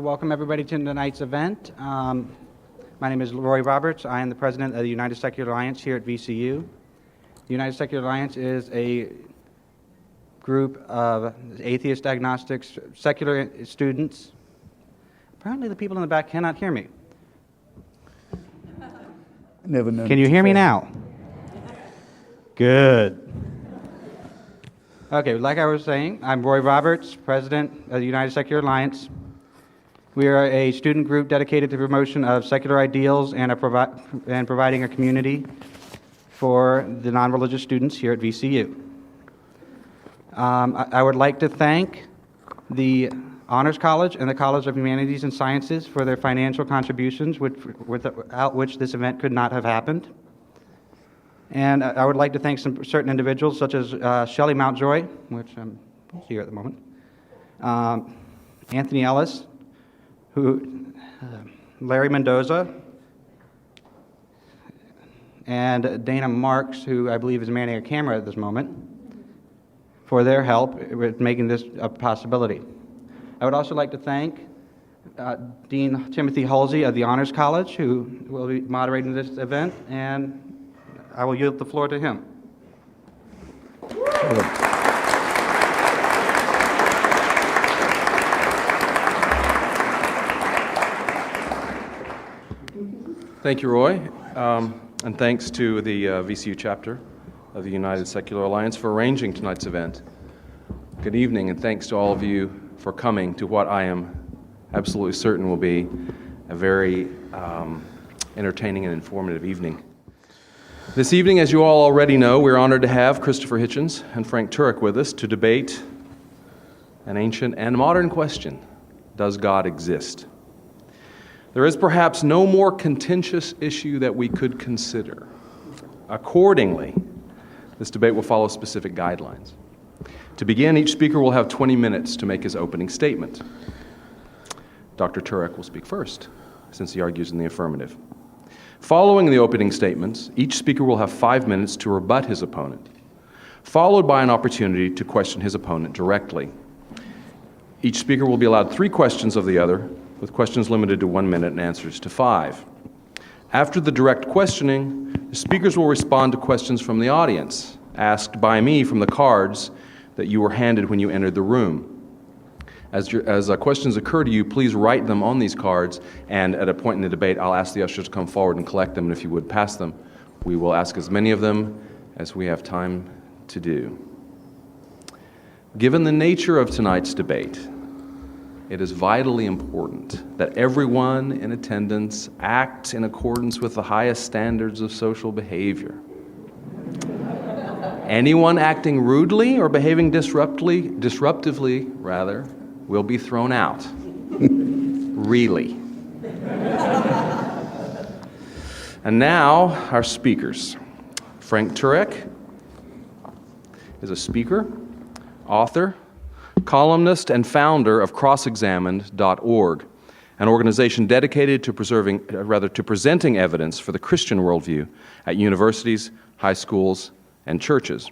Welcome everybody to tonight's event. My name is Roy Roberts. I am the president of the United Secular Alliance here at VCU. The United Secular Alliance is a group of atheist, agnostics, secular students. Apparently the people in the back cannot hear me. Never known. Can you hear me now? Good. Okay, like I was saying, I'm Roy Roberts, president of the United Secular Alliance. We are a student group dedicated to the promotion of secular ideals and providing a community for the non-religious students here at VCU. I would like to thank the Honors College and the College of Humanities and Sciences for their financial contributions, without which this event could not have happened. And I would like to thank some certain individuals, such as Shelley Mountjoy, which I'm here at the moment, Anthony Ellis, Larry Mendoza, and Dana Marks, who I believe is manning a camera at this moment, for their help with making this a possibility. I would also like to thank Dean Timothy Halsey of the Honors College, who will be moderating this event, and I will yield the floor to him. Thank you, Roy, and thanks to the VCU chapter of the United Secular Alliance for arranging tonight's event. Good evening, and thanks to all of you for coming to what I am absolutely certain will be a very entertaining and informative evening. This evening, as you all already know, we're honored to have Christopher Hitchens and Frank Turek with us to debate an ancient and modern question: does God exist? There is perhaps no more contentious issue that we could consider. Accordingly, this debate will follow specific guidelines. To begin, each speaker will have 20 minutes to make his opening statement. Dr. Turek will speak first, since he argues in the affirmative. Following the opening statements, each speaker will have 5 minutes to rebut his opponent, followed by an opportunity to question his opponent directly. Each speaker will be allowed 3 questions of the other, with questions limited to 1 minute and answers to 5. After the direct questioning, the speakers will respond to questions from the audience, asked by me from the cards that you were handed when you entered the room. As questions occur to you, please write them on these cards, and at a point in the debate, I'll ask the ushers to come forward and collect them, and if you would pass them, we will ask as many of them as we have time to do. Given the nature of tonight's debate, it is vitally important that everyone in attendance act in accordance with the highest standards of social behavior. Anyone acting rudely or behaving disruptively, will be thrown out. Really. And now, our speakers. Frank Turek is a speaker, author, columnist, and founder of crossexamined.org, an organization dedicated to presenting evidence for the Christian worldview at universities, high schools, and churches.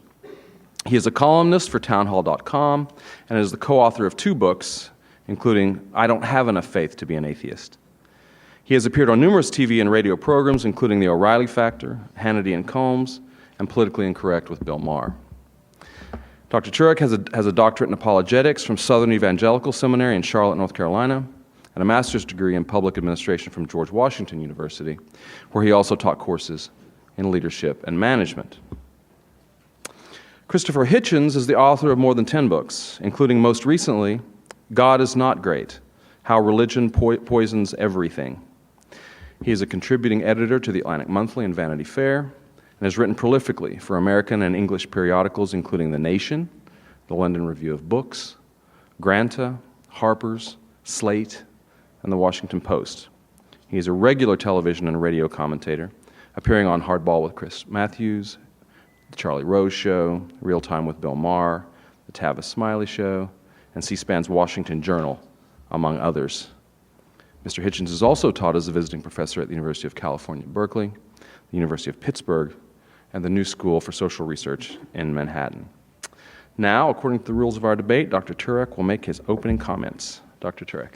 He is a columnist for townhall.com and is the co-author of 2 books, including I Don't Have Enough Faith to Be an Atheist. He has appeared on numerous TV and radio programs, including The O'Reilly Factor, Hannity and Combs, and Politically Incorrect with Bill Maher. Dr. Turek has a doctorate in apologetics from Southern Evangelical Seminary in Charlotte, North Carolina, and a master's degree in public administration from George Washington University, where he also taught courses in leadership and management. Christopher Hitchens is the author of more than 10 books, including most recently, God is Not Great: How Religion Poisons Everything. He is a contributing editor to the Atlantic Monthly and Vanity Fair, and has written prolifically for American and English periodicals including The Nation, the London Review of Books, Granta, Harper's, Slate, and the Washington Post. He is a regular television and radio commentator, appearing on Hardball with Chris Matthews, The Charlie Rose Show, Real Time with Bill Maher, The Tavis Smiley Show, and C-SPAN's Washington Journal, among others. Mr. Hitchens is also taught as a visiting professor at the University of California, Berkeley, the University of Pittsburgh, and the New School for Social Research in Manhattan. Now, according to the rules of our debate, Dr. Turek will make his opening comments. Dr. Turek.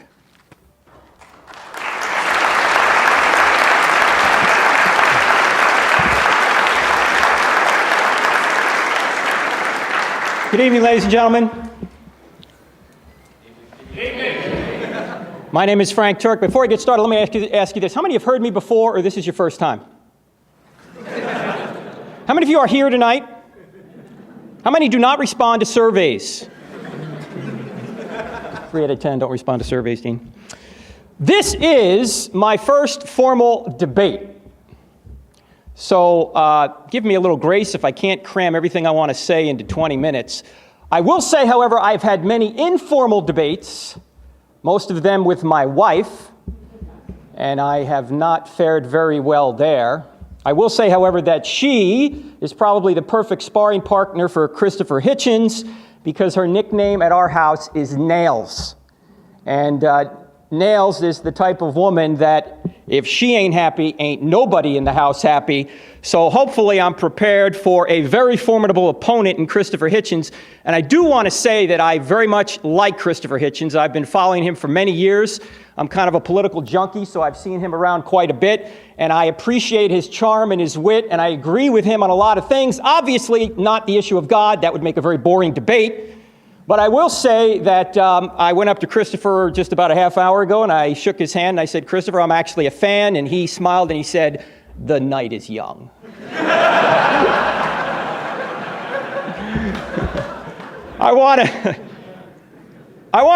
Good evening, ladies and gentlemen. My name is Frank Turek. Before I get started, let me ask you this. How many have heard me before, or this is your first time? How many of you are here tonight? How many do not respond to surveys? 3 out of 10 don't respond to surveys, Dean. This is my first formal debate. So give me a little grace if I can't cram everything I want to say into 20 minutes. I will say, however, I've had many informal debates, most of them with my wife, and I have not fared very well there. I will say, however, that she is probably the perfect sparring partner for Christopher Hitchens because her nickname at our house is Nails. And Nails is the type of woman that if she ain't happy, ain't nobody in the house happy. So hopefully I'm prepared for a very formidable opponent in Christopher Hitchens. And I do want to say that I very much like Christopher Hitchens. I've been following him for many years. I'm kind of a political junkie, so I've seen him around quite a bit. And I appreciate his charm and his wit, and I agree with him on a lot of things. Obviously, not the issue of God. That would make a very boring debate. But I will say that I went up to Christopher just about a half hour ago, and I shook his hand, and I said, "Christopher, I'm actually a fan." And he smiled, and he said, "The night is young." I want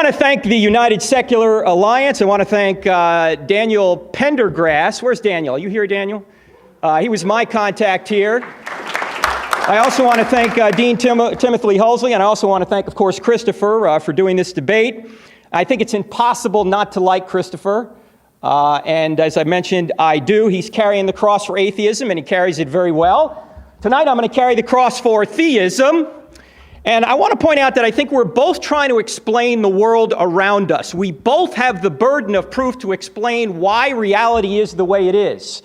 to thank the United Secular Alliance. I want to thank Daniel Pendergrass. Where's Daniel? Are you here, Daniel? He was my contact here. I also want to thank Dean Timothy Hulsey, and I also want to thank, of course, Christopher for doing this debate. I think it's impossible not to like Christopher, and as I mentioned, I do. He's carrying the cross for atheism, and he carries it very well. Tonight, I'm going to carry the cross for theism, and I want to point out that I think we're both trying to explain the world around us. We both have the burden of proof to explain why reality is the way it is.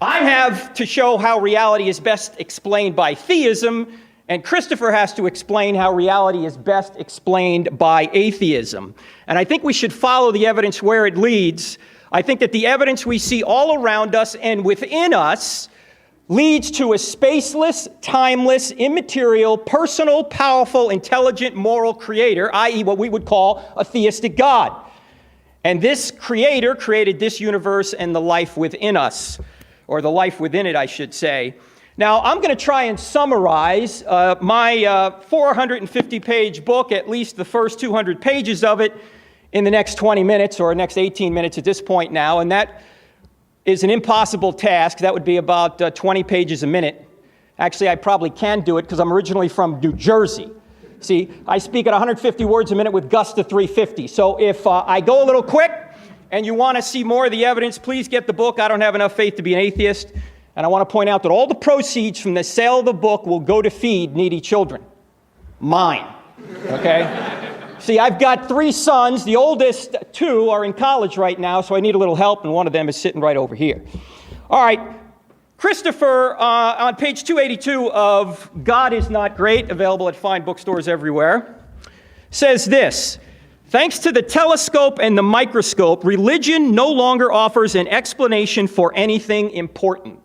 I have to show how reality is best explained by theism, and Christopher has to explain how reality is best explained by atheism. And I think we should follow the evidence where it leads. I think that the evidence we see all around us and within us leads to a spaceless, timeless, immaterial, personal, powerful, intelligent, moral creator, i.e. what we would call a theistic God. And this creator created this universe and the life within us. Or the life within it, I should say. Now, I'm going to try and summarize my 450-page book, at least the first 200 pages of it, in the next 20 minutes, or next 18 minutes at this point now, and that is an impossible task. That would be about 20 pages a minute. Actually, I probably can do it because I'm originally from New Jersey. See, I speak at 150 words a minute with gusts to 350. So if I go a little quick, and you want to see more of the evidence, please get the book. I don't have enough faith to be an atheist. And I want to point out that all the proceeds from the sale of the book will go to feed needy children. Mine. Okay? See, I've got 3 sons. The oldest 2 are in college right now, so I need a little help, and one of them is sitting right over here. All right. Christopher, on page 282 of God is Not Great, available at fine bookstores everywhere, says this: "Thanks to the telescope and the microscope, religion no longer offers an explanation for anything important."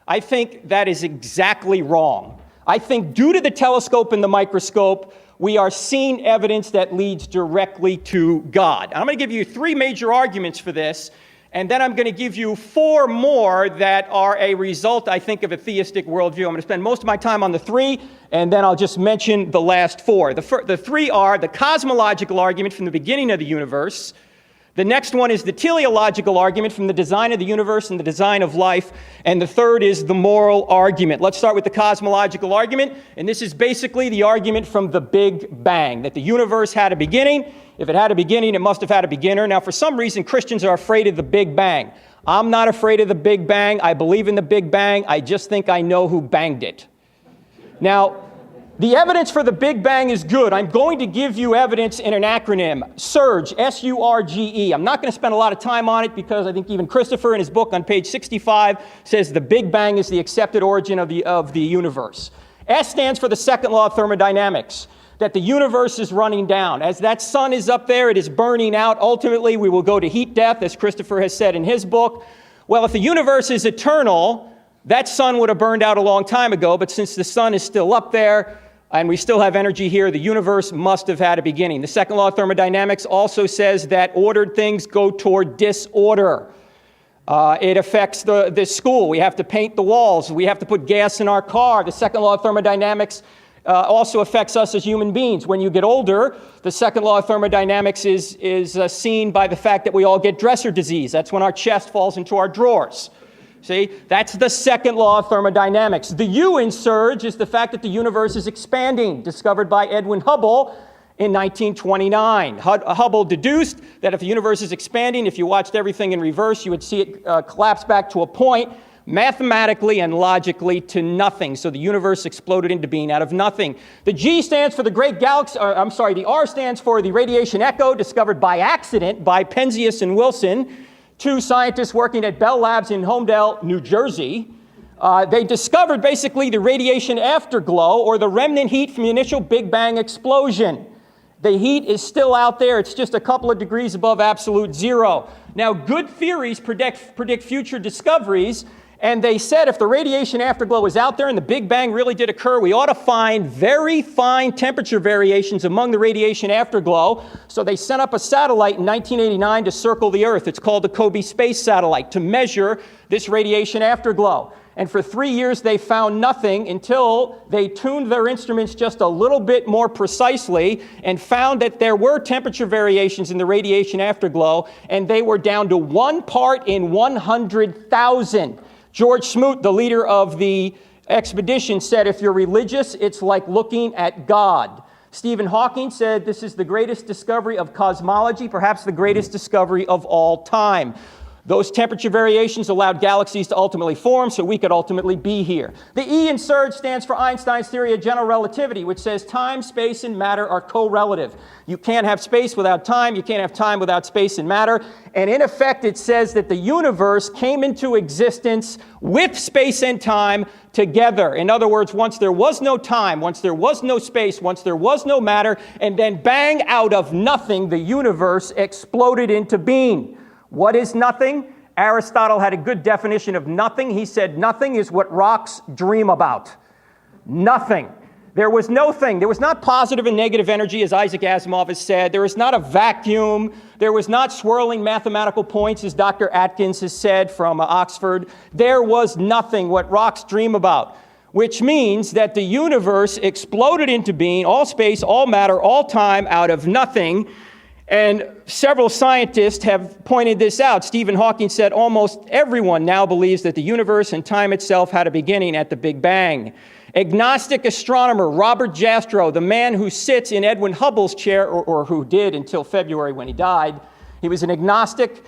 I think that is exactly wrong. I think due to the telescope and the microscope, we are seeing evidence that leads directly to God. And I'm going to give you 3 major arguments for this, and then I'm going to give you 4 more that are a result, I think, of a theistic worldview. I'm going to spend most of my time on the 3, and then I'll just mention the last 4. The 3 are the cosmological argument from the beginning of the universe. The next one is the teleological argument from the design of the universe and the design of life. And the third is the moral argument. Let's start with the cosmological argument. And this is basically the argument from the Big Bang, that the universe had a beginning. If it had a beginning, it must have had a beginner. Now, for some reason, Christians are afraid of the Big Bang. I'm not afraid of the Big Bang. I believe in the Big Bang. I just think I know who banged it. Now, the evidence for the Big Bang is good. I'm going to give you evidence in an acronym, SURGE, S-U-R-G-E. I'm not going to spend a lot of time on it because I think even Christopher in his book on page 65 says the Big Bang is the accepted origin of the universe. S stands for the second law of thermodynamics, that the universe is running down. As that sun is up there, it is burning out. Ultimately, we will go to heat death, as Christopher has said in his book. Well, if the universe is eternal, that sun would have burned out a long time ago, but since the sun is still up there, and we still have energy here, the universe must have had a beginning. The second law of thermodynamics also says that ordered things go toward disorder. It affects the school. We have to paint the walls. We have to put gas in our car. The second law of thermodynamics also affects us as human beings. When you get older, the second law of thermodynamics is seen by the fact that we all get dresser disease. That's when our chest falls into our drawers. See, that's the second law of thermodynamics. The U in surge is the fact that the universe is expanding, discovered by Edwin Hubble in 1929. Hubble deduced that if the universe is expanding, if you watched everything in reverse, you would see it collapse back to a point, mathematically and logically to nothing. So the universe exploded into being out of nothing. The G stands for the great galaxy, the R stands for the radiation echo, discovered by accident by Penzias and Wilson, two scientists working at Bell Labs in Homedale, New Jersey. They discovered basically the radiation afterglow, or the remnant heat from the initial Big Bang explosion. The heat is still out there. It's just a couple of degrees above absolute zero. Now, good theories predict future discoveries, and they said if the radiation afterglow is out there and the Big Bang really did occur, we ought to find very fine temperature variations among the radiation afterglow. So they sent up a satellite in 1989 to circle the Earth. It's called the Kobe Space Satellite, to measure this radiation afterglow. And for 3 years, they found nothing until they tuned their instruments just a little bit more precisely and found that there were temperature variations in the radiation afterglow, and they were down to 1 part in 100,000. George Smoot, the leader of the expedition, said, if you're religious, it's like looking at God. Stephen Hawking said this is the greatest discovery of cosmology, perhaps the greatest discovery of all time. Those temperature variations allowed galaxies to ultimately form, so we could ultimately be here. The E in surge stands for Einstein's theory of general relativity, which says time, space, and matter are correlative. You can't have space without time. You can't have time without space and matter. And in effect, it says that the universe came into existence with space and time together. In other words, once there was no time, once there was no space, once there was no matter, and then bang, out of nothing, the universe exploded into being. What is nothing? Aristotle had a good definition of nothing. He said nothing is what rocks dream about. Nothing. There was no thing. There was not positive and negative energy, as Isaac Asimov has said. There was not a vacuum. There was not swirling mathematical points, as Dr. Atkins has said from Oxford. There was nothing, what rocks dream about, which means that the universe exploded into being, all space, all matter, all time, out of nothing. And several scientists have pointed this out. Stephen Hawking said almost everyone now believes that the universe and time itself had a beginning at the Big Bang. Agnostic astronomer Robert Jastrow, the man who sits in Edwin Hubble's chair, or who did until February when he died, he was an agnostic.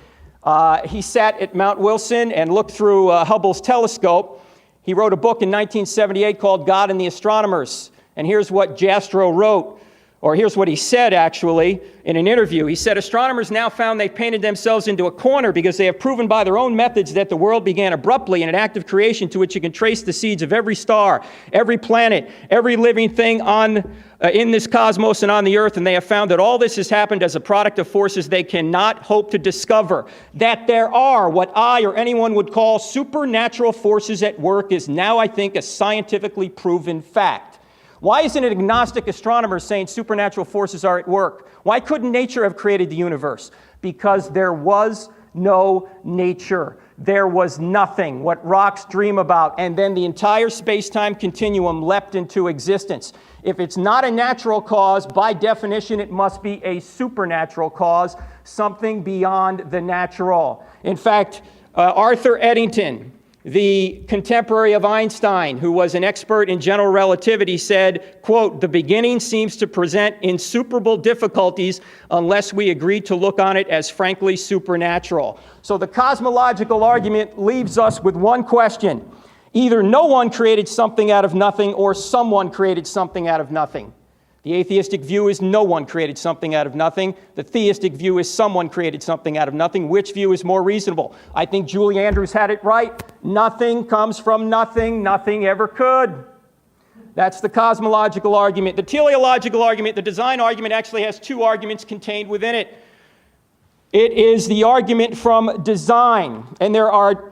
He sat at Mount Wilson and looked through Hubble's telescope. He wrote a book in 1978 called God and the Astronomers. And here's what Jastrow wrote. Or here's what he said, actually, in an interview. He said, astronomers now found they've painted themselves into a corner because they have proven by their own methods that the world began abruptly in an act of creation to which you can trace the seeds of every star, every planet, every living thing in this cosmos and on the earth. And they have found that all this has happened as a product of forces they cannot hope to discover. That there are what I or anyone would call supernatural forces at work is now, I think, a scientifically proven fact. Why isn't an agnostic astronomer saying supernatural forces are at work? Why couldn't nature have created the universe? Because there was no nature. There was nothing, what rocks dream about, and then the entire space-time continuum leapt into existence. If it's not a natural cause, by definition, it must be a supernatural cause, something beyond the natural. In fact, Arthur Eddington, the contemporary of Einstein, who was an expert in general relativity, said, quote, the beginning seems to present insuperable difficulties unless we agree to look on it as frankly supernatural. So the cosmological argument leaves us with one question. Either no one created something out of nothing or someone created something out of nothing. The atheistic view is no one created something out of nothing. The theistic view is someone created something out of nothing. Which view is more reasonable? I think Julie Andrews had it right. Nothing comes from nothing. Nothing ever could. That's the cosmological argument. The teleological argument, the design argument, actually has two arguments contained within it. It is the argument from design, and there are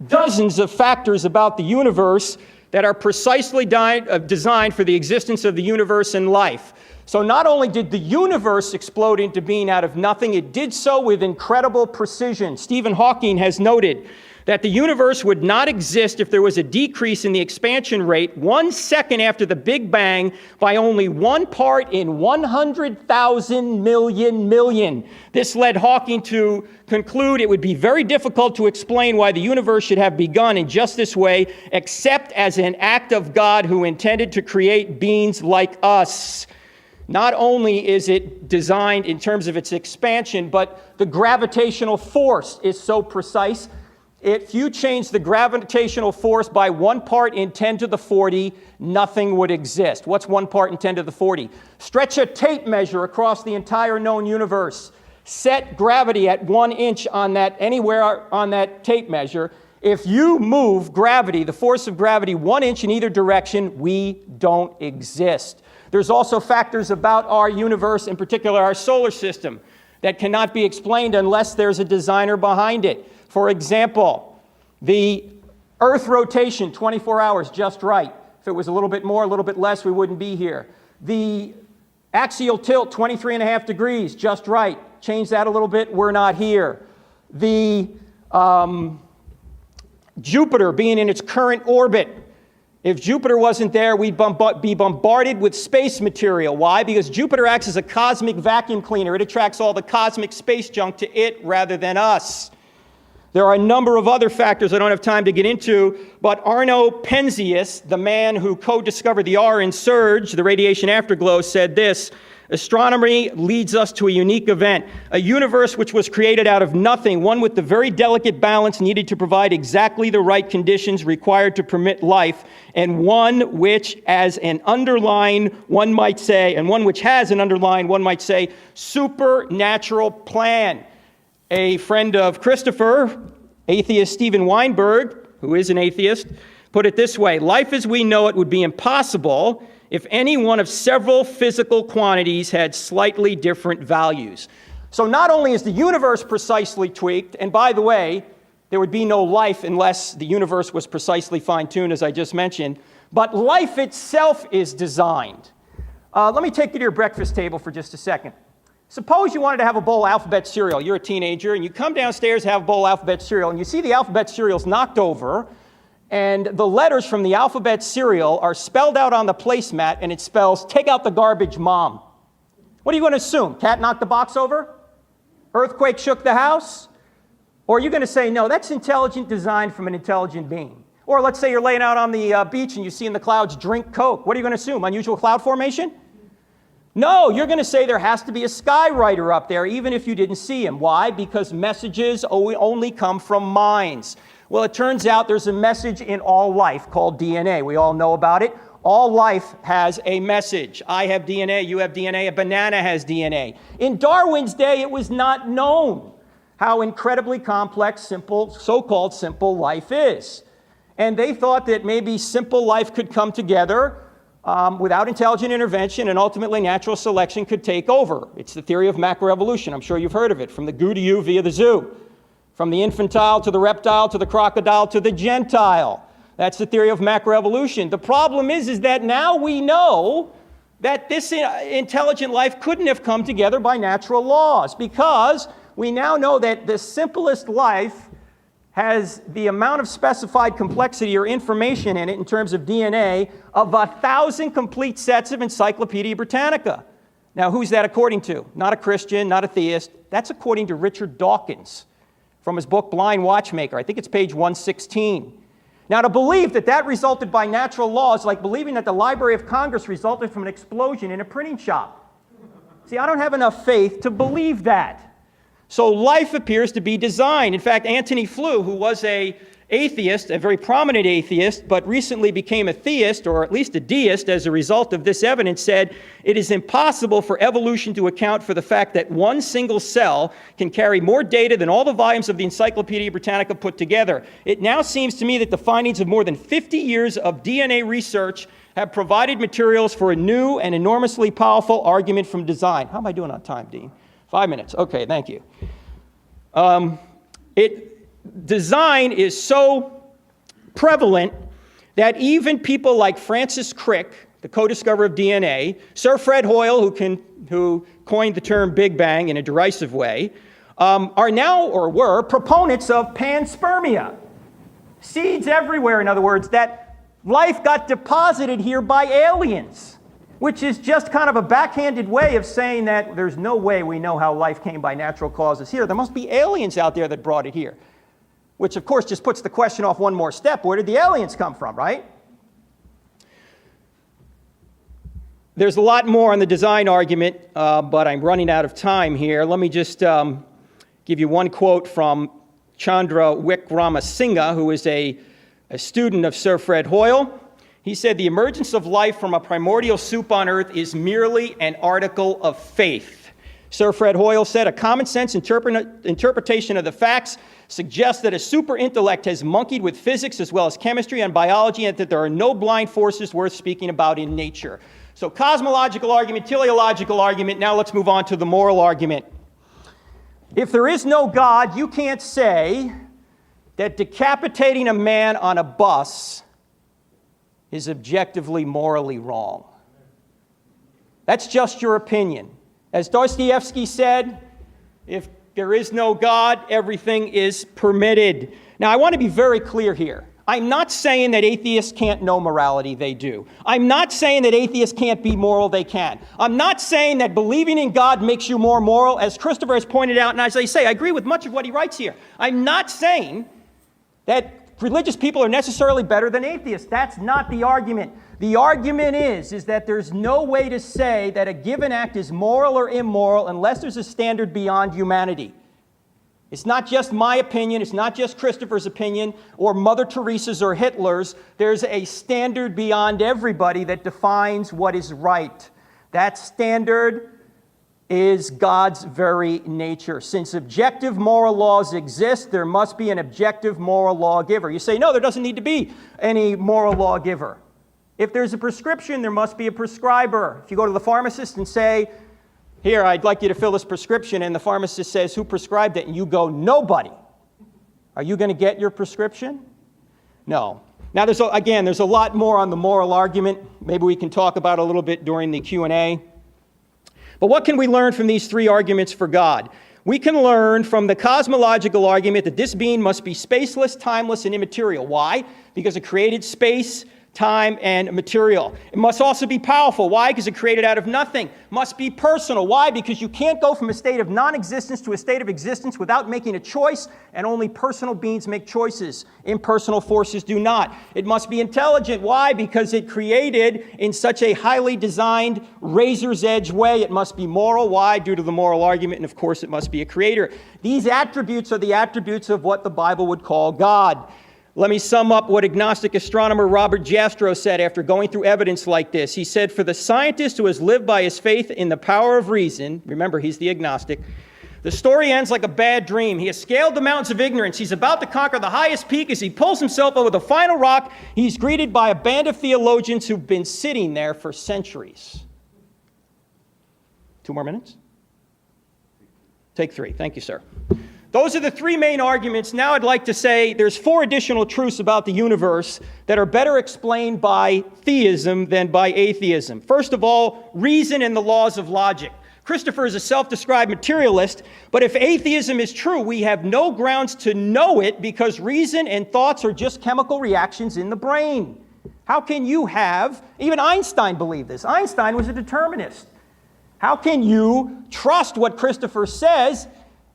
dozens of factors about the universe that are precisely designed for the existence of the universe and life. So not only did the universe explode into being out of nothing, it did so with incredible precision. Stephen Hawking has noted that the universe would not exist if there was a decrease in the expansion rate 1 second after the Big Bang by only 1 part in 100,000 million. This led Hawking to conclude it would be very difficult to explain why the universe should have begun in just this way, except as an act of God who intended to create beings like us. Not only is it designed in terms of its expansion, but the gravitational force is so precise. If you change the gravitational force by 1 part in 10 to the 40, nothing would exist. What's 1 part in 10 to the 40? Stretch a tape measure across the entire known universe. Set gravity at 1 inch on that, anywhere on that tape measure. If you move gravity, the force of gravity, 1 inch in either direction, we don't exist. There's also factors about our universe, in particular our solar system, that cannot be explained unless there's a designer behind it. For example, the Earth rotation, 24 hours, just right. If it was a little bit more, a little bit less, we wouldn't be here. The axial tilt, 23.5 degrees, just right. Change that a little bit, we're not here. The Jupiter being in its current orbit. If Jupiter wasn't there, we'd be bombarded with space material. Why? Because Jupiter acts as a cosmic vacuum cleaner. It attracts all the cosmic space junk to it rather than us. There are a number of other factors I don't have time to get into, but Arno Penzias, the man who co-discovered the R in surge, the radiation afterglow, said this: astronomy leads us to a unique event, a universe which was created out of nothing, one with the very delicate balance needed to provide exactly the right conditions required to permit life, and one which as an underlying, one might say, and one which has an underlying, one might say, supernatural plan. A friend of Christopher, atheist Steven Weinberg, who is an atheist, put it this way: life as we know it would be impossible if any one of several physical quantities had slightly different values. So not only is the universe precisely tweaked, and by the way, there would be no life unless the universe was precisely fine-tuned, as I just mentioned, but life itself is designed. Let me take you to your breakfast table for just a second. Suppose you wanted to have a bowl of alphabet cereal. You're a teenager, and you come downstairs to have a bowl of alphabet cereal, and you see the alphabet cereal's knocked over, and the letters from the alphabet cereal are spelled out on the placemat, and it spells, "Take out the garbage, Mom." What are you going to assume? Cat knocked the box over? Earthquake shook the house? Or are you going to say, no, that's intelligent design from an intelligent being? Or let's say you're laying out on the beach and you see in the clouds, "Drink Coke." What are you going to assume? Unusual cloud formation? No, you're going to say there has to be a skywriter up there, even if you didn't see him. Why? Because messages only come from minds. Well, it turns out there's a message in all life called DNA. We all know about it. All life has a message. I have DNA, you have DNA, a banana has DNA. In Darwin's day, it was not known how incredibly complex, simple, so-called simple life is. And they thought that maybe simple life could come together without intelligent intervention, and ultimately natural selection could take over. It's the theory of macroevolution. I'm sure you've heard of it, from the goo to you via the zoo. From the infantile to the reptile to the crocodile to the gentile. That's the theory of macroevolution. The problem is that now we know that this intelligent life couldn't have come together by natural laws, because we now know that the simplest life has the amount of specified complexity or information in it in terms of DNA of 1,000 complete sets of Encyclopedia Britannica. Now, who's that according to? Not a Christian, not a theist. That's according to Richard Dawkins from his book Blind Watchmaker. I think it's page 116. Now, to believe that that resulted by natural law is like believing that the Library of Congress resulted from an explosion in a printing shop. See, I don't have enough faith to believe that. So life appears to be designed. In fact, Antony Flew, who was an atheist, a very prominent atheist, but recently became a theist, or at least a deist, as a result of this evidence, said, it is impossible for evolution to account for the fact that one single cell can carry more data than all the volumes of the Encyclopedia Britannica put together. It now seems to me that the findings of more than 50 years of DNA research have provided materials for a new and enormously powerful argument from design. How am I doing on time, Dean? 5 minutes. Okay, thank you. Design is so prevalent that even people like Francis Crick, the co-discoverer of DNA, Sir Fred Hoyle, who coined the term Big Bang in a derisive way, are now, or were, proponents of panspermia. Seeds everywhere, in other words, that life got deposited here by aliens, which is just kind of a backhanded way of saying that there's no way we know how life came by natural causes here. There must be aliens out there that brought it here, which of course just puts the question off one more step. Where did the aliens come from, right? There's a lot more on the design argument, but I'm running out of time here. Let me just give you one quote from Chandra Wickramasinghe, who is a student of Sir Fred Hoyle. He said, "The emergence of life from a primordial soup on Earth is merely an article of faith." Sir Fred Hoyle said, "A common sense interpretation of the facts suggests that a super intellect has monkeyed with physics as well as chemistry and biology, and that there are no blind forces worth speaking about in nature." So cosmological argument, teleological argument. Now let's move on to the moral argument. If there is no God, you can't say that decapitating a man on a bus is objectively morally wrong. That's just your opinion. As Dostoevsky said, if there is no God, everything is permitted. Now, I want to be very clear here. I'm not saying that atheists can't know morality. They do. I'm not saying that atheists can't be moral. They can. I'm not saying that believing in God makes you more moral, as Christopher has pointed out, and as I say, I agree with much of what he writes here. I'm not saying that religious people are necessarily better than atheists. That's not the argument. The argument is that there's no way to say that a given act is moral or immoral unless there's a standard beyond humanity. It's not just my opinion. It's not just Christopher's opinion or Mother Teresa's or Hitler's. There's a standard beyond everybody that defines what is right. That standard is God's very nature. Since objective moral laws exist, there must be an objective moral lawgiver. You say, no, there doesn't need to be any moral lawgiver. If there's a prescription, there must be a prescriber. If you go to the pharmacist and say, here, I'd like you to fill this prescription, and the pharmacist says, who prescribed it? And you go, nobody. Are you going to get your prescription? No. Now, there's a lot more on the moral argument. Maybe we can talk about it a little bit during the Q&A. But what can we learn from these three arguments for God? We can learn from the cosmological argument that this being must be spaceless, timeless, and immaterial. Why? Because it created space, time, and material. It must also be powerful. Why? Because it created out of nothing. Must be personal. Why? Because you can't go from a state of non-existence to a state of existence without making a choice, and only personal beings make choices. Impersonal forces do not. It must be intelligent. Why? Because it created in such a highly designed, razor's edge way. It must be moral. Why? Due to the moral argument, and of course it must be a creator. These attributes are the attributes of what the Bible would call God. Let me sum up what agnostic astronomer Robert Jastrow said after going through evidence like this. He said, for the scientist who has lived by his faith in the power of reason, remember he's the agnostic, the story ends like a bad dream. He has scaled the mountains of ignorance. He's about to conquer the highest peak. As he pulls himself over the final rock, he's greeted by a band of theologians who've been sitting there for centuries. 2 more minutes? Take 3. Thank you, sir. Those are the 3 main arguments. Now I'd like to say there's 4 additional truths about the universe that are better explained by theism than by atheism. First of all, reason and the laws of logic. Christopher is a self-described materialist, but if atheism is true, we have no grounds to know it because reason and thoughts are just chemical reactions in the brain. How can you have, even Einstein believed this. Einstein was a determinist. How can you trust what Christopher says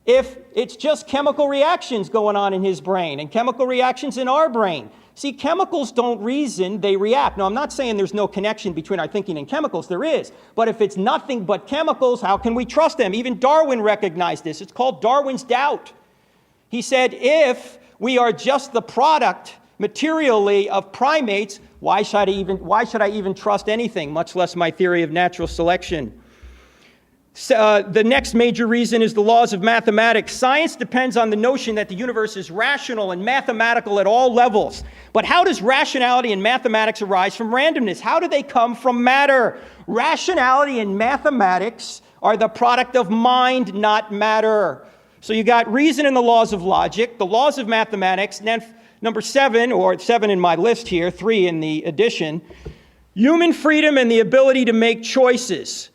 if it's just chemical reactions going on in his brain and chemical reactions in our brain? See, chemicals don't reason, they react. Now, I'm not saying there's no connection between our thinking and chemicals. There is. But if it's nothing but chemicals, how can we trust them? Even Darwin recognized this. It's called Darwin's doubt. He said, if we are just the product materially of primates, why should I even trust anything, much less my theory of natural selection? The next major reason is the laws of mathematics. Science depends on the notion that the universe is rational and mathematical at all levels. But how does rationality and mathematics arise from randomness? How do they come from matter? Rationality and mathematics are the product of mind, not matter. So you got reason and the laws of logic, the laws of mathematics, and then Number 7, or 7 in my list here, 3 in the addition, human freedom and the ability to make choices.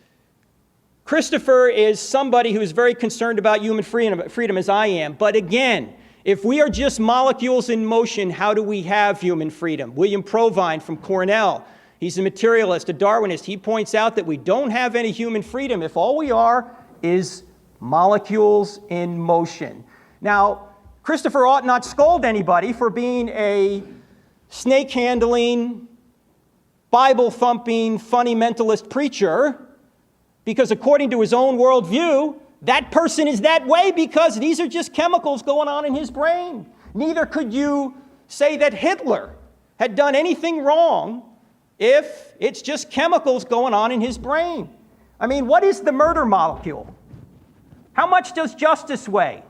Christopher is somebody who is very concerned about human freedom as I am. But again, if we are just molecules in motion, how do we have human freedom? William Provine from Cornell, he's a materialist, a Darwinist. He points out that we don't have any human freedom if all we are is molecules in motion. Now, Christopher ought not scold anybody for being a snake-handling, Bible-thumping, fundamentalist preacher, because according to his own worldview, that person is that way because these are just chemicals going on in his brain. Neither could you say that Hitler had done anything wrong if it's just chemicals going on in his brain. I mean, what is the murder molecule? How much does justice weigh?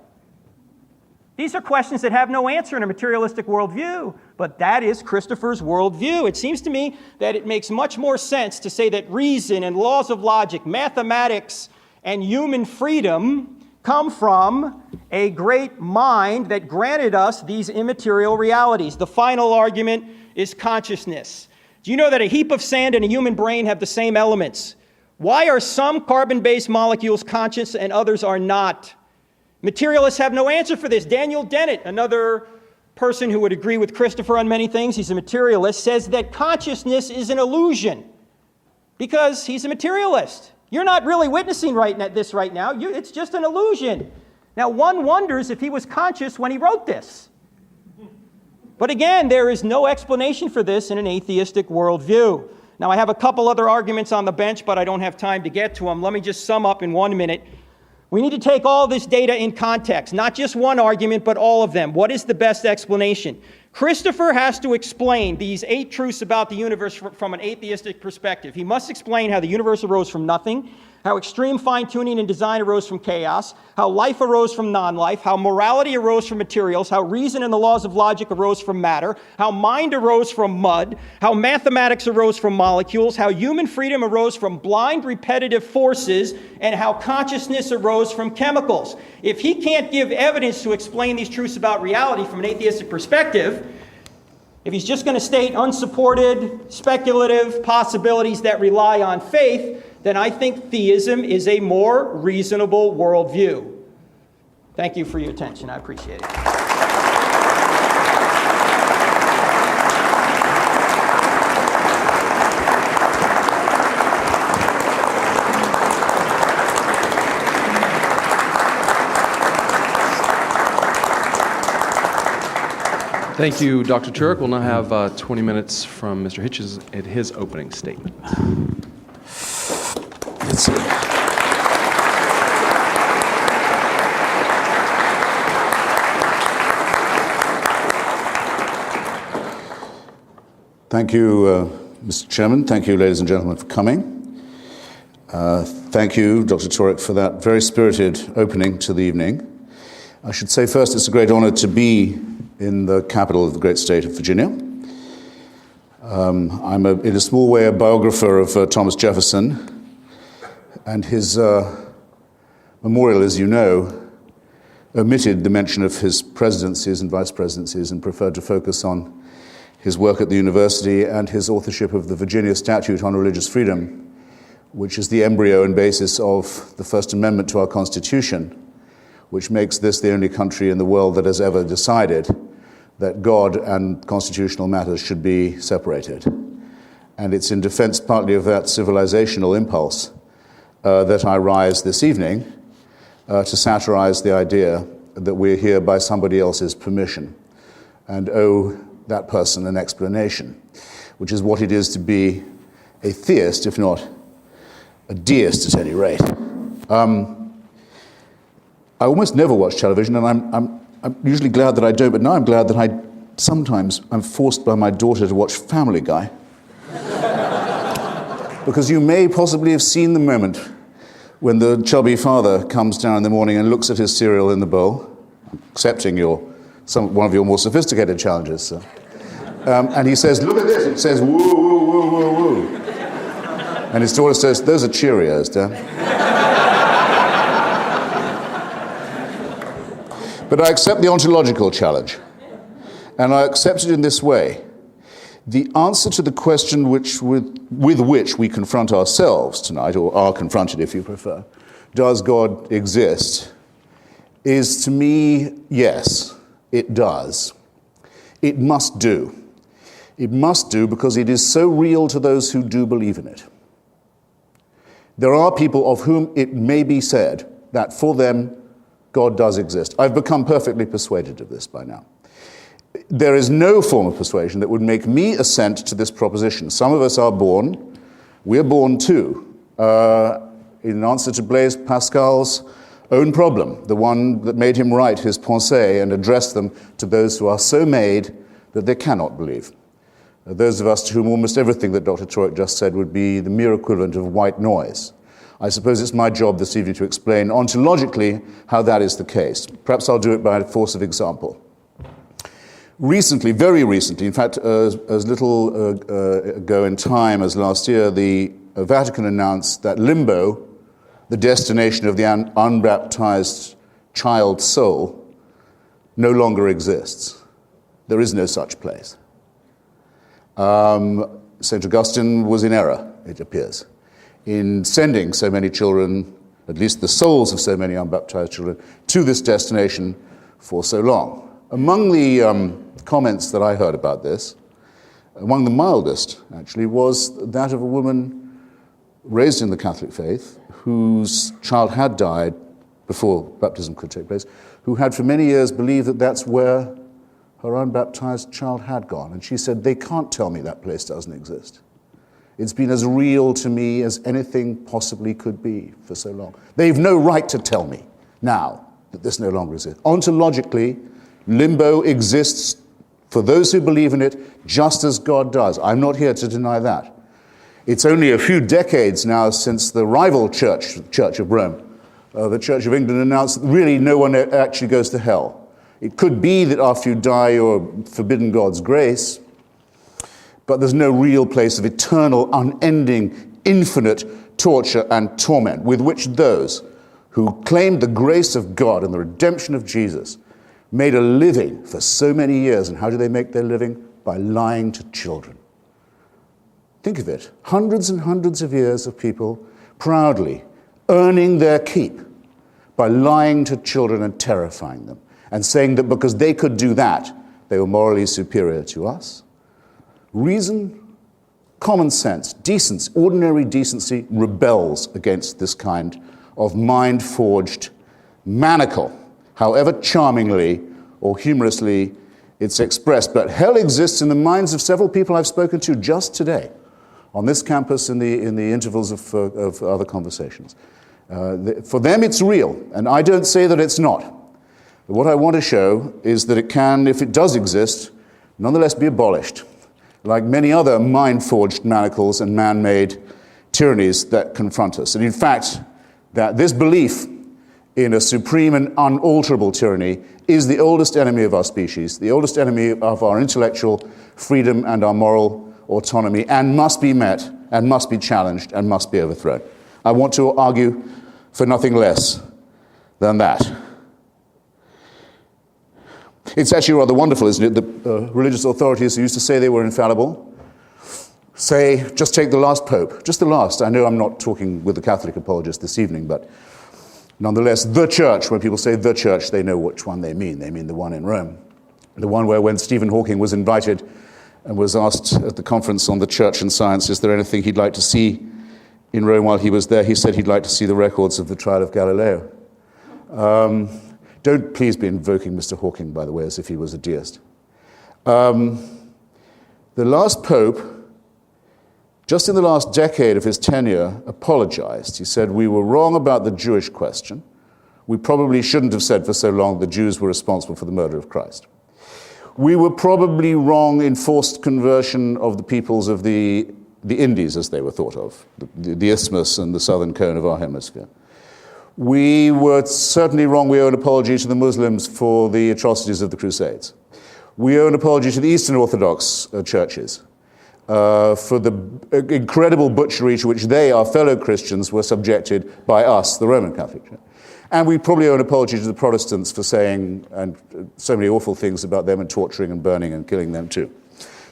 These are questions that have no answer in a materialistic worldview, but that is Christopher's worldview. It seems to me that it makes much more sense to say that reason and laws of logic, mathematics, and human freedom come from a great mind that granted us these immaterial realities. The final argument is consciousness. Do you know that a heap of sand and a human brain have the same elements? Why are some carbon-based molecules conscious and others are not? Materialists have no answer for this. Daniel Dennett, another person who would agree with Christopher on many things, he's a materialist, says that consciousness is an illusion because he's a materialist. You're not really witnessing this right now. It's just an illusion. Now, one wonders if he was conscious when he wrote this. But again, there is no explanation for this in an atheistic worldview. Now, I have a couple other arguments on the bench, but I don't have time to get to them. Let me just sum up in 1 minute. We need to take all this data in context, not just one argument, but all of them. What is the best explanation? Christopher has to explain these 8 truths about the universe from an atheistic perspective. He must explain how the universe arose from nothing, how extreme fine-tuning and design arose from chaos, how life arose from non-life, how morality arose from materials, how reason and the laws of logic arose from matter, how mind arose from mud, how mathematics arose from molecules, how human freedom arose from blind repetitive forces, and how consciousness arose from chemicals. If he can't give evidence to explain these truths about reality from an atheistic perspective, if he's just going to state unsupported, speculative possibilities that rely on faith, then I think theism is a more reasonable worldview. Thank you for your attention. I appreciate it. Thank you, Dr. Turek. We'll now have 20 minutes from Mr. Hitchens at his opening statement. Let's see. Thank you, Mr. Chairman. Thank you, ladies and gentlemen, for coming. Thank you, Dr. Turek, for that very spirited opening to the evening. I should say first it's a great honor to be in the capital of the great state of Virginia. I'm, in a small way, a biographer of Thomas Jefferson, and his memorial, as you know, omitted the mention of his presidencies and vice presidencies and preferred to focus on his work at the university and his authorship of the Virginia Statute on Religious Freedom, which is the embryo and basis of the First Amendment to our Constitution, which makes this the only country in the world that has ever decided that God and constitutional matters should be separated. And it's in defense partly of that civilizational impulse that I rise this evening to satirize the idea that we're here by somebody else's permission and owe that person an explanation, which is what it is to be a theist, if not a deist at any rate. I almost never watch television, and I'm usually glad that I don't, but now I'm glad that I'm forced by my daughter to watch Family Guy. Because you may possibly have seen the moment when the chubby father comes down in the morning and looks at his cereal in the bowl, accepting one of your more sophisticated challenges, sir. And he says, "Look at this." It says, "Woo, woo, woo, woo, woo." And his daughter says, "Those are Cheerios, Dad." But I accept the ontological challenge. And I accept it in this way. The answer to the question with which we confront ourselves tonight, or are confronted if you prefer, does God exist, is to me, yes, it does. It must do. It must do because it is so real to those who do believe in it. There are people of whom it may be said that for them, God does exist. I've become perfectly persuaded of this by now. There is no form of persuasion that would make me assent to this proposition. Some of us are born, we're born too, in answer to Blaise Pascal's own problem, the one that made him write his Pensées and address them to those who are so made that they cannot believe. Those of us to whom almost everything that Dr. Turek just said would be the mere equivalent of white noise. I suppose it's my job this evening to explain ontologically how that is the case. Perhaps I'll do it by force of example. Recently, very recently, in fact, as little ago in time as last year, the Vatican announced that limbo, the destination of the unbaptized child soul, no longer exists. There is no such place. St. Augustine was in error, it appears, in sending so many children, at least the souls of so many unbaptized children, to this destination for so long. Among the comments that I heard about this, among the mildest, actually, was that of a woman raised in the Catholic faith whose child had died before baptism could take place, who had for many years believed that that's where her unbaptized child had gone. And she said, they can't tell me that place doesn't exist. It's been as real to me as anything possibly could be for so long. They've no right to tell me now that this no longer exists. Ontologically, limbo exists for those who believe in it just as God does. I'm not here to deny that. It's only a few decades now since the rival church, Church of Rome, the Church of England, announced that really no one actually goes to hell. It could be that after you die you're forbidden God's grace, but there's no real place of eternal, unending, infinite torture and torment with which those who claimed the grace of God and the redemption of Jesus made a living for so many years. And how do they make their living? By lying to children. Think of it. Hundreds and hundreds of years of people proudly earning their keep by lying to children and terrifying them and saying that because they could do that, they were morally superior to us. Reason, common sense, decency, ordinary decency rebels against this kind of mind-forged manacle, however charmingly or humorously it's expressed. But hell exists in the minds of several people I've spoken to just today on this campus in the intervals of other conversations. For them it's real, and I don't say that it's not. But what I want to show is that it can, if it does exist, nonetheless be abolished, like many other mind-forged manacles and man-made tyrannies that confront us. And in fact, that this belief in a supreme and unalterable tyranny is the oldest enemy of our species, the oldest enemy of our intellectual freedom and our moral autonomy, and must be met, and must be challenged, and must be overthrown. I want to argue for nothing less than that. It's actually rather wonderful, isn't it, that religious authorities who used to say they were infallible say, just take the last pope, just the last. I know I'm not talking with the Catholic apologist this evening, but nonetheless, the church, when people say the church, they know which one they mean. They mean the one in Rome. The one where when Stephen Hawking was invited and was asked at the conference on the church and science, is there anything he'd like to see in Rome while he was there, he said he'd like to see the records of the trial of Galileo. Don't please be invoking Mr. Hawking, by the way, as if he was a deist. The last pope, just in the last decade of his tenure, apologized. He said, we were wrong about the Jewish question. We probably shouldn't have said for so long the Jews were responsible for the murder of Christ. We were probably wrong in forced conversion of the peoples of the Indies, as they were thought of, the isthmus and the southern cone of our hemisphere. We were certainly wrong. We owe an apology to the Muslims for the atrocities of the Crusades. We owe an apology to the Eastern Orthodox churches for the incredible butchery to which they, our fellow Christians, were subjected by us, the Roman Catholic Church. And we probably owe an apology to the Protestants for saying and so many awful things about them and torturing and burning and killing them too.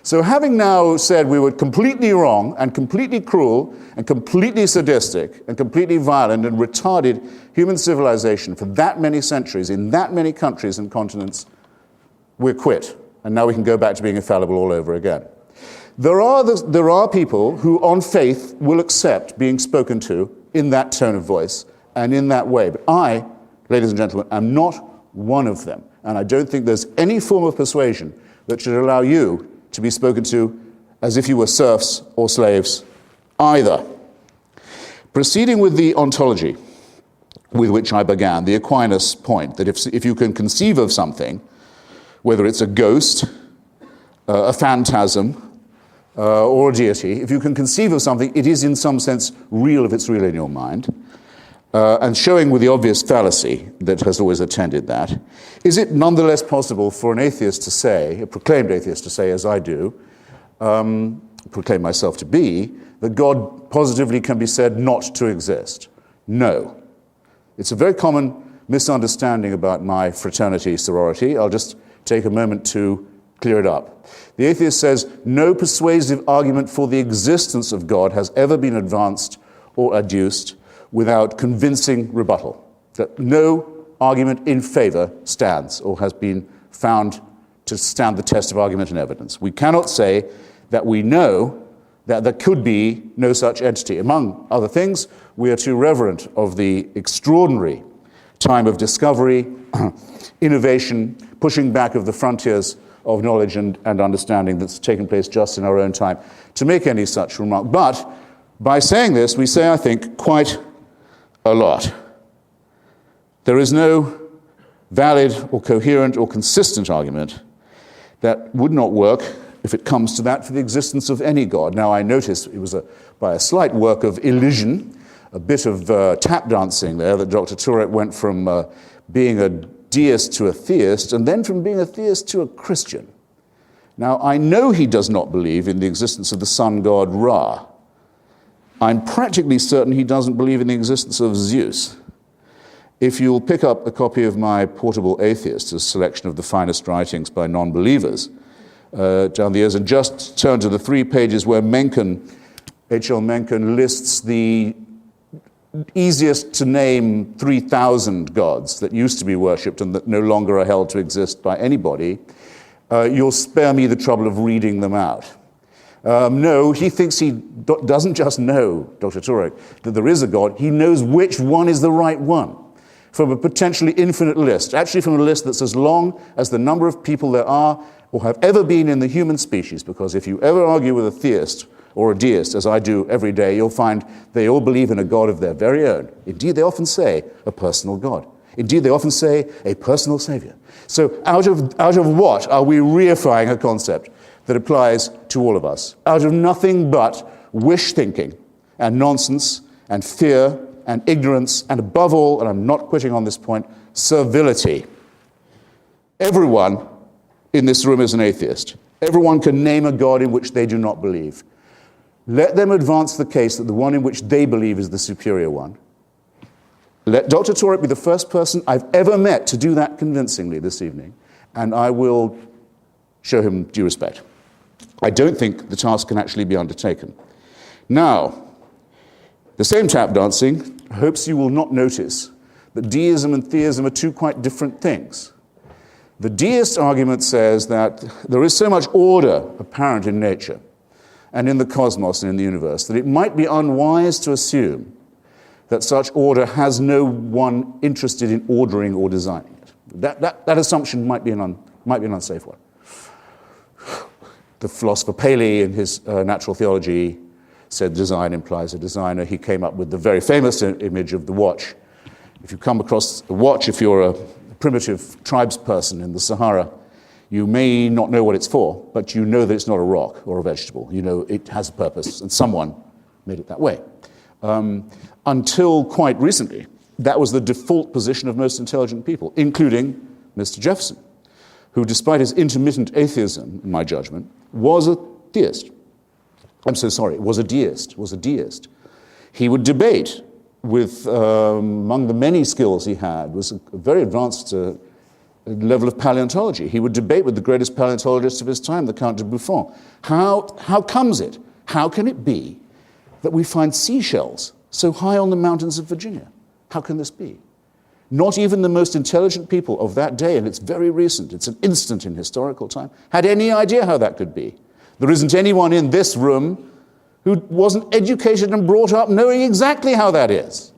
So having now said we were completely wrong and completely cruel and completely sadistic and completely violent and retarded human civilization for that many centuries in that many countries and continents, we're quit. And now we can go back to being infallible all over again. There are people who on faith will accept being spoken to in that tone of voice and in that way. But I, ladies and gentlemen, am not one of them. And I don't think there's any form of persuasion that should allow you to be spoken to as if you were serfs or slaves either. Proceeding with the ontology with which I began, the Aquinas point, that if you can conceive of something, whether it's a ghost, a phantasm, or a deity, if you can conceive of something, it is in some sense real if it's real in your mind. And showing with the obvious fallacy that has always attended that, is it nonetheless possible for an atheist to say, a proclaimed atheist to say, as I do, proclaim myself to be, that God positively can be said not to exist? No. It's a very common misunderstanding about my fraternity, sorority. I'll just take a moment to clear it up. The atheist says, no persuasive argument for the existence of God has ever been advanced or adduced without convincing rebuttal. That no argument in favor stands or has been found to stand the test of argument and evidence. We cannot say that we know that there could be no such entity. Among other things, we are too reverent of the extraordinary time of discovery, innovation, pushing back of the frontiers of knowledge and understanding that's taken place just in our own time to make any such remark. But by saying this, we say, I think, quite a lot. There is no valid or coherent or consistent argument that would not work, if it comes to that, for the existence of any God. Now, I notice it was by a slight work of elision, a bit of tap dancing there, that Dr. Turek went from being a deist to a theist, and then from being a theist to a Christian. Now, I know he does not believe in the existence of the sun god Ra. I'm practically certain he doesn't believe in the existence of Zeus. If you'll pick up a copy of my Portable Atheist, a selection of the finest writings by non-believers, down the years, and just turn to the 3 pages where H.L. Mencken lists the easiest to name 3,000 gods that used to be worshipped and that no longer are held to exist by anybody, you'll spare me the trouble of reading them out. No, he thinks he doesn't just know, Dr. Turek, that there is a God, he knows which one is the right one from a potentially infinite list, actually from a list that's as long as the number of people there are or have ever been in the human species, because if you ever argue with a theist or a deist, as I do every day, you'll find they all believe in a God of their very own. Indeed, they often say a personal God. Indeed, they often say a personal savior. So out of what are we reifying a concept that applies to all of us? Out of nothing but wish thinking and nonsense and fear and ignorance and above all, and I'm not quitting on this point, servility. Everyone in this room is an atheist. Everyone can name a God in which they do not believe. Let them advance the case that the one in which they believe is the superior one. Let Dr. Turek be the first person I've ever met to do that convincingly this evening, and I will show him due respect. I don't think the task can actually be undertaken. Now, the same tap dancing hopes you will not notice that deism and theism are two quite different things. The deist argument says that there is so much order apparent in nature and in the cosmos and in the universe that it might be unwise to assume that such order has no one interested in ordering or designing it. That assumption might be an unsafe one. The philosopher Paley, in his Natural Theology, said design implies a designer. He came up with the very famous image of the watch. If you come across a watch, if you're a primitive tribesperson in the Sahara, you may not know what it's for, but you know that it's not a rock or a vegetable. You know it has a purpose, and someone made it that way. Until quite recently, that was the default position of most intelligent people, including Mr. Jefferson, who, despite his intermittent atheism, in my judgment, was a theist. Was a deist. He would debate among the many skills he had, was a very advanced level of paleontology. He would debate with the greatest paleontologist of his time, the Count de Buffon. How comes it? How can it be that we find seashells so high on the mountains of Virginia? How can this be? Not even the most intelligent people of that day, and it's very recent, it's an instant in historical time, had any idea how that could be. There isn't anyone in this room who wasn't educated and brought up knowing exactly how that is.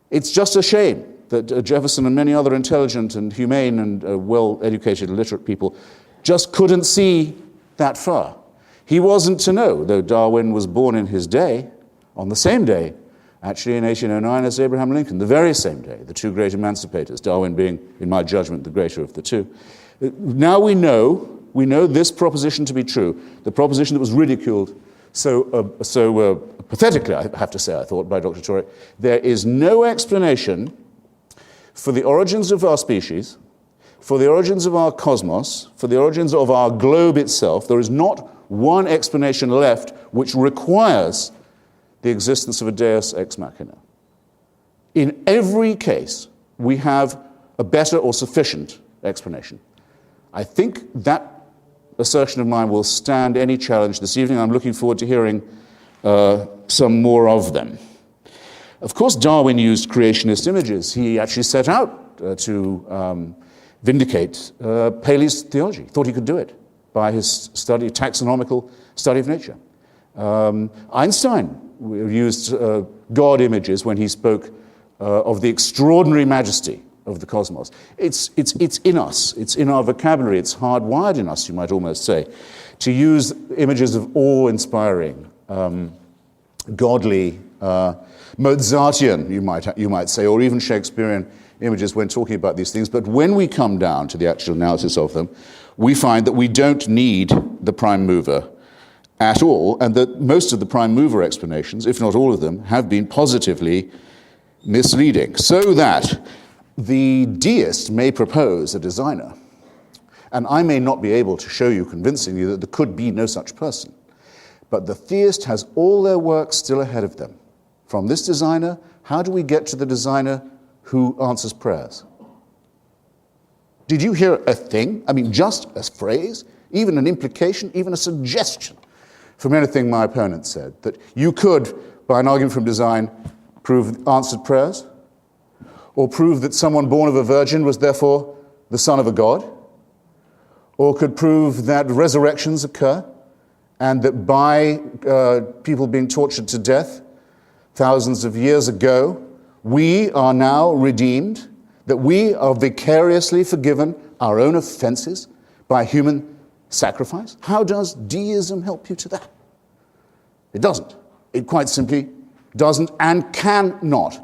It's just a shame that Jefferson and many other intelligent and humane and well-educated literate people just couldn't see that far. He wasn't to know, though Darwin was born in his day, on the same day, actually in 1809 as Abraham Lincoln, the very same day, the two great emancipators, Darwin being, in my judgment, the greater of the two. Now we know this proposition to be true, the proposition that was ridiculed so pathetically, I have to say, I thought, by Dr. Turek. There is no explanation for the origins of our species, for the origins of our cosmos, for the origins of our globe itself. There is not one explanation left which requires the existence of a deus ex machina. In every case, we have a better or sufficient explanation. I think that assertion of mine will stand any challenge this evening. I'm looking forward to hearing some more of them. Of course, Darwin used creationist images. He actually set out to vindicate Paley's theology, thought he could do it by his taxonomical study of nature. Einstein used God images when he spoke of the extraordinary majesty of the cosmos. It's in us. It's in our vocabulary. It's hardwired in us, you might almost say, to use images of awe-inspiring, godly, Mozartian, you might say, or even Shakespearean images when talking about these things. But when we come down to the actual analysis of them, we find that we don't need the prime mover at all, and that most of the prime mover explanations, if not all of them, have been positively misleading. So that the deist may propose a designer, and I may not be able to show you convincingly that there could be no such person, but the theist has all their work still ahead of them. From this designer, how do we get to the designer who answers prayers? Did you hear a thing? I mean, just a phrase, even an implication, even a suggestion from anything my opponent said, that you could, by an argument from design, prove answered prayers? Or prove that someone born of a virgin was therefore the son of a god? Or could prove that resurrections occur, and that by people being tortured to death thousands of years ago, we are now redeemed, that we are vicariously forgiven our own offenses by human sacrifice? How does deism help you to that? It doesn't. It quite simply doesn't and cannot.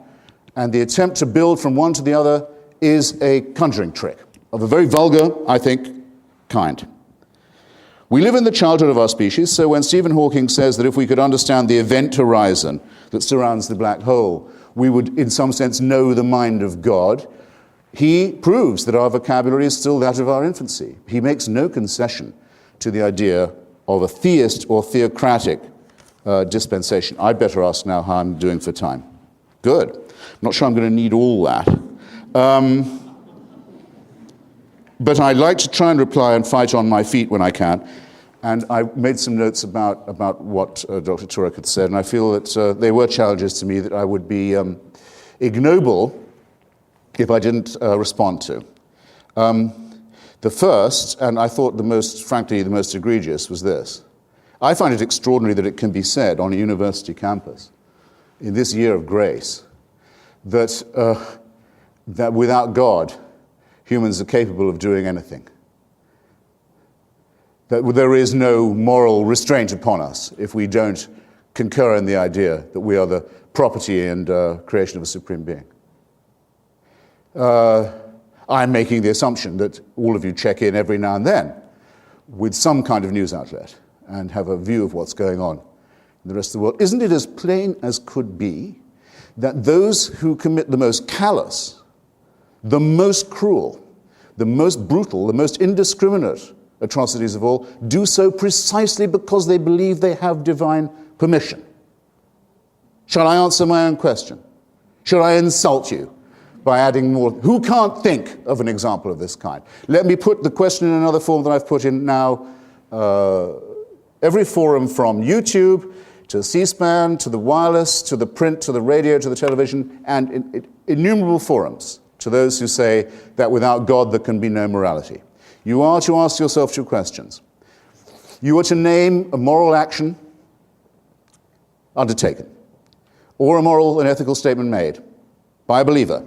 And the attempt to build from one to the other is a conjuring trick of a very vulgar, I think, kind. We live in the childhood of our species, so when Stephen Hawking says that if we could understand the event horizon that surrounds the black hole, we would, in some sense, know the mind of God, he proves that our vocabulary is still that of our infancy. He makes no concession to the idea of a theist or theocratic dispensation. I'd better ask now how I'm doing for time. Good. I'm not sure I'm going to need all that. But I like to try and reply and fight on my feet when I can. And I made some notes about what Dr. Turek had said, and I feel that they were challenges to me that I would be ignoble if I didn't respond to. The first, and I thought frankly, the most egregious, was this. I find it extraordinary that it can be said on a university campus in this year of grace that without God, humans are capable of doing anything. That there is no moral restraint upon us if we don't concur in the idea that we are the property and creation of a supreme being. I'm making the assumption that all of you check in every now and then with some kind of news outlet and have a view of what's going on in the rest of the world. Isn't it as plain as could be that those who commit the most callous, the most cruel, the most brutal, the most indiscriminate atrocities of all do so precisely because they believe they have divine permission? Shall I answer my own question? Should I insult you by adding more? Who can't think of an example of this kind? Let me put the question in another form that I've put in now. Every forum from YouTube to C-SPAN, to the wireless, to the print, to the radio, to the television, and innumerable forums to those who say that without God there can be no morality. You are to ask yourself two questions. You are to name a moral action undertaken, or a moral and ethical statement made by a believer.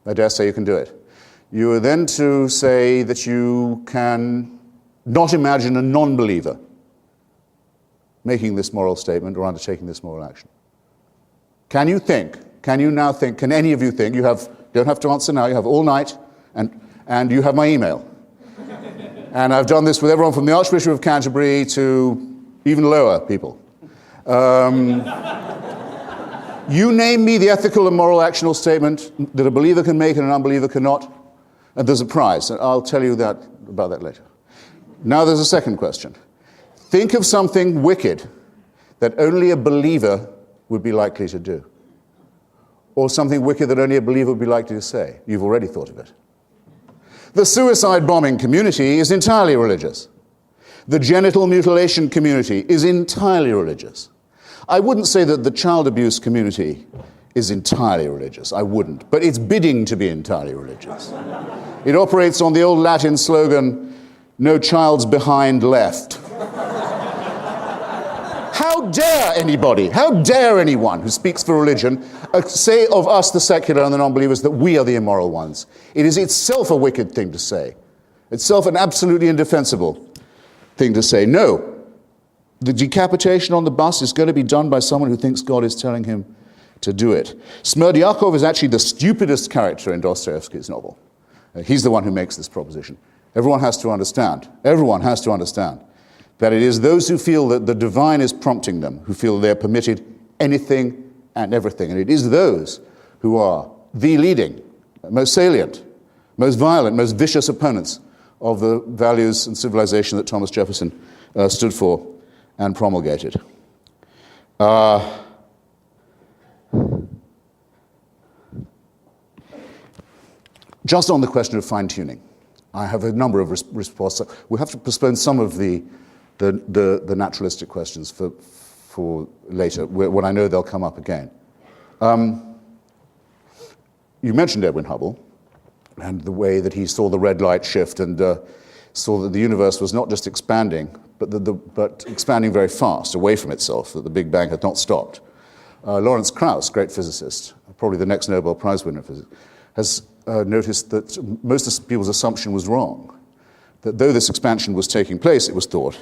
I dare say you can do it. You are then to say that you can not imagine a non-believer making this moral statement or undertaking this moral action. Can you think? Can you now think? Can any of you think? You don't have to answer now. You have all night, and you have my email. And I've done this with everyone from the Archbishop of Canterbury to even lower people. You name me the ethical and moral action or statement that a believer can make and an unbeliever cannot, and there's a prize. And I'll tell you about that later. Now there's a second question. Think of something wicked that only a believer would be likely to do, or something wicked that only a believer would be likely to say. You've already thought of it. The suicide bombing community is entirely religious. The genital mutilation community is entirely religious. I wouldn't say that the child abuse community is entirely religious. I wouldn't. But it's bidding to be entirely religious. It operates on the old Latin slogan, "No child's behind left." How dare anybody, how dare anyone who speaks for religion say of us, the secular and the non-believers, that we are the immoral ones? It is itself a wicked thing to say. Itself an absolutely indefensible thing to say. No, the decapitation on the bus is going to be done by someone who thinks God is telling him to do it. Smerdyakov is actually the stupidest character in Dostoevsky's novel. He's the one who makes this proposition. Everyone has to understand that it is those who feel that the divine is prompting them, who feel they're permitted anything and everything. And it is those who are the leading, most salient, most violent, most vicious opponents of the values and civilization that Thomas Jefferson stood for and promulgated. Just on the question of fine-tuning, I have a number of responses. We'll have to postpone some of the naturalistic questions for later, when I know they'll come up again. You mentioned Edwin Hubble and the way that he saw the red light shift and saw that the universe was not just expanding, but expanding very fast away from itself, that the Big Bang had not stopped. Lawrence Krauss, great physicist, probably the next Nobel Prize winner in physics, has noticed that most of people's assumption was wrong. That though this expansion was taking place, it was thought,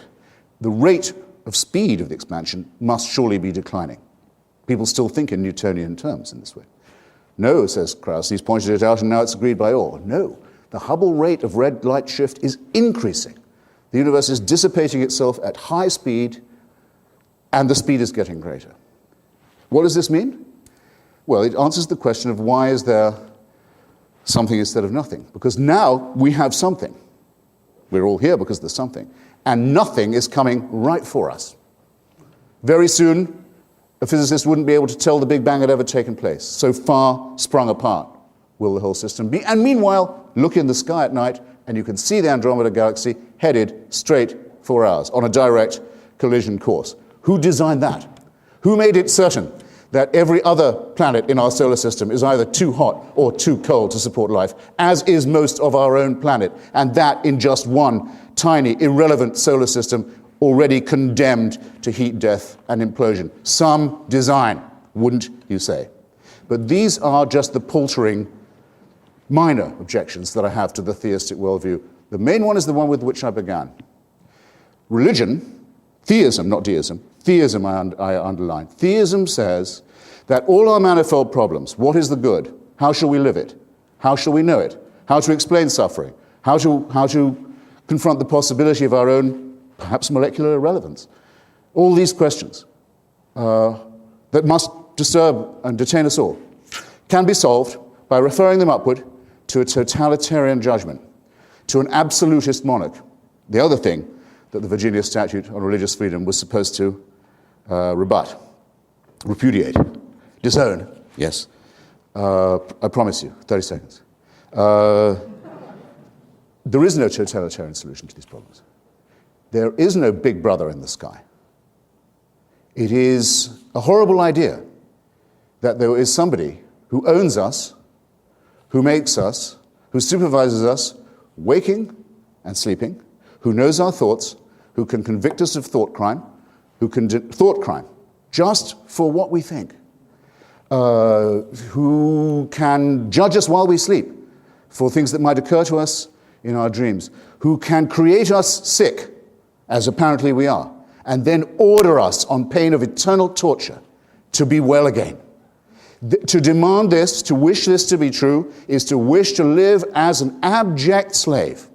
the rate of speed of the expansion must surely be declining. People still think in Newtonian terms in this way. No, says Krauss, he's pointed it out and now it's agreed by all. No, the Hubble rate of red light shift is increasing. The universe is dissipating itself at high speed and the speed is getting greater. What does this mean? Well, it answers the question of why is there something instead of nothing? Because now we have something. We're all here because there's something. And nothing is coming right for us. Very soon, a physicist wouldn't be able to tell the Big Bang had ever taken place. So far sprung apart will the whole system be. And meanwhile, look in the sky at night and you can see the Andromeda Galaxy headed straight for ours on a direct collision course. Who designed that? Who made it certain that every other planet in our solar system is either too hot or too cold to support life, as is most of our own planet, and that in just one tiny, irrelevant solar system already condemned to heat death and implosion? Some design, wouldn't you say? But these are just the paltering, minor objections that I have to the theistic worldview. The main one is the one with which I began. Religion, theism, not deism, theism I underline. Theism says that all our manifold problems, what is the good? How shall we live it? How shall we know it? How to explain suffering? How to confront the possibility of our own, perhaps molecular irrelevance? All these questions that must disturb and detain us all can be solved by referring them upward to a totalitarian judgment, to an absolutist monarch. The other thing that the Virginia Statute on Religious Freedom was supposed to rebut. repudiate, disown. Yes. I promise you, 30 seconds. There is no totalitarian solution to these problems. There is no big brother in the sky. It is a horrible idea that there is somebody who owns us, who makes us, who supervises us, waking and sleeping, who knows our thoughts, who can convict us of thought crime, thought crime, just for what we think, who can judge us while we sleep for things that might occur to us in our dreams, who can create us sick, as apparently we are, and then order us on pain of eternal torture to be well again. To demand this, to wish this to be true, is to wish to live as an abject slave.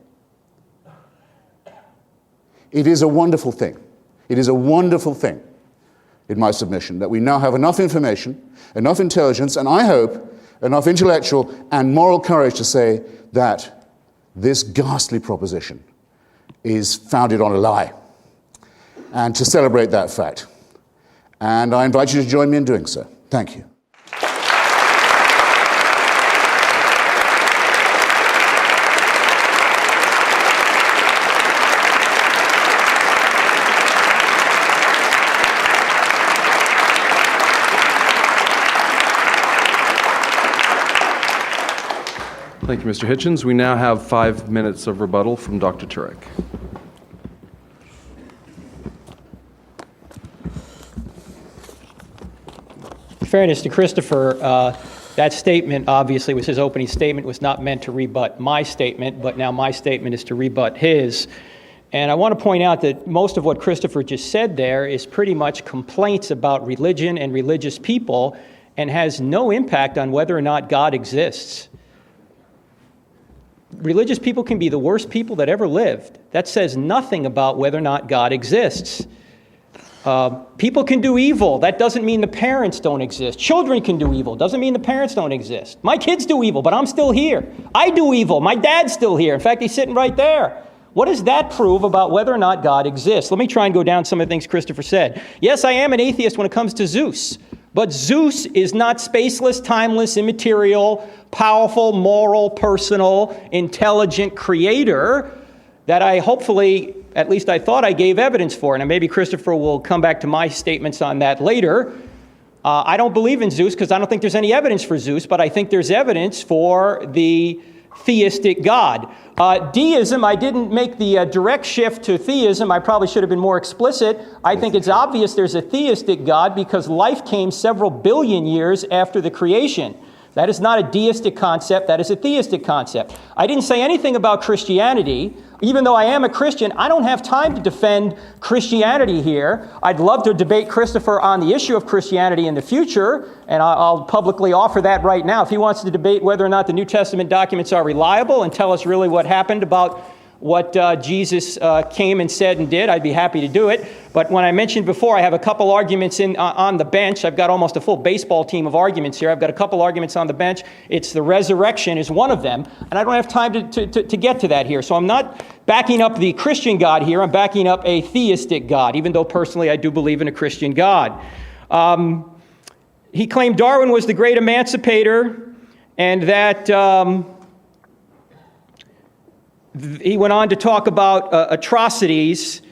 It is a wonderful thing. It is a wonderful thing, in my submission, that we now have enough information, enough intelligence, and I hope enough intellectual and moral courage to say that this ghastly proposition is founded on a lie, and to celebrate that fact. And I invite you to join me in doing so. Thank you. Thank you, Mr. Hitchens. We now have 5 minutes of rebuttal from Dr. Turek. In fairness to Christopher, that statement obviously was his opening statement, was not meant to rebut my statement, but now my statement is to rebut his. And I want to point out that most of what Christopher just said there is pretty much complaints about religion and religious people and has no impact on whether or not God exists. Religious people can be the worst people that ever lived. That says nothing about whether or not God exists. People can do evil. That doesn't mean the parents don't exist. Children can do evil. Doesn't mean the parents don't exist. My kids do evil, but I'm still here. I do evil. My dad's still here. In fact, he's sitting right there. What does that prove about whether or not God exists? Let me try and go down some of the things Christopher said. Yes, I am an atheist when it comes to Zeus. But Zeus is not spaceless, timeless, immaterial, powerful, moral, personal, intelligent creator that I hopefully, at least I thought I gave evidence for. And maybe Christopher will come back to my statements on that later. I don't believe in Zeus because I don't think there's any evidence for Zeus, but I think there's evidence for the theistic God. Deism, I didn't make the direct shift to theism. I probably should have been more explicit. I think it's obvious there's a theistic God because life came several billion years after the creation. That is not a deistic concept. That is a theistic concept. I didn't say anything about Christianity. Even though I am a Christian, I don't have time to defend Christianity here. I'd love to debate Christopher on the issue of Christianity in the future, and I'll publicly offer that right now. If he wants to debate whether or not the New Testament documents are reliable and tell us really what happened about what Jesus came and said and did, I'd be happy to do it. But when I mentioned before, I have a couple arguments on the bench. I've got almost a full baseball team of arguments here. I've got a couple arguments on the bench. It's the resurrection is one of them, and I don't have time to get to that here. So I'm not backing up the Christian God here. I'm backing up a theistic God, even though personally I do believe in a Christian God. He claimed Darwin was the great emancipator, and that he went on to talk about atrocities,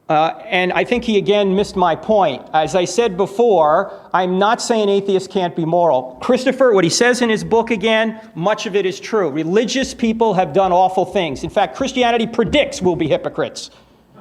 and I think he again missed my point. As I said before, I'm not saying atheists can't be moral. Christopher, what he says in his book again, much of it is true. Religious people have done awful things. In fact, Christianity predicts we'll be hypocrites.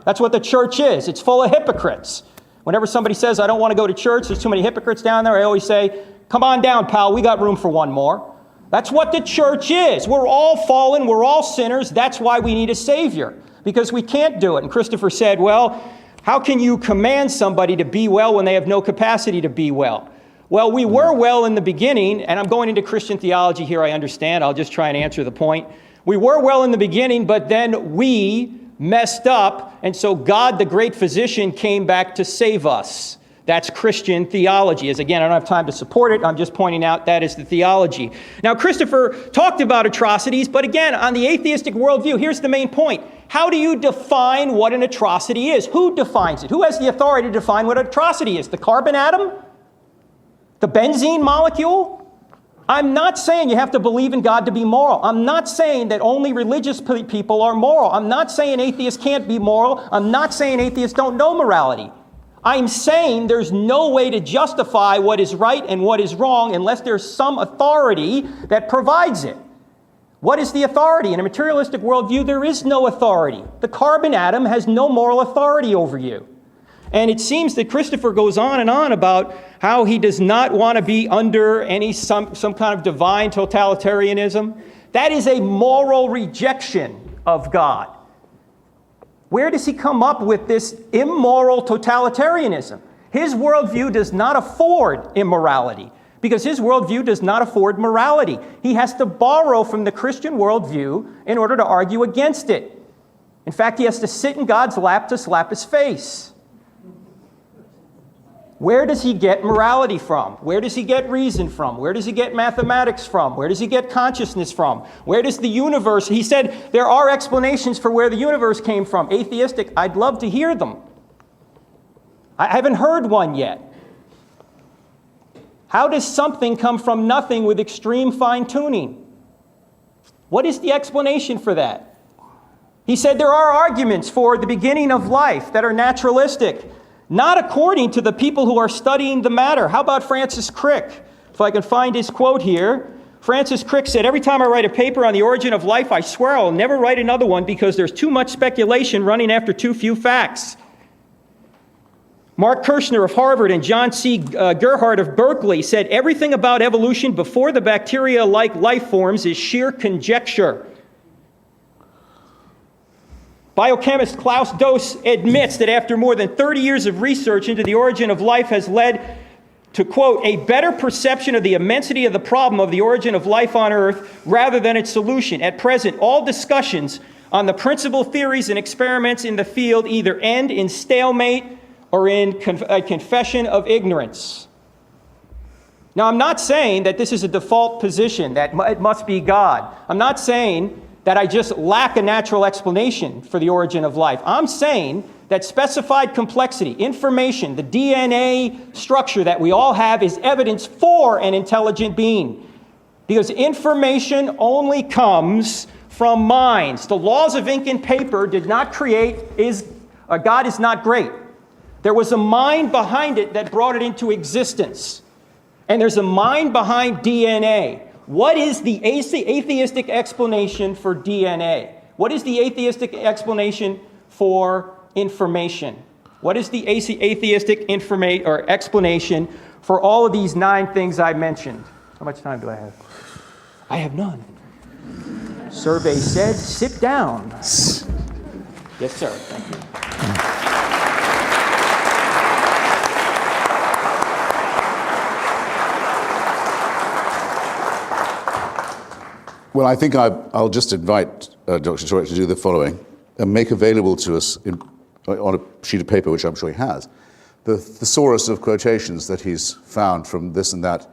That's what the church is. It's full of hypocrites. Whenever somebody says, I don't want to go to church, there's too many hypocrites down there, I always say, come on down, pal, we got room for one more. That's what the church is. We're all fallen. We're all sinners. That's why we need a Savior, because we can't do it. And Christopher said, well, how can you command somebody to be well when they have no capacity to be well? Well, we were well in the beginning, and I'm going into Christian theology here, I understand. I'll just try and answer the point. We were well in the beginning, but then we messed up, and so God, the great physician, came back to save us. That's Christian theology. As again, I don't have time to support it. I'm just pointing out that is the theology. Now, Christopher talked about atrocities, but again, on the atheistic worldview, here's the main point. How do you define what an atrocity is? Who defines it? Who has the authority to define what an atrocity is? The carbon atom? The benzene molecule? I'm not saying you have to believe in God to be moral. I'm not saying that only religious people are moral. I'm not saying atheists can't be moral. I'm not saying atheists don't know morality. I'm saying there's no way to justify what is right and what is wrong unless there's some authority that provides it. What is the authority? In a materialistic worldview, there is no authority. The carbon atom has no moral authority over you. And it seems that Christopher goes on and on about how he does not want to be under some kind of divine totalitarianism. That is a moral rejection of God. Where does he come up with this immoral totalitarianism? His worldview does not afford immorality, because his worldview does not afford morality. He has to borrow from the Christian worldview in order to argue against it. In fact, he has to sit in God's lap to slap his face. Where does he get morality from? Where does he get reason from? Where does he get mathematics from? Where does he get consciousness from? Where does the universe... He said there are explanations for where the universe came from. Atheistic, I'd love to hear them. I haven't heard one yet. How does something come from nothing with extreme fine-tuning? What is the explanation for that? He said there are arguments for the beginning of life that are naturalistic, not according to the people who are studying the matter. How about Francis Crick? If I can find his quote here. Francis Crick said, "Every time I write a paper on the origin of life, I swear I'll never write another one because there's too much speculation running after too few facts." Mark Kirshner of Harvard and John C. Gerhardt of Berkeley said, "Everything about evolution before the bacteria-like life forms is sheer conjecture." Biochemist Klaus Doss admits that after more than 30 years of research into the origin of life has led to, quote, "a better perception of the immensity of the problem of the origin of life on Earth rather than its solution. At present, all discussions on the principal theories and experiments in the field either end in stalemate or in a confession of ignorance." Now, I'm not saying that this is a default position, that it must be God. I'm not saying that I just lack a natural explanation for the origin of life. I'm saying that specified complexity, information, the DNA structure that we all have is evidence for an intelligent being. Because information only comes from minds. The laws of ink and paper did not create, God is not great. There was a mind behind it that brought it into existence. And there's a mind behind DNA. What is the atheistic explanation for DNA? What is the atheistic explanation for information? What is the atheistic explanation for all of these 9 things I mentioned? How much time do I have? I have none. Survey said, sit down. Yes, sir. Thank you. Well, I think I'll just invite Dr. Turek to do the following and make available to us on a sheet of paper, which I'm sure he has, the thesaurus of quotations that he's found from this and that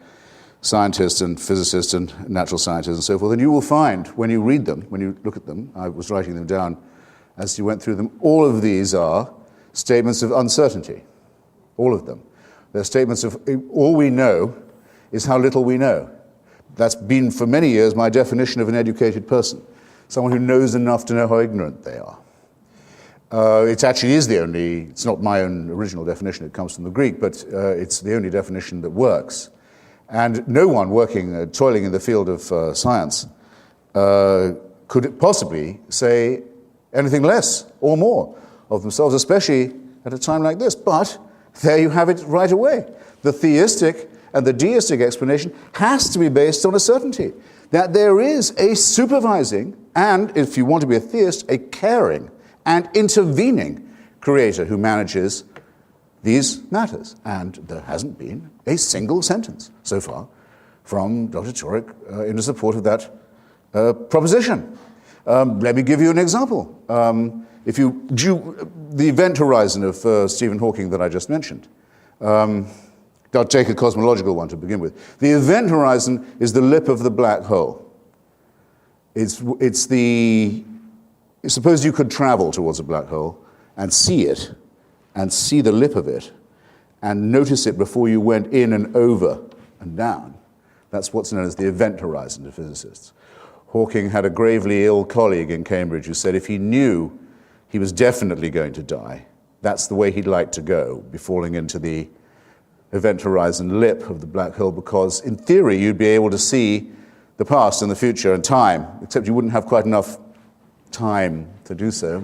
scientist and physicist and natural scientist and so forth. And you will find, when you read them, when you look at them, I was writing them down as you went through them, all of these are statements of uncertainty. All of them. They're statements of all we know is how little we know. That's been, for many years, my definition of an educated person. Someone who knows enough to know how ignorant they are. It actually is it's not my own original definition, it comes from the Greek, but it's the only definition that works. And no one toiling in the field of science could possibly say anything less or more of themselves, especially at a time like this. But there you have it right away. The theistic and the deistic explanation has to be based on a certainty that there is a supervising and, if you want to be a theist, a caring and intervening creator who manages these matters. And there hasn't been a single sentence so far from Dr. Turek in support of that proposition. Let me give you an example. The event horizon of Stephen Hawking that I just mentioned, I'll take a cosmological one to begin with. The event horizon is the lip of the black hole. Suppose you could travel towards a black hole and see it, and see the lip of it, and notice it before you went in and over and down. That's what's known as the event horizon to physicists. Hawking had a gravely ill colleague in Cambridge who said if he knew he was definitely going to die, that's the way he'd like to go, be falling into the event horizon lip of the black hole, because in theory you'd be able to see the past and the future and time, except you wouldn't have quite enough time to do so.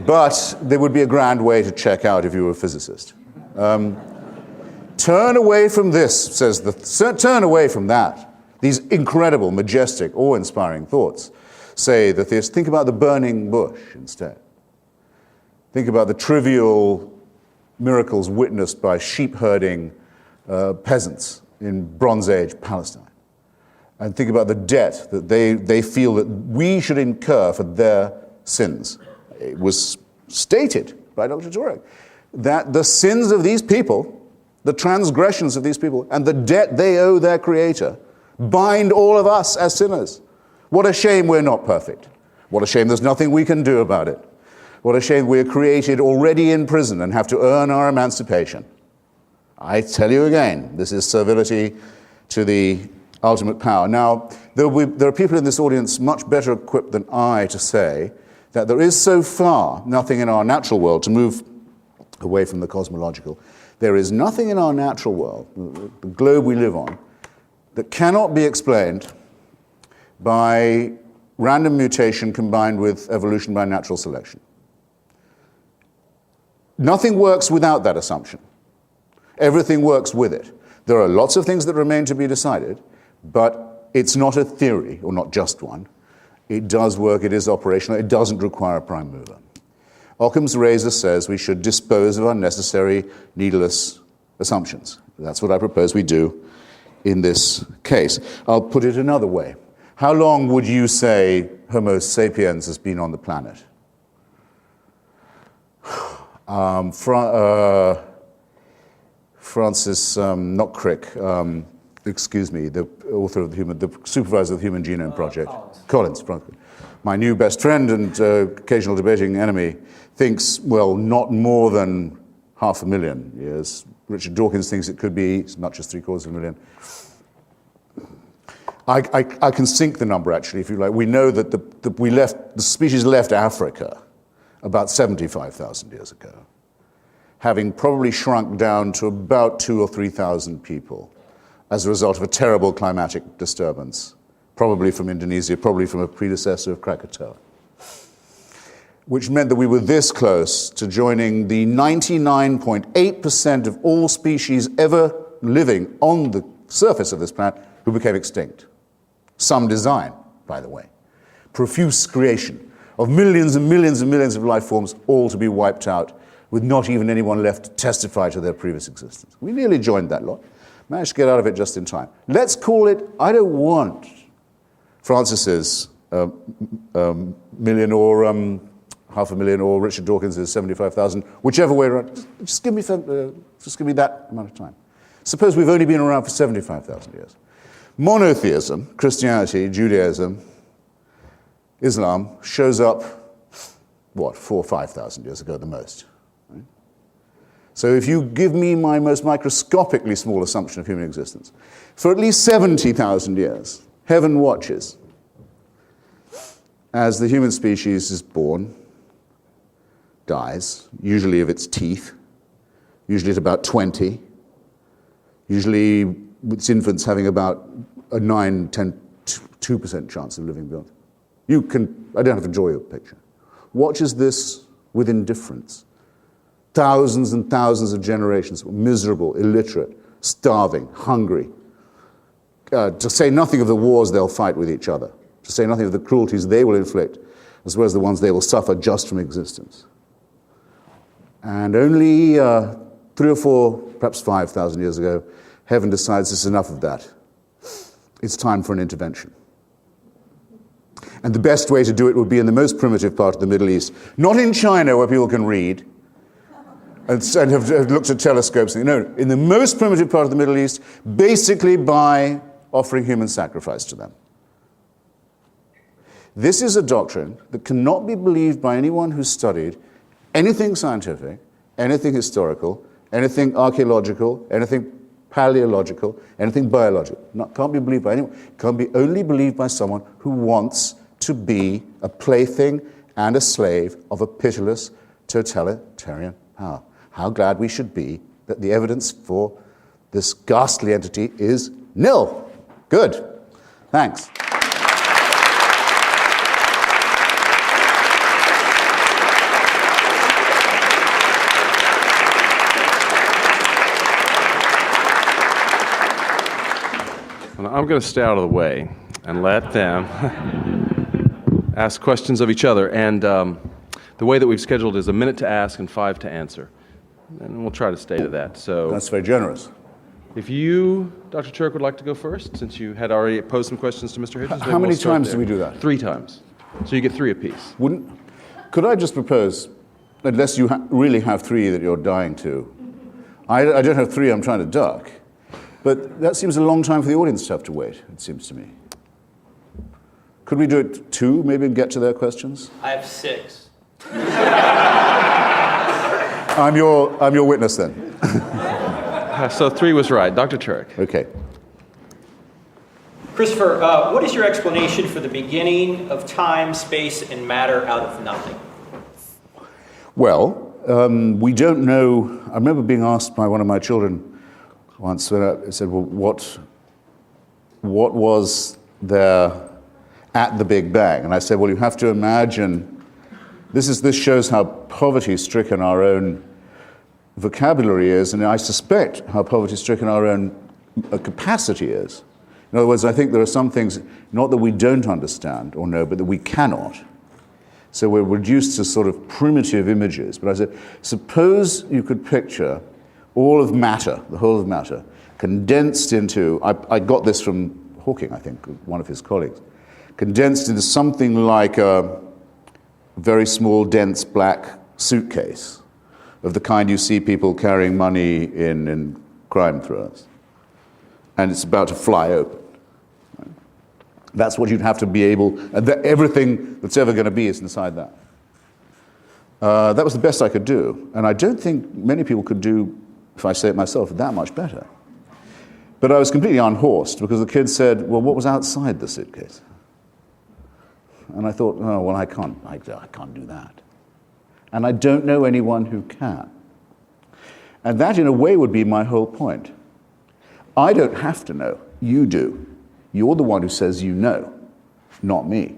But there would be a grand way to check out if you were a physicist. Turn away from this, turn away from that. These incredible, majestic, awe-inspiring thoughts say that think about the burning bush instead. Think about the trivial miracles witnessed by sheep-herding peasants in Bronze Age Palestine. And think about the debt that they feel that we should incur for their sins. It was stated by Dr. Turek that the sins of these people, the transgressions of these people, and the debt they owe their Creator bind all of us as sinners. What a shame we're not perfect. What a shame there's nothing we can do about it. What a shame we're created already in prison and have to earn our emancipation. I tell you again, this is servility to the ultimate power. Now, there are people in this audience much better equipped than I to say that there is so far nothing in our natural world, to move away from the cosmological, there is nothing in our natural world, the globe we live on, that cannot be explained by random mutation combined with evolution by natural selection. Nothing works without that assumption. Everything works with it. There are lots of things that remain to be decided, but it's not a theory, or not just one. It does work, it is operational, it doesn't require a prime mover. Occam's razor says we should dispose of unnecessary, needless assumptions. That's what I propose we do in this case. I'll put it another way. How long would you say Homo sapiens has been on the planet? Francis, not Crick, excuse me, the author of the supervisor of the Human Genome Project, Collins. My new best friend and occasional debating enemy thinks, well, not more than 500,000 years. Richard Dawkins thinks it could be as much as 750,000. I can sink the number, actually, if you like. We know that the species left Africa about 75,000 years ago, having probably shrunk down to about 2,000 or 3,000 people as a result of a terrible climatic disturbance, probably from Indonesia, probably from a predecessor of Krakatoa, which meant that we were this close to joining the 99.8% of all species ever living on the surface of this planet who became extinct. Some design, by the way. Profuse creation of millions and millions and millions of life forms, all to be wiped out, with not even anyone left to testify to their previous existence. We nearly joined that lot. Managed to get out of it just in time. Let's call it, I don't want Francis's million or 500,000 or Richard Dawkins' 75,000, whichever way around. Just give me that amount of time. Suppose we've only been around for 75,000 years. Monotheism, Christianity, Judaism, Islam shows up, 4,000 or 5,000 years ago at the most. Right? So if you give me my most microscopically small assumption of human existence, for at least 70,000 years, heaven watches as the human species is born, dies, usually of its teeth, usually at about 20, usually with its infants having about a 9, 10, 2% chance of living beyond. I don't have to draw you a picture. Watches this with indifference. Thousands and thousands of generations, miserable, illiterate, starving, hungry. To say nothing of the wars they'll fight with each other. To say nothing of the cruelties they will inflict, as well as the ones they will suffer just from existence. And only 3 or 4, perhaps 5,000 years ago, heaven decides it's enough of that. It's time for an intervention. And the best way to do it would be in the most primitive part of the Middle East. Not in China, where people can read and have looked at telescopes. No, in the most primitive part of the Middle East, basically by offering human sacrifice to them. This is a doctrine that cannot be believed by anyone who's studied anything scientific, anything historical, anything archaeological, anything paleological, anything biological. Can't be believed by anyone. Can't be only believed by someone who wants to be a plaything and a slave of a pitiless totalitarian power. How glad we should be that the evidence for this ghastly entity is nil. Good. Thanks. I'm going to stay out of the way and let them ask questions of each other. And the way that we've scheduled is 1 minute to ask and 5 to answer. And we'll try to stay to that. So That's very generous. if you, Dr. Turek, would like to go first, since you had already posed some questions to Mr. Hitchens. How many times do we do that? 3 times. So you get 3 apiece. Could I just propose, unless you really have 3 that you're dying to, I don't have 3 I'm trying to duck, but that seems a long time for the audience to have to wait, it seems to me. Could we do it 2, maybe, and get to their questions? I have 6. I'm your witness then. So 3 was right. Dr. Turek. Okay. Christopher, what is your explanation for the beginning of time, space, and matter out of nothing? Well, we don't know. I remember being asked by one of my children once, when I said, well, what was there at the Big Bang? And I said, well, you have to imagine, this shows how poverty-stricken our own vocabulary is, and I suspect how poverty-stricken our own capacity is. In other words, I think there are some things, not that we don't understand or know, but that we cannot. So we're reduced to sort of primitive images. But I said, suppose you could picture all of matter, the whole of matter, condensed into, I got this from Hawking, I think, one of his colleagues, condensed into something like a very small, dense black suitcase of the kind you see people carrying money in crime thrillers. And it's about to fly open. That's what you'd have to be able, everything that's ever going to be is inside that. That was the best I could do. And I don't think many people could do, if I say it myself, that much better. But I was completely unhorsed because the kid said, well, what was outside the suitcase? And I thought, oh, well, I can't do that. And I don't know anyone who can. And that, in a way, would be my whole point. I don't have to know. You do. You're the one who says you know, not me.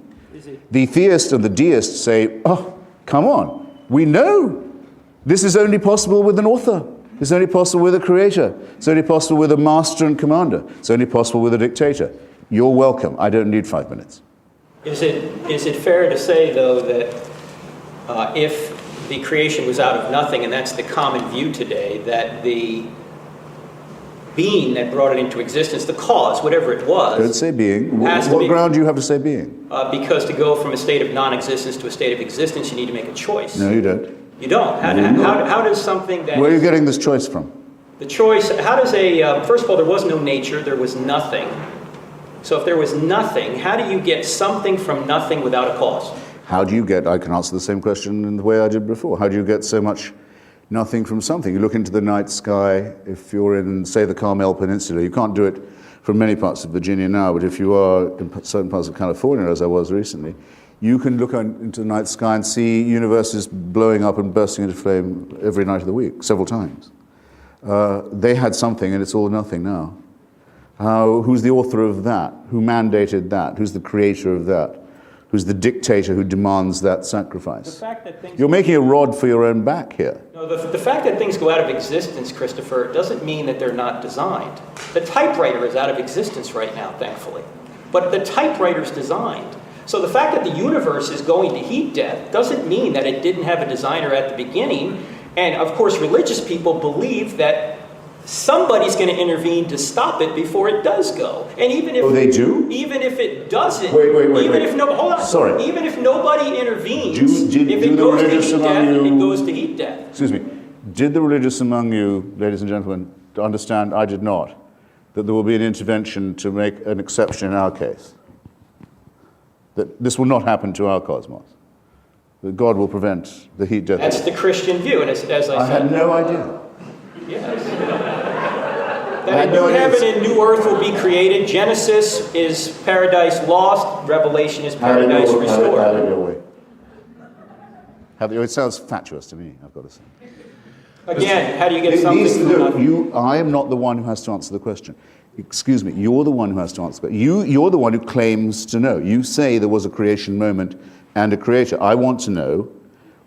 The theist and the deist say, oh, come on, we know. This is only possible with an author. It's only possible with a creator. It's only possible with a master and commander. It's only possible with a dictator. You're welcome. I don't need 5 minutes. Is it fair to say, though, that if the creation was out of nothing, and that's the common view today, that the being that brought it into existence, the cause, whatever it was... Don't say being. What ground do you have to say being? Because to go from a state of non-existence to a state of existence, you need to make a choice. No, you don't. You don't? How does something that... Where are you getting this choice from? The choice, how does first of all, there was no nature, there was nothing. So if there was nothing, how do you get something from nothing without a cause? How do you get, I can answer the same question in the way I did before. How do you get so much nothing from something? You look into the night sky, if you're in, say, the Carmel Peninsula, you can't do it from many parts of Virginia now, but if you are in certain parts of California, as I was recently, you can look into the night sky and see universes blowing up and bursting into flame every night of the week, several times. They had something, and it's all nothing now. Who's the author of that? Who mandated that? Who's the creator of that? Who's the dictator who demands that sacrifice? The fact that things... You're making a rod for your own back here. No, the fact that things go out of existence, Christopher, doesn't mean that they're not designed. The typewriter is out of existence right now, thankfully. But the typewriter's designed. So the fact that the universe is going to heat death doesn't mean that it didn't have a designer at the beginning. And, of course, religious people believe that somebody's going to intervene to stop it before it does go. And even if they do? Even if it doesn't, wait. Hold on. Sorry. Even if nobody intervenes, if do it the goes to religious heat among death, you- it goes to heat death. Excuse me. Did the religious among you, ladies and gentlemen, to understand, I did not, that there will be an intervention to make an exception in our case? That this will not happen to our cosmos? That God will prevent the heat death? That's the Christian view, and as I said... I had no idea. Yes. That a new heaven and new earth will be created. Genesis is paradise lost. Revelation is paradise restored. Have it your way. It sounds fatuous to me, I've got to say. Again, how do you get something from nothing? I am not the one who has to answer the question. Excuse me, you're the one who has to answer. But you're the one who claims to know. You say there was a creation moment and a creator. I want to know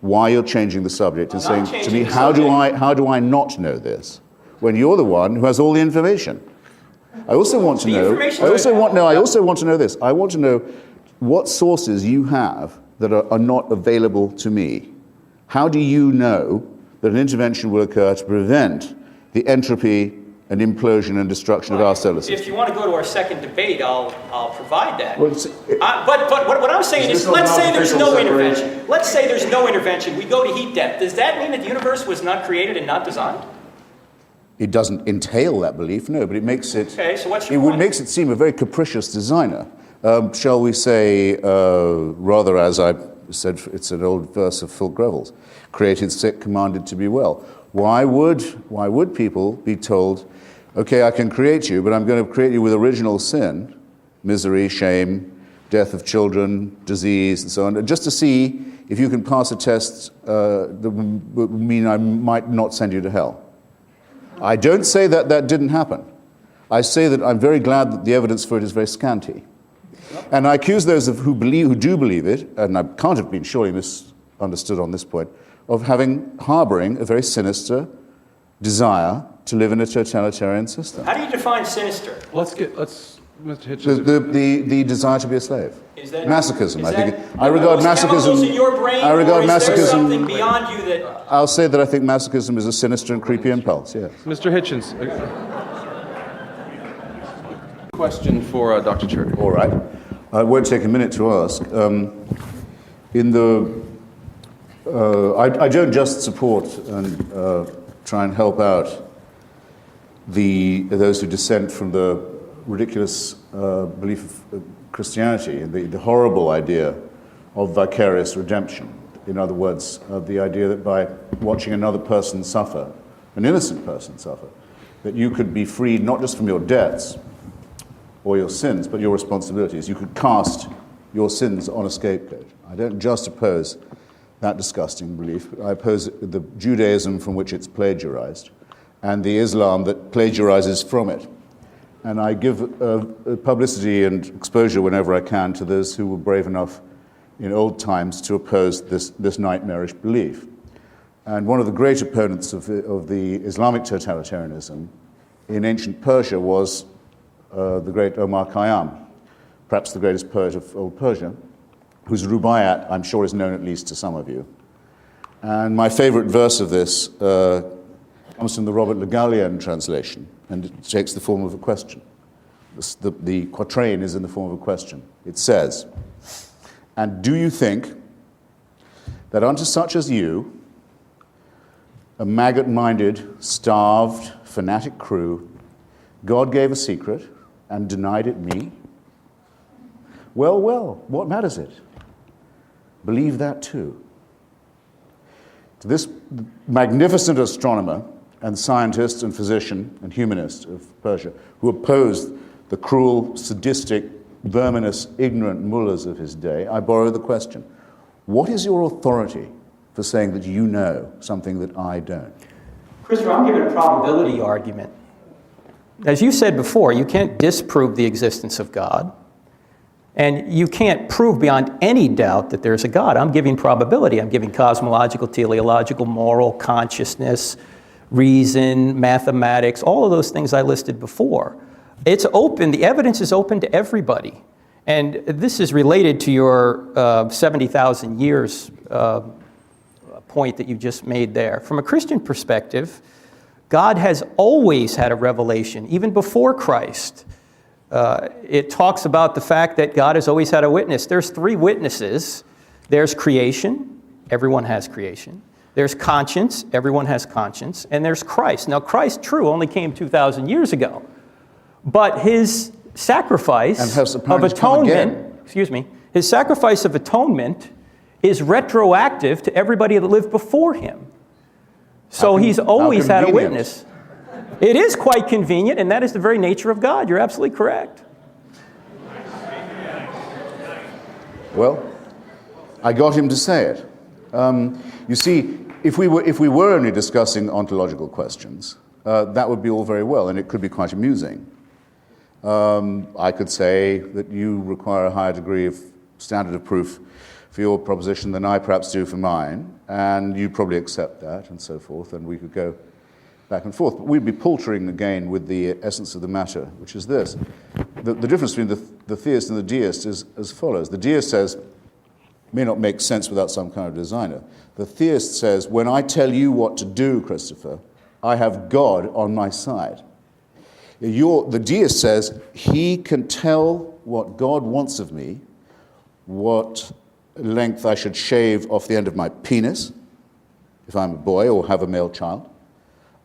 why you're changing the subject and saying to me, how do I not know this? When you're the one who has all the information. I also want to know. I also want to know this. I want to know what sources you have that are not available to me. How do you know that an intervention will occur to prevent the entropy and implosion and destruction of our solar system? If you want to go to our second debate, I'll provide that. Well, but what I'm saying is, let's say there's no intervention. Let's say there's no intervention. We go to heat death. Does that mean that the universe was not created and not designed? It doesn't entail that belief, no, but it makes it. Okay, so what's your point? It makes it seem a very capricious designer. Shall we say, rather as I said, it's an old verse of Phil Greville's, created sick, commanded to be well. Why would people be told, okay, I can create you, but I'm going to create you with original sin, misery, shame, death of children, disease, and so on, just to see if you can pass a test that would mean I might not send you to hell? I don't say that didn't happen. I say that I'm very glad that the evidence for it is very scanty. And I accuse those who do believe it, and I can't have been surely misunderstood on this point, of harboring a very sinister desire to live in a totalitarian system. How do you define sinister? Mr. Hitchens. The desire to be a slave. Is that masochism? I think. I regard masochism. In your brain, I regard or is there masochism. Something beyond you that. I'll say that I think masochism is a sinister and creepy impulse. Yes. Mr. Hitchens. Question for Dr. Turek. All right. It won't take a minute to ask. I don't just support and try and help out those who dissent from the ridiculous belief of Christianity, the horrible idea of vicarious redemption. In other words, the idea that by watching another person suffer, an innocent person suffer, that you could be freed not just from your debts or your sins, but your responsibilities. You could cast your sins on a scapegoat. I don't just oppose that disgusting belief. I oppose the Judaism from which it's plagiarized and the Islam that plagiarizes from it. And I give publicity and exposure whenever I can to those who were brave enough in old times to oppose this nightmarish belief. And one of the great opponents of the Islamic totalitarianism in ancient Persia was the great Omar Khayyam, perhaps the greatest poet of old Persia, whose Rubaiyat, I'm sure, is known at least to some of you. And my favorite verse of this comes from the Robert Le Gallienne translation, and it takes the form of a question. The quatrain is in the form of a question. It says, "And do you think that unto such as you, a maggot-minded, starved, fanatic crew, God gave a secret and denied it me? Well, what matters it? Believe that too." To this magnificent astronomer and scientist and physician and humanist of Persia, who opposed the cruel, sadistic, verminous, ignorant mullahs of his day, I borrow the question, what is your authority for saying that you know something that I don't? Christopher, I'm giving a probability argument. As you said before, you can't disprove the existence of God, and you can't prove beyond any doubt that there's a God. I'm giving probability. I'm giving cosmological, teleological, moral, consciousness, reason, mathematics, all of those things I listed before. It's open. The evidence is open to everybody. And this is related to your 70,000 years point that you just made there. From a Christian perspective, God has always had a revelation, even before Christ. It talks about the fact that God has always had a witness. There's three witnesses. There's creation. Everyone has creation. There's conscience. Everyone has conscience. And there's Christ. Now, Christ, true, only came 2,000 years ago. But his sacrifice of atonement, his sacrifice of atonement is retroactive to everybody that lived before him. So he's always had a witness. It is quite convenient, and that is the very nature of God. You're absolutely correct. Well, I got him to say it. You see, if we were only discussing ontological questions, that would be all very well, and it could be quite amusing. I could say that you require a higher degree of standard of proof for your proposition than I perhaps do for mine, and you'd probably accept that, and so forth, and we could go back and forth. But we'd be paltering again with the essence of the matter, which is this. The difference between the theist and the deist is as follows. The deist says, may not make sense without some kind of designer. The theist says, when I tell you what to do, Christopher, I have God on my side. The deist says, he can tell what God wants of me, what length I should shave off the end of my penis, if I'm a boy or have a male child,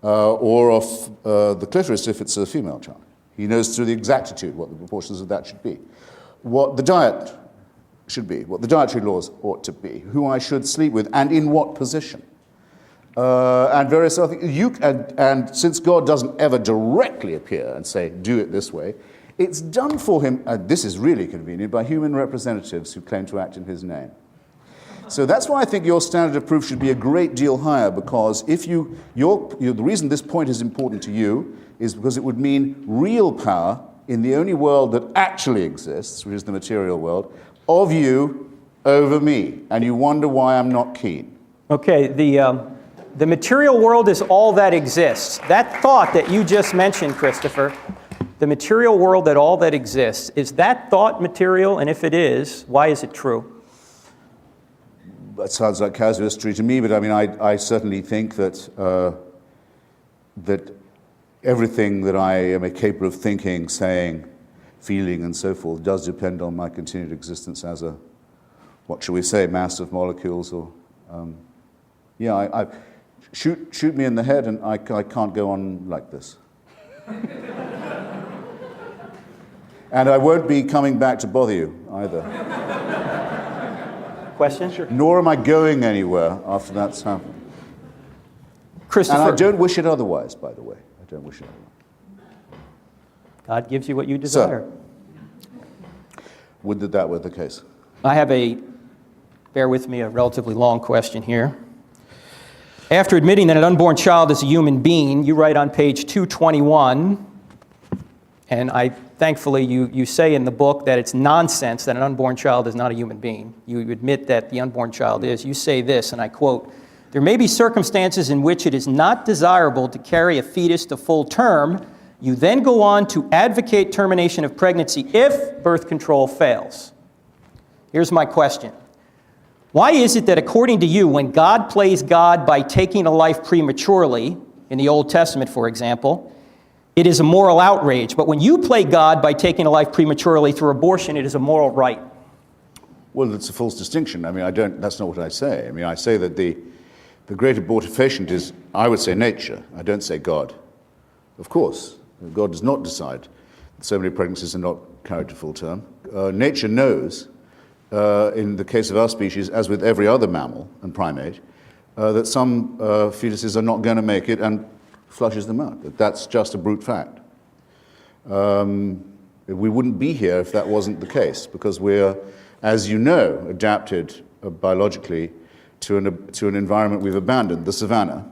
or off the clitoris if it's a female child. He knows to the exactitude what the proportions of that should be, what the diet should be, what the dietary laws ought to be, who I should sleep with, and in what position. And various other things. And since God doesn't ever directly appear and say, do it this way, it's done for him, and this is really convenient, by human representatives who claim to act in his name. So that's why I think your standard of proof should be a great deal higher, because if the reason this point is important to you is because it would mean real power in the only world that actually exists, which is the material world, of you over me. And you wonder why I'm not keen. Okay, the material world is all that exists. That thought that you just mentioned, Christopher, the material world that all that exists, is that thought material? And if it is, why is it true? That sounds like casuistry to me, but I mean, I certainly think that that everything that I am capable of thinking, saying, feeling, and so forth does depend on my continued existence as a, what shall we say, mass of molecules, or shoot me in the head, and I can't go on like this. And I won't be coming back to bother you either. Question? Sure. Nor am I going anywhere after that's happened. Christopher. And I don't wish it otherwise, by the way. I don't wish it otherwise. God gives you what you desire. Would that were the case? I have bear with me, a relatively long question here. After admitting that an unborn child is a human being, you write on page 221, and thankfully you say in the book that it's nonsense that an unborn child is not a human being. You admit that the unborn child is. You say this, and I quote, "There may be circumstances in which it is not desirable to carry a fetus to full term. You then go on to advocate termination of pregnancy if birth control fails." Here's my question. Why is it that according to you, when God plays God by taking a life prematurely, in the Old Testament, for example, it is a moral outrage, but when you play God by taking a life prematurely through abortion, it is a moral right? Well, it's a false distinction. I mean, that's not what I say. I mean, I say that the great abortifacient is, I would say, nature. I don't say God. Of course, God does not decide that so many pregnancies are not carried to full term. Nature knows, in the case of our species, as with every other mammal and primate, that some fetuses are not going to make it and flushes them out. That's just a brute fact. We wouldn't be here if that wasn't the case, because we're, as you know, adapted biologically to an environment we've abandoned, the savanna.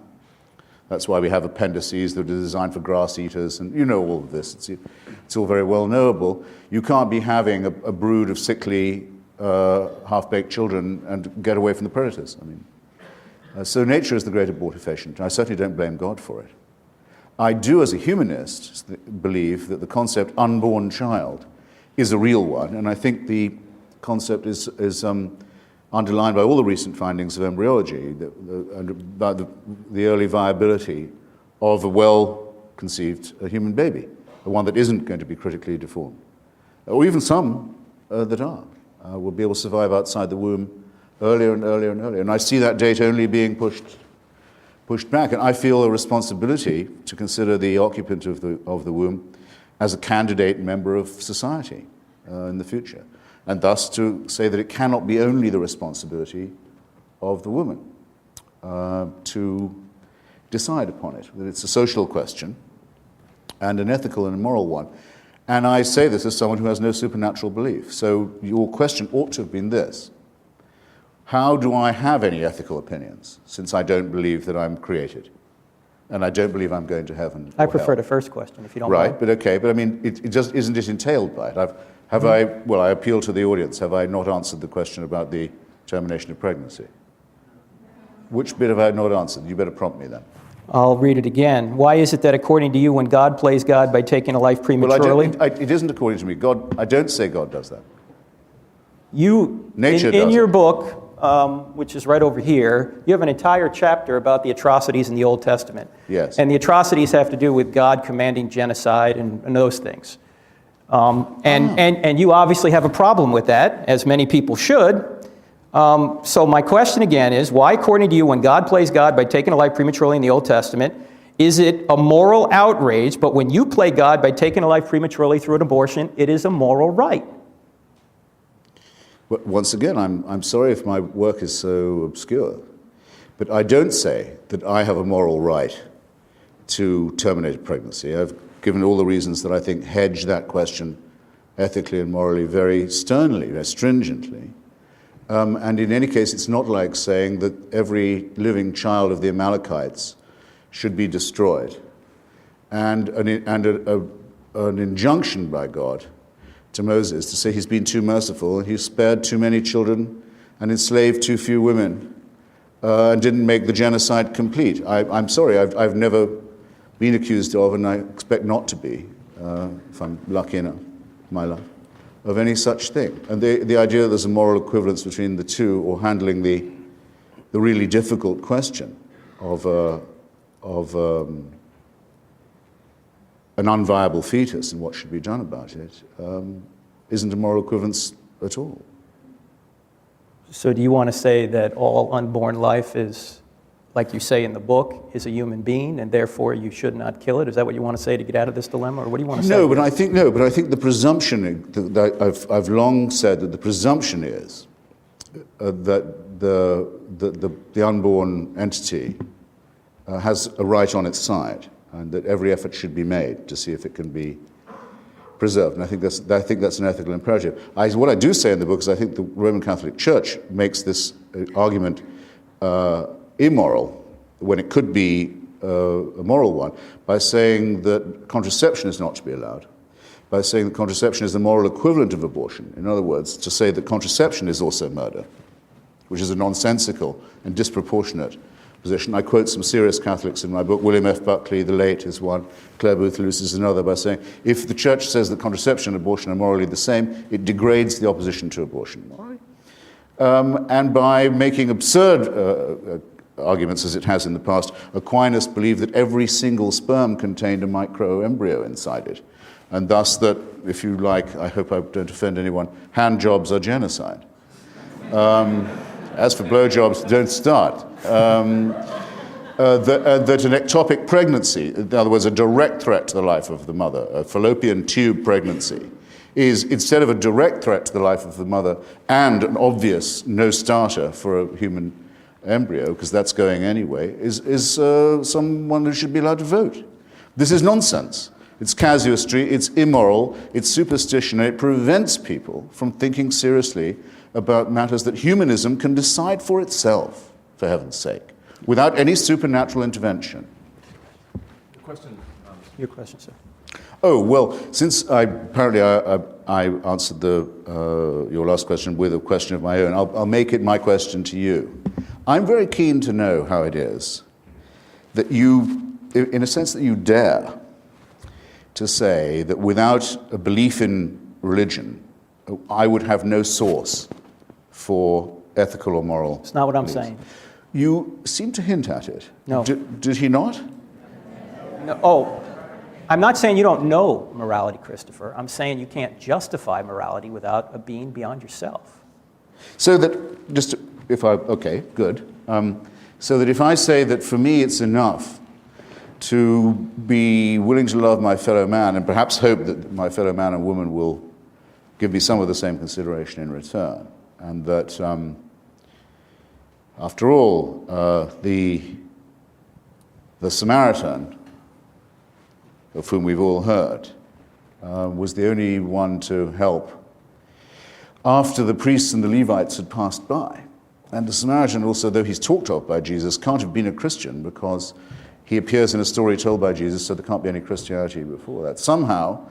That's why we have appendices that are designed for grass eaters, and you know all of this. It's all very well knowable. You can't be having a brood of sickly, half-baked children and get away from the predators. I mean, so nature is the great abortifacient. I certainly don't blame God for it. I do, as a humanist, believe that the concept unborn child is a real one, and I think the concept is underlined by all the recent findings of embryology, about the early viability of a well-conceived human baby, the one that isn't going to be critically deformed, or even some that are, will be able to survive outside the womb earlier and earlier and earlier. And I see that date only being pushed back, and I feel a responsibility to consider the occupant of the womb as a candidate member of society in the future, and thus to say that it cannot be only the responsibility of the woman to decide upon it, that it's a social question, and an ethical and a moral one. And I say this as someone who has no supernatural belief. So your question ought to have been this: how do I have any ethical opinions, since I don't believe that I'm created? And I don't believe I'm going to heaven. I or prefer hell. the first question, if you don't Right, mind. but okay, but I mean, it just isn't it entailed by it? I appeal to the audience. Have I not answered the question about the termination of pregnancy? Which bit have I not answered? You better prompt me then. I'll read it again. Why is it that according to you, when God plays God by taking a life Well, prematurely, it isn't according to me. I don't say God does that. you, Nature in does your it. book, which is right over here, you have an entire chapter about the atrocities in the Old Testament. Yes. And the atrocities have to do with God commanding genocide and those things. And you obviously have a problem with that, as many people should. So my question again is, why, according to you, when God plays God by taking a life prematurely in the Old Testament, is it a moral outrage, but when you play God by taking a life prematurely through an abortion, it is a moral right? But once again, I'm sorry if my work is so obscure, but I don't say that I have a moral right to terminate a pregnancy. I've given all the reasons that I think hedge that question ethically and morally very sternly, very stringently. And in any case, it's not like saying that every living child of the Amalekites should be destroyed. And an injunction by God to Moses to say he's been too merciful and he's spared too many children and enslaved too few women and didn't make the genocide complete. I'm sorry, I've never been accused of, and I expect not to be, if I'm lucky enough in my life, of any such thing. And the idea that there's a moral equivalence between the two, or handling the really difficult question of an unviable fetus and what should be done about it, isn't a moral equivalence at all. So do you want to say that all unborn life is, like you say in the book, is a human being, and therefore you should not kill it? Is that what you want to say to get out of this dilemma, or what do you want to say? No, but I think the presumption that I've long said that the presumption is that the unborn entity has a right on its side, and that every effort should be made to see if it can be preserved. And I think that's an ethical imperative. What I do say in the book is I think the Roman Catholic Church makes this argument immoral when it could be a moral one, by saying that contraception is not to be allowed, by saying that contraception is the moral equivalent of abortion. In other words, to say that contraception is also murder, which is a nonsensical and disproportionate position. I quote some serious Catholics in my book. William F. Buckley, the late, is one. Clare Boothe Luce is another, by saying, if the Church says that contraception and abortion are morally the same, it degrades the opposition to abortion morally. And by making absurd arguments, as it has in the past, Aquinas believed that every single sperm contained a microembryo inside it, and thus that, if you like, I hope I don't offend anyone, hand jobs are genocide. As for blowjobs, don't start. That an ectopic pregnancy, in other words, a direct threat to the life of the mother, a fallopian tube pregnancy, is, instead of a direct threat to the life of the mother and an obvious no-starter for a human embryo, because that's going anyway, is someone who should be allowed to vote. This is nonsense. It's casuistry, it's immoral, it's superstition, and it prevents people from thinking seriously about matters that humanism can decide for itself, for heaven's sake, without any supernatural intervention. Your question, sir. Oh, well, since I answered your last question with a question of my own, I'll make it my question to you. I'm very keen to know how it is that you, in a sense, that you dare to say that without a belief in religion, I would have no source for ethical or moral It's not what I'm beliefs. saying. You seem to hint at it. No. Did he not? No, oh, I'm not saying you don't know morality, Christopher. I'm saying you can't justify morality without a being beyond yourself. So that, okay, good. So that if I say that for me it's enough to be willing to love my fellow man and perhaps hope that my fellow man and woman will give me some of the same consideration in return, and that, after all, the Samaritan of whom we've all heard, was the only one to help after the priests and the Levites had passed by. And the Samaritan also, though he's talked of by Jesus, can't have been a Christian because he appears in a story told by Jesus, so there can't be any Christianity before that. Somehow,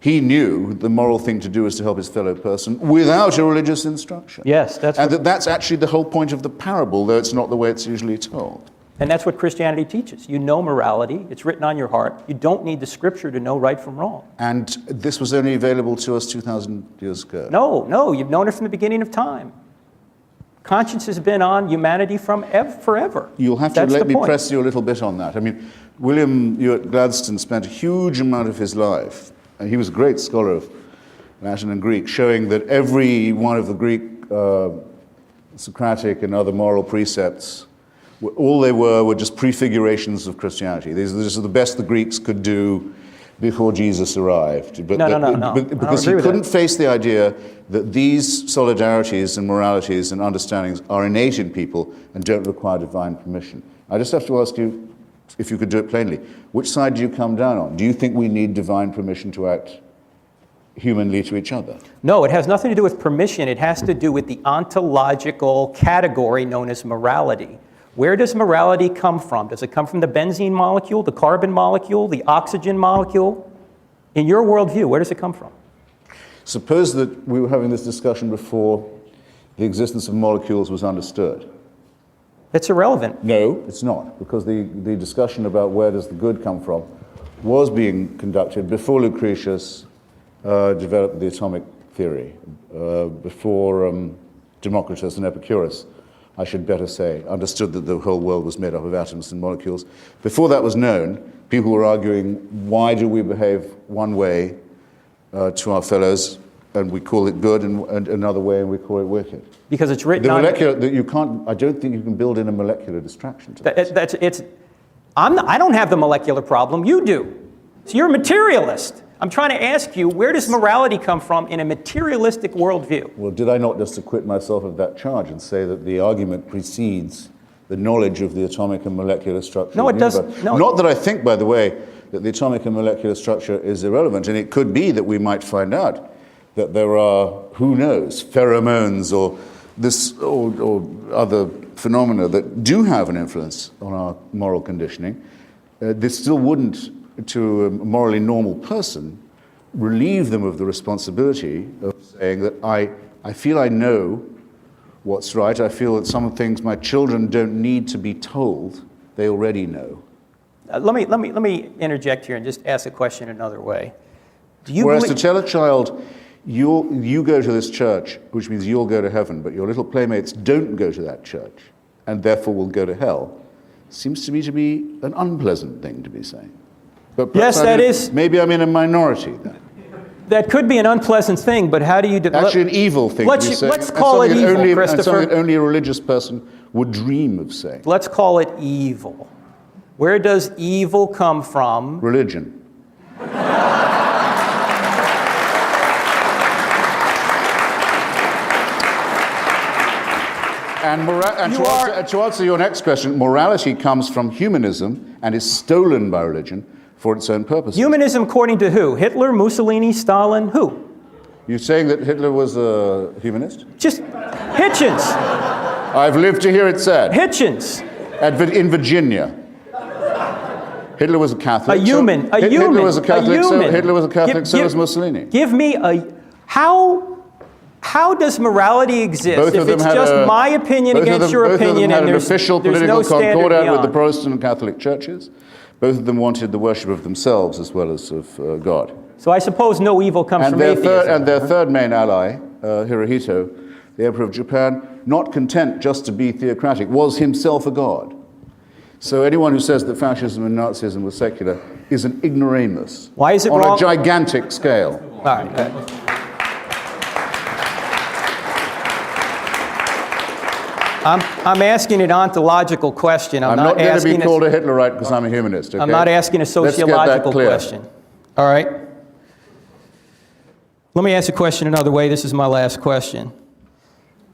he knew the moral thing to do is to help his fellow person without a religious instruction. Yes, that's actually the whole point of the parable, though it's not the way it's usually told. And that's what Christianity teaches. You know morality. It's written on your heart. You don't need the scripture to know right from wrong. And this was only available to us 2,000 years ago. No, you've known it from the beginning of time. Conscience has been on humanity from forever. You'll have to let me press you a little bit on that. I mean, William Ewart Gladstone spent a huge amount of his life, and he was a great scholar of Latin and Greek, showing that every one of the Greek Socratic and other moral precepts, all they were just prefigurations of Christianity. These are the best the Greeks could do before Jesus arrived. But No. Because he couldn't face the idea that these solidarities and moralities and understandings are innate in people and don't require divine permission. I just have to ask you, if you could do it plainly, which side do you come down on? Do you think we need divine permission to act humanly to each other? No, it has nothing to do with permission. It has to do with the ontological category known as morality. Where does morality come from? Does it come from the benzene molecule, the carbon molecule, the oxygen molecule? In your worldview, where does it come from? Suppose that we were having this discussion before the existence of molecules was understood. It's irrelevant. No, it's not, because the discussion about where does the good come from was being conducted before Lucretius developed the atomic theory, before Democritus and Epicurus, I should better say, understood that the whole world was made up of atoms and molecules. Before that was known, people were arguing, why do we behave one way to our fellows, and we call it good, and another way, and we call it wicked? Because it's written the on... molecular, that you can't, I don't think you can build in a molecular distraction to that. I don't have the molecular problem, you do. So you're a materialist. I'm trying to ask you, where does morality come from in a materialistic worldview? Well, did I not just acquit myself of that charge and say that the argument precedes the knowledge of the atomic and molecular structure? No, it doesn't. No. Not that I think, by the way, that the atomic and molecular structure is irrelevant, and it could be that we might find out that there are, who knows, pheromones or other phenomena that do have an influence on our moral conditioning. This still wouldn't, to a morally normal person, relieve them of the responsibility of saying that I feel I know what's right. I feel that some things my children don't need to be told. They already know. Let me interject here and just ask the question another way. Whereas to tell a child, you go to this church, which means you'll go to heaven, but your little playmates don't go to that church, and therefore will go to hell, seems to me to be an unpleasant thing to be saying. But yes, that is. Maybe I'm in a minority then. That could be an unpleasant thing, but how do you... Actually, an evil thing to be saying. Let's call it evil, Christopher. And something that only a religious person would dream of saying. Let's call it evil. Where does evil come from? Religion. And to answer your next question, morality comes from humanism and is stolen by religion for its own purposes. Humanism according to who? Hitler, Mussolini, Stalin, who? You're saying that Hitler was a humanist? Just Hitchens. I've lived to hear it said. Hitchens. In Virginia. Hitler was a Catholic. Hitler was a Catholic, so was Mussolini. Give me a... How does morality exist if it's just my opinion against your opinion and there's no standard beyond? Both of them had an official political concordat with the Protestant and Catholic churches. Both of them wanted the worship of themselves as well as of God. So I suppose no evil comes from atheism. And their third main ally, Hirohito, the Emperor of Japan, not content just to be theocratic, was himself a god. So anyone who says that fascism and Nazism was secular is an ignoramus. Why is it on wrong? A gigantic scale. All right. I'm asking an ontological question. I'm not going to be called a Hitlerite because I'm a humanist. Okay? I'm not asking a sociological question. All right. Let me ask a question another way. This is my last question.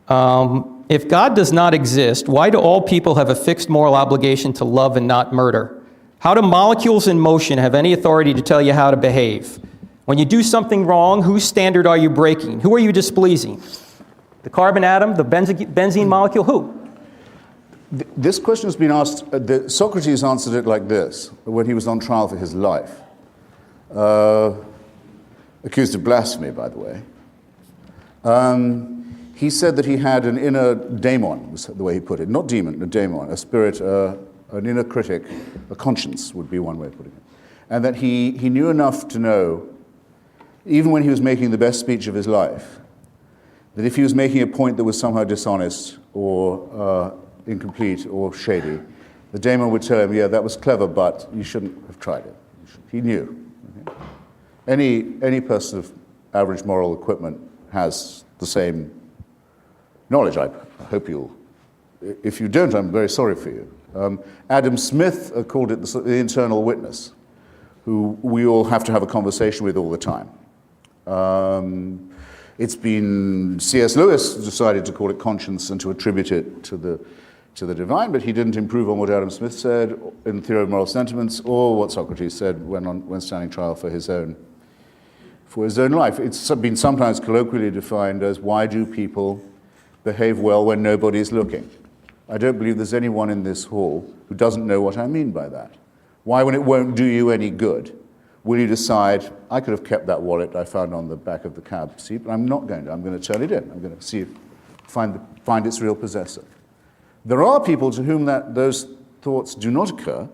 If God does not exist, why do all people have a fixed moral obligation to love and not murder? How do molecules in motion have any authority to tell you how to behave? When you do something wrong, whose standard are you breaking? Who are you displeasing? The carbon atom, the benzene molecule, who? This question has been asked, Socrates answered it like this, when he was on trial for his life. Accused of blasphemy, by the way. He said that he had an inner daemon, was the way he put it. Not demon, a daemon, a spirit, an inner critic, a conscience would be one way of putting it. And that he knew enough to know, even when he was making the best speech of his life, that if he was making a point that was somehow dishonest or incomplete or shady, the daemon would tell him, yeah, that was clever, but you shouldn't have tried it. He knew. Okay? Any person of average moral equipment has the same knowledge. I hope you'll. If you don't, I'm very sorry for you. Adam Smith called it the internal witness, who we all have to have a conversation with all the time. It's been C.S. Lewis decided to call it conscience and to attribute it to the divine, but he didn't improve on what Adam Smith said in the Theory of Moral Sentiments or what Socrates said when standing trial for his own life. It's been sometimes colloquially defined as, why do people behave well when nobody's looking? I don't believe there's anyone in this hall who doesn't know what I mean by that. Why, when it won't do you any good, will you decide, I could have kept that wallet I found on the back of the cab seat, but I'm not going to. I'm going to turn it in. I'm going to find its real possessor. There are people to whom those thoughts do not occur,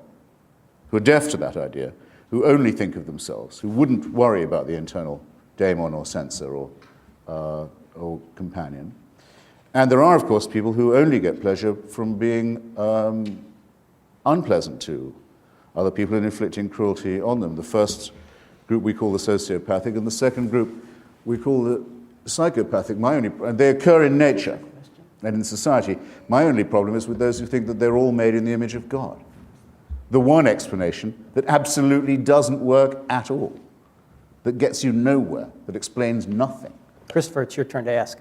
who are deaf to that idea, who only think of themselves, who wouldn't worry about the internal daemon or censor or companion. And there are, of course, people who only get pleasure from being unpleasant to other people and inflicting cruelty on them. The first group we call the sociopathic, and the second group we call the psychopathic. And they occur in nature and in society. My only problem is with those who think that they're all made in the image of God. The one explanation that absolutely doesn't work at all, that gets you nowhere, that explains nothing. Christopher, it's your turn to ask.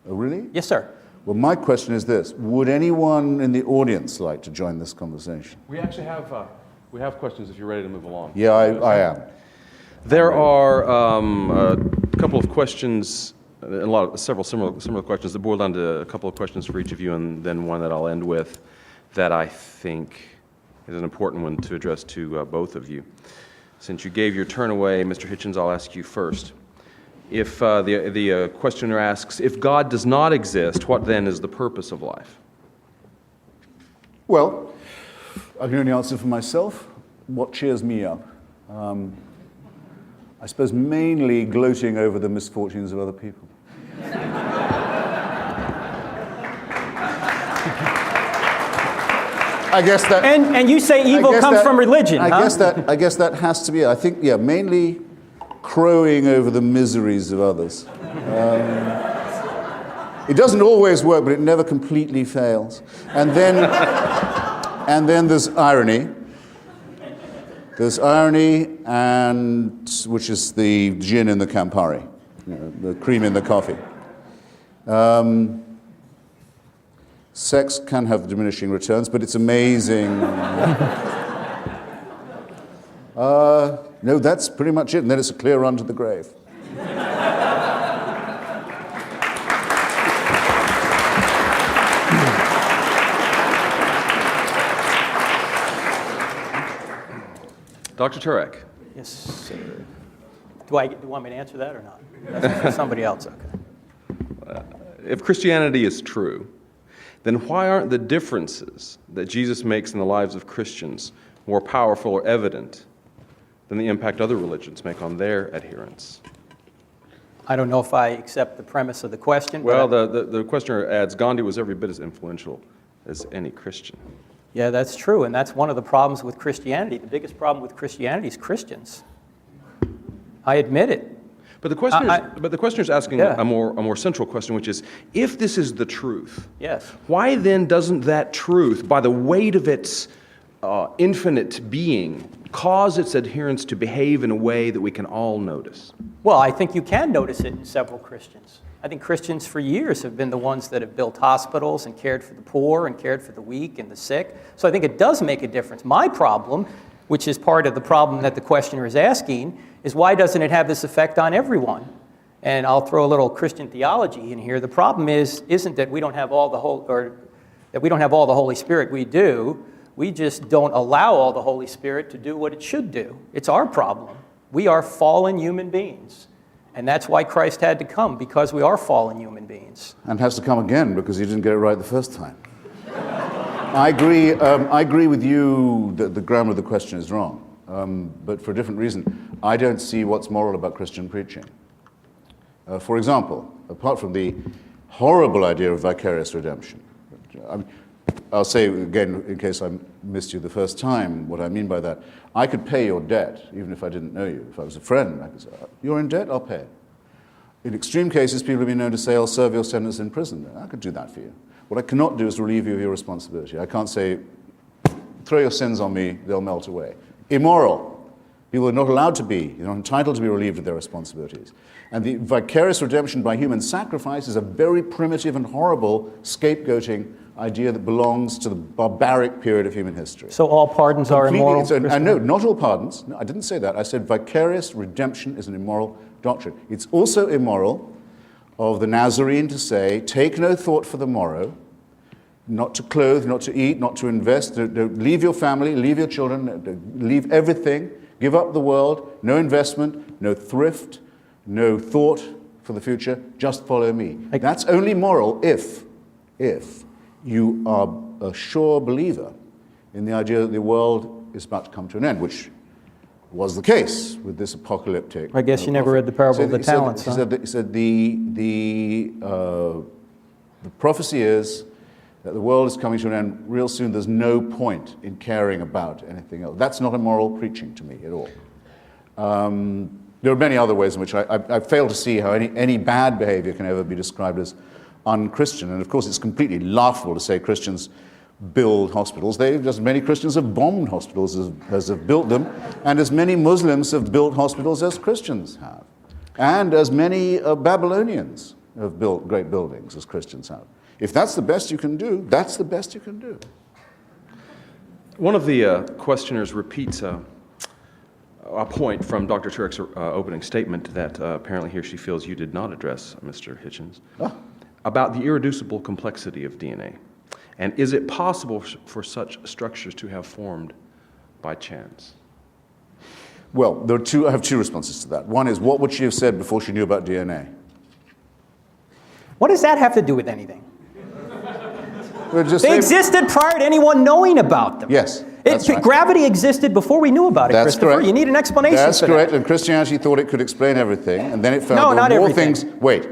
Oh, really? Yes, sir. Well, my question is this. Would anyone in the audience like to join this conversation? We actually have questions if you're ready to move along. Yeah, I am. There are a couple of questions, several similar questions that boil down to a couple of questions for each of you, and then one that I'll end with that I think is an important one to address to both of you. Since you gave your turn away, Mr. Hitchens, I'll ask you first. If the questioner asks, if God does not exist, what then is the purpose of life? Well, I can only answer for myself. What cheers me up? I suppose mainly gloating over the misfortunes of other people. I guess that. And you say evil comes from religion, huh? I guess that has to be it. I think, yeah, mainly crowing over the miseries of others. It doesn't always work, but it never completely fails. And then there's irony. There's irony, which is the gin in the Campari, the cream in the coffee. Sex can have diminishing returns, but it's amazing. No, that's pretty much it, and then it's a clear run to the grave. Dr. Turek. Yes, sir. Do you want me to answer that or not? That's for somebody else, okay. If Christianity is true, then why aren't the differences that Jesus makes in the lives of Christians more powerful or evident than the impact other religions make on their adherents? I don't know if I accept the premise of the question. Well, the questioner adds, Gandhi was every bit as influential as any Christian. Yeah, that's true, and that's one of the problems with Christianity. The biggest problem with Christianity is Christians. I admit it. But the questioner is asking a more central question, which is, if this is the truth, yes, why then doesn't that truth, by the weight of its infinite being, cause its adherents to behave in a way that we can all notice? Well, I think you can notice it in several Christians. I think Christians for years have been the ones that have built hospitals and cared for the poor and cared for the weak and the sick. So I think it does make a difference. My problem which is part of the problem that the questioner is asking, is why doesn't it have this effect on everyone? And I'll throw a little Christian theology in here. The problem isn't that we don't have all the Holy Spirit. We do. We just don't allow all the Holy Spirit to do what it should do. It's our problem. We are fallen human beings. And that's why Christ had to come, because we are fallen human beings. And has to come again because he didn't get it right the first time. I agree with you that the grammar of the question is wrong, but for a different reason. I don't see what's moral about Christian preaching. For example, apart from the horrible idea of vicarious redemption, I'll say again, in case I missed you the first time, what I mean by that. I could pay your debt, even if I didn't know you. If I was a friend, I could say, you're in debt, I'll pay it. In extreme cases, people have been known to say, I'll serve your sentence in prison. I could do that for you. What I cannot do is relieve you of your responsibility. I can't say, throw your sins on me, they'll melt away. Immoral. People are not allowed to be, they're not entitled to be relieved of their responsibilities. And the vicarious redemption by human sacrifice is a very primitive and horrible scapegoating idea that belongs to the barbaric period of human history. So all pardons are immoral? No, not all pardons. No, I didn't say that. I said vicarious redemption is an immoral doctrine. It's also immoral of the Nazarene to say, take no thought for the morrow, not to clothe, not to eat, not to invest, leave your family, leave your children, leave everything, give up the world, no investment, no thrift, no thought for the future, just follow me. That's only moral if you are a sure believer in the idea that the world is about to come to an end, which was the case with this apocalyptic. I guess you never read the parable of the talents. He said the prophecy is that the world is coming to an end real soon. There's no point in caring about anything else. That's not immoral preaching to me at all. There are many other ways in which I fail to see how any bad behavior can ever be described as un-Christian. And of course, it's completely laughable to say Christians build hospitals. Just many Christians have bombed hospitals as have built them, and as many Muslims have built hospitals as Christians have, and as many Babylonians have built great buildings as Christians have. If that's the best you can do, that's the best you can do. One of the questioners repeats a point from Dr. Turek's opening statement that apparently he or she feels you did not address, Mr. Hitchens, about the irreducible complexity of DNA. And is it possible for such structures to have formed by chance? Well, I have two responses to that. One is, what would she have said before she knew about DNA? What does that have to do with anything? They existed prior to anyone knowing about them. Yes, that's right. Gravity existed before we knew about it, That's Christopher. correct. You need an explanation That's for correct, that. and Christianity thought it could explain everything, and then it found No, there not were more everything. things. Wait,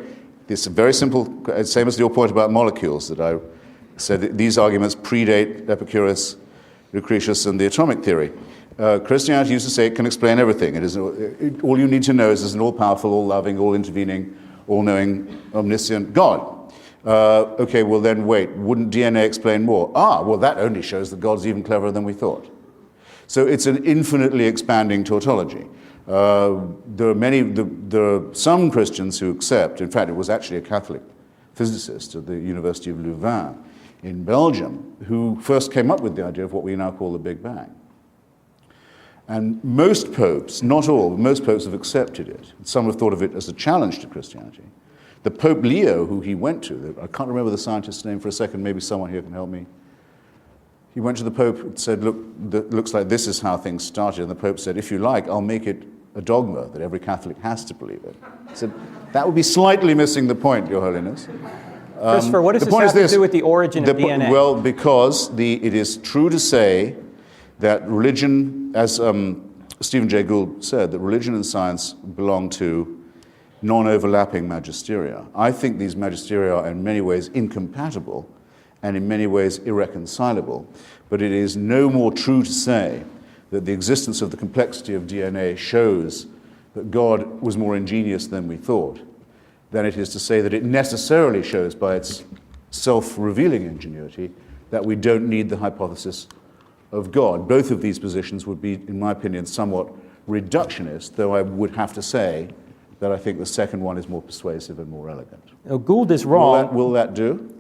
this is very simple, same as your point about molecules, that I said that these arguments predate Epicurus, Lucretius, and the atomic theory. Christianity used to say it can explain everything. All you need to know is there's an all-powerful, all-loving, all-intervening, all-knowing, omniscient God. Okay, well then wait, wouldn't DNA explain more? Well that only shows that God's even cleverer than we thought. So it's an infinitely expanding tautology. There are some Christians who accept, in fact it was actually a Catholic physicist at the University of Louvain in Belgium who first came up with the idea of what we now call the Big Bang. And most popes, not all, but most popes have accepted it. Some have thought of it as a challenge to Christianity. The Pope Leo, who he went to, I can't remember the scientist's name for a second, maybe someone here can help me. He went to the Pope and said, look, looks like this is how things started. And the Pope said, if you like, I'll make it a dogma that every Catholic has to believe it. He said, that would be slightly missing the point, Your Holiness. Christopher, what does this have to do with the origin of DNA? Well, because it is true to say that religion, as Stephen Jay Gould said, that religion and science belong to non-overlapping magisteria. I think these magisteria are in many ways incompatible and in many ways irreconcilable, but it is no more true to say that the existence of the complexity of DNA shows that God was more ingenious than we thought, than it is to say that it necessarily shows by its self-revealing ingenuity that we don't need the hypothesis of God. Both of these positions would be, in my opinion, somewhat reductionist, though I would have to say that I think the second one is more persuasive and more elegant. Now, Gould is wrong. Will that do?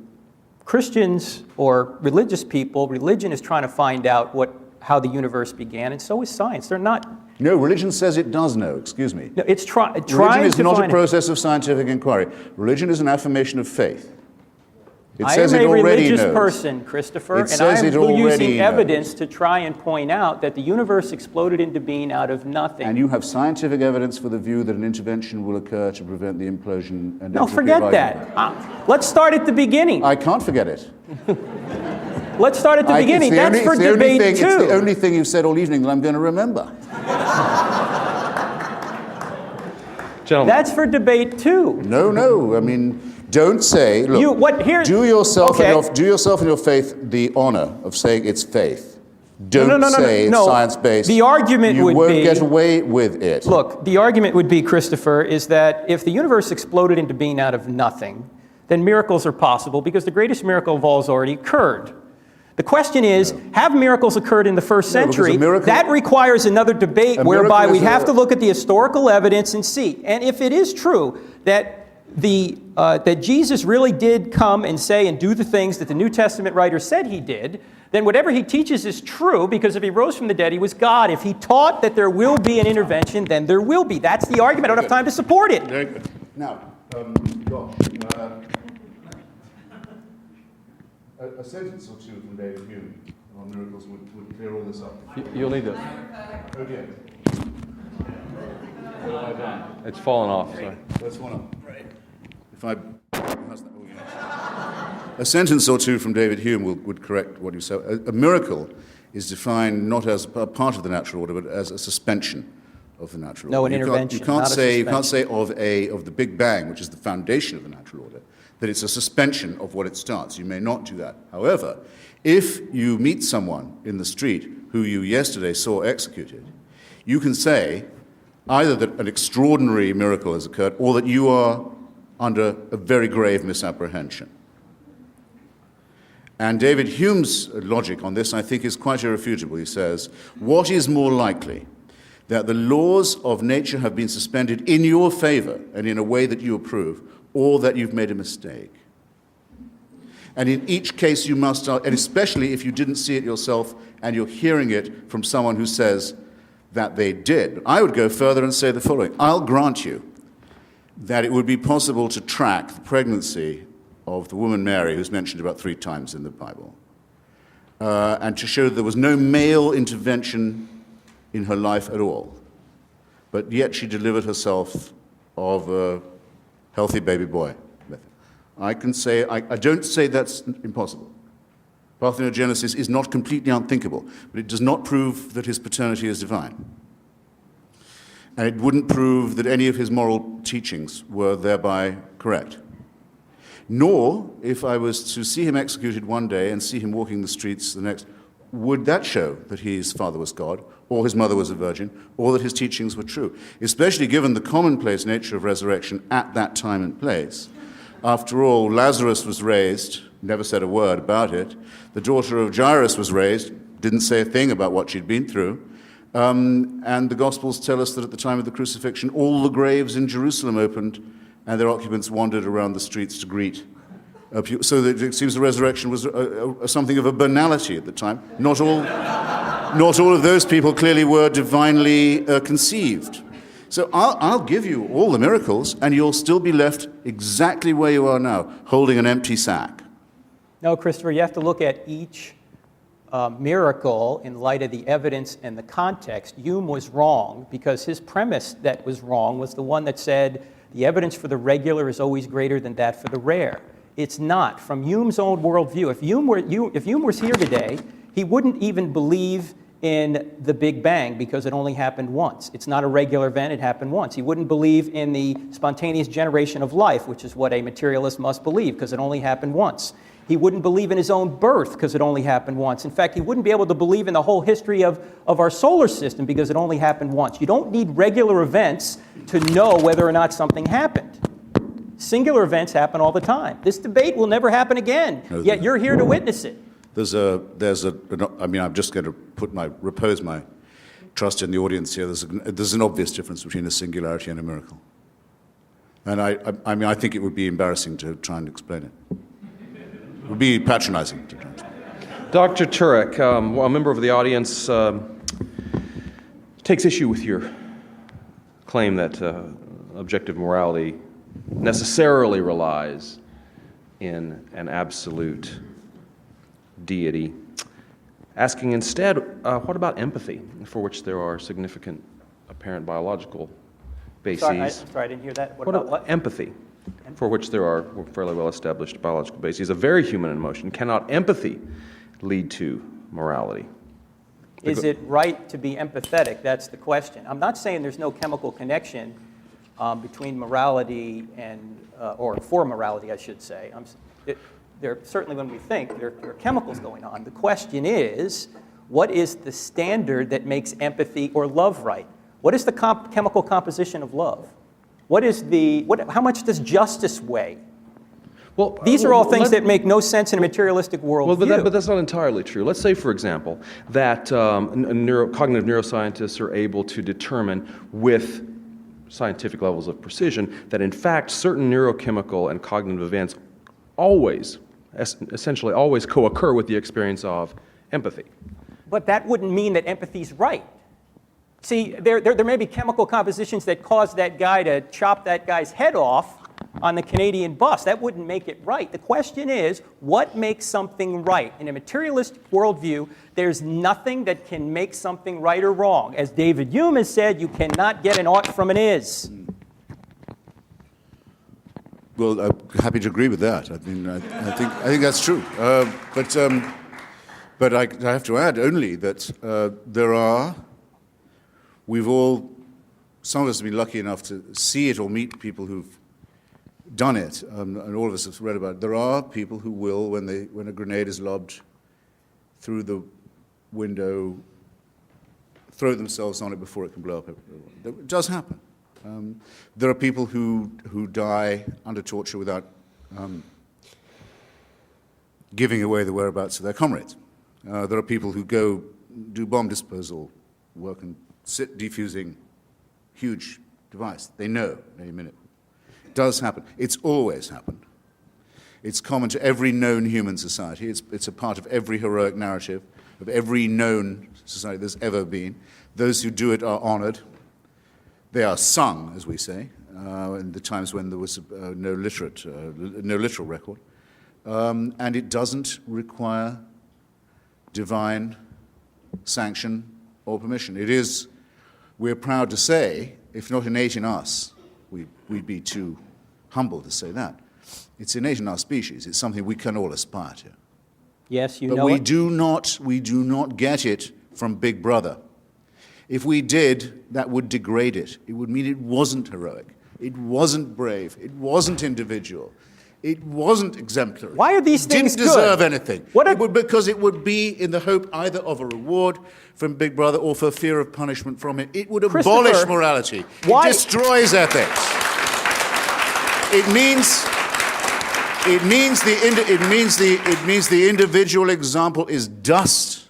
Christians or religious people, religion is trying to find out what how the universe began, and so is science. They're not. No, religion says it does know, excuse me. No, it's trying Religion is to not a find process of scientific inquiry. Religion is an affirmation of faith. It I says am it a already religious knows. person, Christopher, It and says I it am already using knows. evidence to try and point out that the universe exploded into being out of nothing. And you have scientific evidence for the view that an intervention will occur to prevent the implosion and No, entropy forget of that. Let's start at the beginning. I can't forget it. Let's start at the beginning. That's for debate It's two. the only thing you've said all evening that I'm going to remember. Gentlemen, That's for debate two. No. I mean, don't say, look, do yourself and your faith the honor of saying it's faith. Don't say it's science-based. The argument you would won't be, get away with it. Look, the argument would be, Christopher, is that if the universe exploded into being out of nothing, then miracles are possible because the greatest miracle of all has already occurred. The question is, have miracles occurred in the first century? That requires another debate whereby we have to look at the historical evidence and see. And if it is true that that Jesus really did come and say and do the things that the New Testament writer said he did, then whatever he teaches is true, because if he rose from the dead, he was God. If he taught that there will be an intervention, then there will be. That's the argument. I don't have time to support it. Very good. Now, a sentence or two from David Hume on miracles would clear all this up. you'll need to. Okay. It's fallen off. Sorry. That's one up. Right. A sentence or two from David Hume would correct what you said. A miracle is defined not as a part of the natural order, but as a suspension of the natural order. An intervention. You can't say of the Big Bang, which is the foundation of the natural order, that it's a suspension of what it starts. You may not do that. However, if you meet someone in the street who you yesterday saw executed, you can say either that an extraordinary miracle has occurred or that you are under a very grave misapprehension. And David Hume's logic on this, I think, is quite irrefutable. He says, what is more likely, that the laws of nature have been suspended in your favor and in a way that you approve, or that you've made a mistake? And in each case you must, and especially if you didn't see it yourself and you're hearing it from someone who says that they did. I would go further and say the following. I'll grant you that it would be possible to track the pregnancy of the woman Mary, who's mentioned about 3 times in the Bible, and to show that there was no male intervention in her life at all, but yet she delivered herself of a healthy baby boy. I can say, I don't say that's impossible. Parthenogenesis is not completely unthinkable, but it does not prove that his paternity is divine. And it wouldn't prove that any of his moral teachings were thereby correct. Nor, if I was to see him executed one day and see him walking the streets the next, would that show that his father was God, or his mother was a virgin, or that his teachings were true, especially given the commonplace nature of resurrection at that time and place. After all, Lazarus was raised, never said a word about it. The daughter of Jairus was raised, didn't say a thing about what she'd been through. And the Gospels tell us that at the time of the crucifixion, all the graves in Jerusalem opened, and their occupants wandered around the streets to greet. So that it seems the resurrection was something of a banality at the time. Not all of those people clearly were divinely conceived. So I'll give you all the miracles, and you'll still be left exactly where you are now, holding an empty sack. No, Christopher, you have to look at each miracle in light of the evidence and the context. Hume was wrong because his premise that was wrong was the one that said the evidence for the regular is always greater than that for the rare. It's not. From Hume's own worldview, if Hume was here today, he wouldn't even believe in the Big Bang because it only happened once. It's not a regular event, it happened once. He wouldn't believe in the spontaneous generation of life, which is what a materialist must believe because it only happened once. He wouldn't believe in his own birth because it only happened once. In fact, he wouldn't be able to believe in the whole history of our solar system because it only happened once. You don't need regular events to know whether or not something happened. Singular events happen all the time. This debate will never happen again, yet you're here to witness it. I'm just going to repose my trust in the audience here. There's an obvious difference between a singularity and a miracle. And I think it would be embarrassing to try and explain it. It would be patronizing to try and explain it. Dr. Turek, a member of the audience takes issue with your claim that objective morality necessarily relies in an absolute deity, asking instead, what about empathy, for which there are significant apparent biological bases? Sorry, I didn't hear that. What about what? Empathy, for which there are fairly well-established biological bases, a very human emotion. Cannot empathy lead to morality? Is it right to be empathetic? That's the question. I'm not saying there's no chemical connection between morality and, or for morality, I should say. Certainly when we think, there are chemicals going on. The question is, what is the standard that makes empathy or love right? What is the chemical composition of love? How much does justice weigh? Well, these are all things that make no sense in a materialistic world. Well, but that's not entirely true. Let's say, for example, that cognitive neuroscientists are able to determine with scientific levels of precision that, in fact, certain neurochemical and cognitive events essentially always co-occur with the experience of empathy. But that wouldn't mean that empathy's right. See, there may be chemical compositions that cause that guy to chop that guy's head off on the Canadian bus. That wouldn't make it right. The question is, what makes something right? In a materialistic worldview, there's nothing that can make something right or wrong. As David Hume has said, you cannot get an ought from an is. Well, I'm happy to agree with that. I mean, I think that's true. But I have to add only that some of us have been lucky enough to see it or meet people who've done it, and all of us have read about it. There are people who will, when a grenade is lobbed through the window, throw themselves on it before it can blow up. It does happen. There are people who die under torture without giving away the whereabouts of their comrades. There are people who go do bomb disposal work and sit defusing huge device. They know any minute. It does happen. It's always happened. It's common to every known human society. It's a part of every heroic narrative of every known society there's ever been. Those who do it are honored. They are sung, as we say, in the times when there was no literal record. And it doesn't require divine sanction or permission. It is, we're proud to say, if not innate in us, we'd be too humble to say that. It's innate in our species. It's something we can all aspire to. Yes, you know it. But we do not get it from Big Brother. If we did, that would degrade it. It would mean it wasn't heroic. It wasn't brave. It wasn't individual. It wasn't exemplary. Why are these things good? Didn't deserve anything. Because it would be in the hope either of a reward from Big Brother or for fear of punishment from it. It would abolish morality. It destroys ethics. It means the individual example is dust.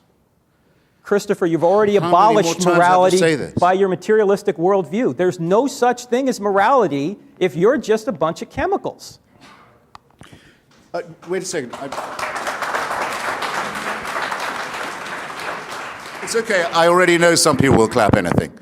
Christopher, you've already abolished morality by your materialistic worldview. There's no such thing as morality if you're just a bunch of chemicals. Wait a second. It's okay. I already know some people will clap anything.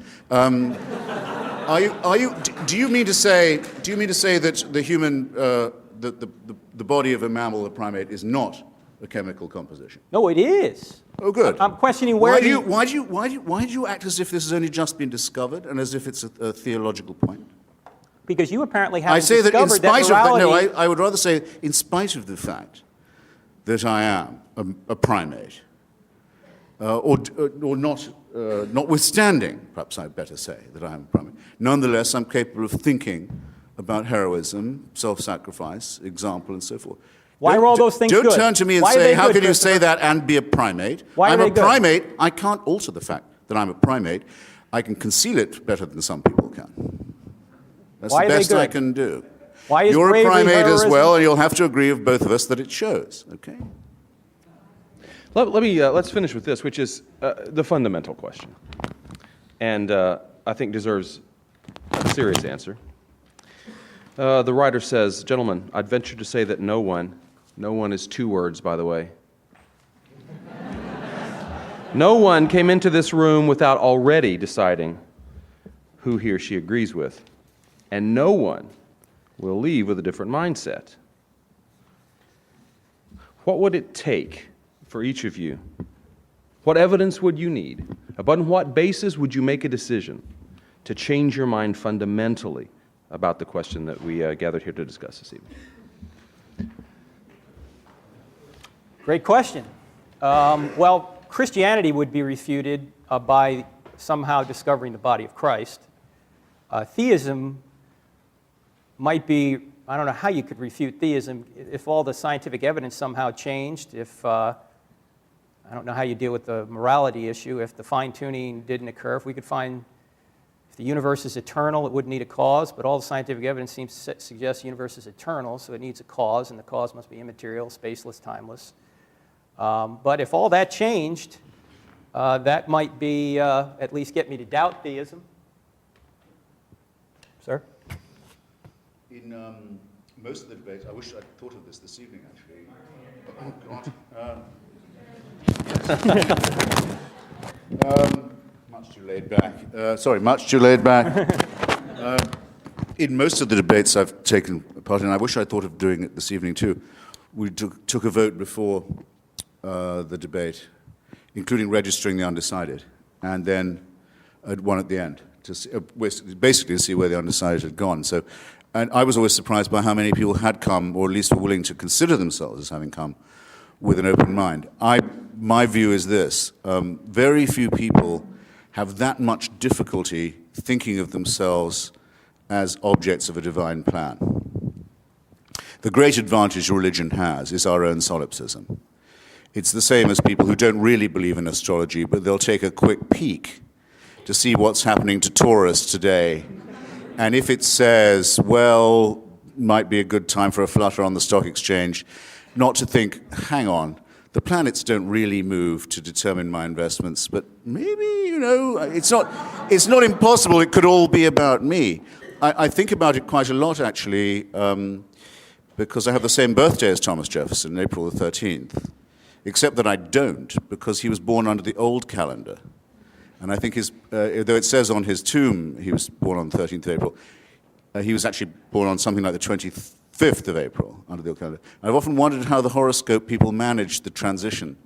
Do you mean to say that the human, the body of a mammal, a primate, is not a chemical composition? No, it is. Oh, good. I'm questioning why do you act as if this has only just been discovered and as if it's a theological point? Because you apparently haven't discovered that morality... I would rather say, in spite of the fact that I am a primate, or not, notwithstanding, perhaps I'd better say that I am a primate, nonetheless I'm capable of thinking about heroism, self-sacrifice, example, and so forth. Why are all those things good? Don't turn to me and say, how can you say that and be a primate? I'm a primate. I can't alter the fact that I'm a primate. I can conceal it better than some people can. That's the best I can do. You're a primate as well, and you'll have to agree with both of us that it shows, okay? Let's finish with this, which is the fundamental question, and I think deserves a serious answer. The writer says, gentlemen, I'd venture to say that no one is two words, by the way, No one came into this room without already deciding who he or she agrees with. And no one will leave with a different mindset. What would it take for each of you? What evidence would you need? Upon what basis would you make a decision to change your mind fundamentally about the question that we gathered here to discuss this evening? Great question. Well, Christianity would be refuted by somehow discovering the body of Christ. Theism might be, I don't know how you could refute theism if all the scientific evidence somehow changed, if, I don't know how you deal with the morality issue, if the fine-tuning didn't occur, if we could find, if the universe is eternal, it wouldn't need a cause, but all the scientific evidence seems to suggest the universe is eternal, so it needs a cause, and the cause must be immaterial, spaceless, timeless. But if all that changed, that might be, at least get me to doubt theism. Sir? In most of the debates, I wish I'd thought of this evening, actually. Oh, God. Much too laid back. Much too laid back. In most of the debates I've taken part in, I wish I'd thought of doing it this evening, too. We took a vote before the debate, including registering the undecided, and then one at the end, to see, basically to see where the undecided had gone. So, and I was always surprised by how many people had come, or at least were willing to consider themselves as having come, with an open mind. My view is this: very few people have that much difficulty thinking of themselves as objects of a divine plan. The great advantage religion has is our own solipsism. It's the same as people who don't really believe in astrology, but they'll take a quick peek to see what's happening to Taurus today. And if it says, well, might be a good time for a flutter on the stock exchange, not to think, hang on, the planets don't really move to determine my investments, but maybe, it's not impossible. It could all be about me. I think about it quite a lot, actually, because I have the same birthday as Thomas Jefferson, April the 13th. Except that I don't, because he was born under the old calendar. And I think though it says on his tomb he was born on the 13th of April, he was actually born on something like the 25th of April under the old calendar. I've often wondered how the horoscope people managed the transition,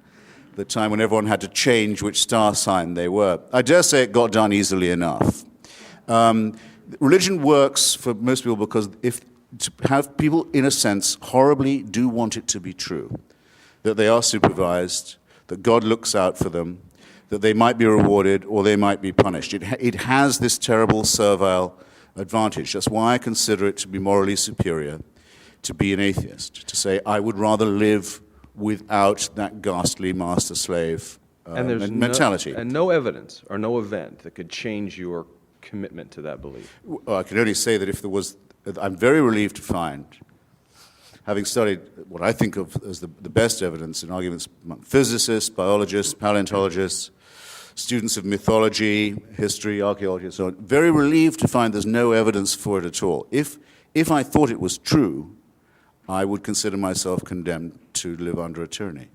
the time when everyone had to change which star sign they were. I dare say it got done easily enough. Religion works for most people because to have people, in a sense, horribly do want it to be true, that they are supervised, that God looks out for them, that they might be rewarded or they might be punished. It has this terrible servile advantage. That's why I consider it to be morally superior to be an atheist, to say, I would rather live without that ghastly master-slave mentality. And no evidence or no event that could change your commitment to that belief. Well, I can only say that if there was, I'm very relieved to find, having studied what I think of as the best evidence in arguments among physicists, biologists, paleontologists, students of mythology, history, archaeology, and so on, very relieved to find there's no evidence for it at all. If I thought it was true, I would consider myself condemned to live under a tyranny.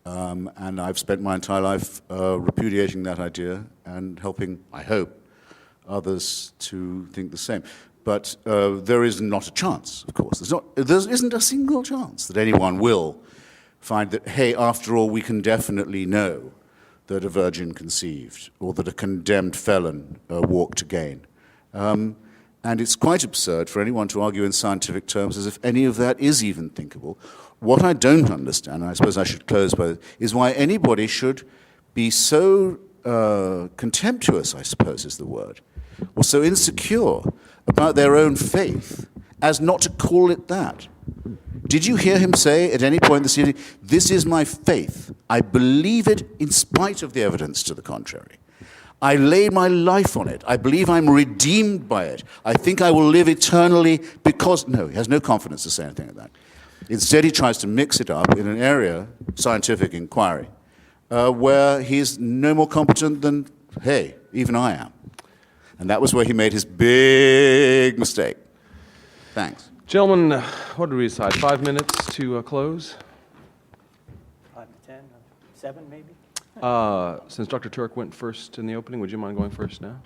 And I've spent my entire life repudiating that idea and helping, I hope, others to think the same. But there is not a chance, of course. There isn't a single chance that anyone will find that, hey, after all, we can definitely know that a virgin conceived or that a condemned felon walked again. And it's quite absurd for anyone to argue in scientific terms as if any of that is even thinkable. What I don't understand, and I suppose I should close by this, is why anybody should be so contemptuous, I suppose is the word, or so insecure about their own faith as not to call it that. Did you hear him say at any point this evening, this is my faith. I believe it in spite of the evidence to the contrary. I lay my life on it. I believe I'm redeemed by it. I think I will live eternally because... No, he has no confidence to say anything like that. Instead, he tries to mix it up in an area, scientific inquiry, where he's no more competent than, hey, even I am. And that was where he made his big mistake. Thanks. Gentlemen, what did we decide? 5 minutes to close? 5 to 10, 7 maybe? Since Dr. Turek went first in the opening, would you mind going first now?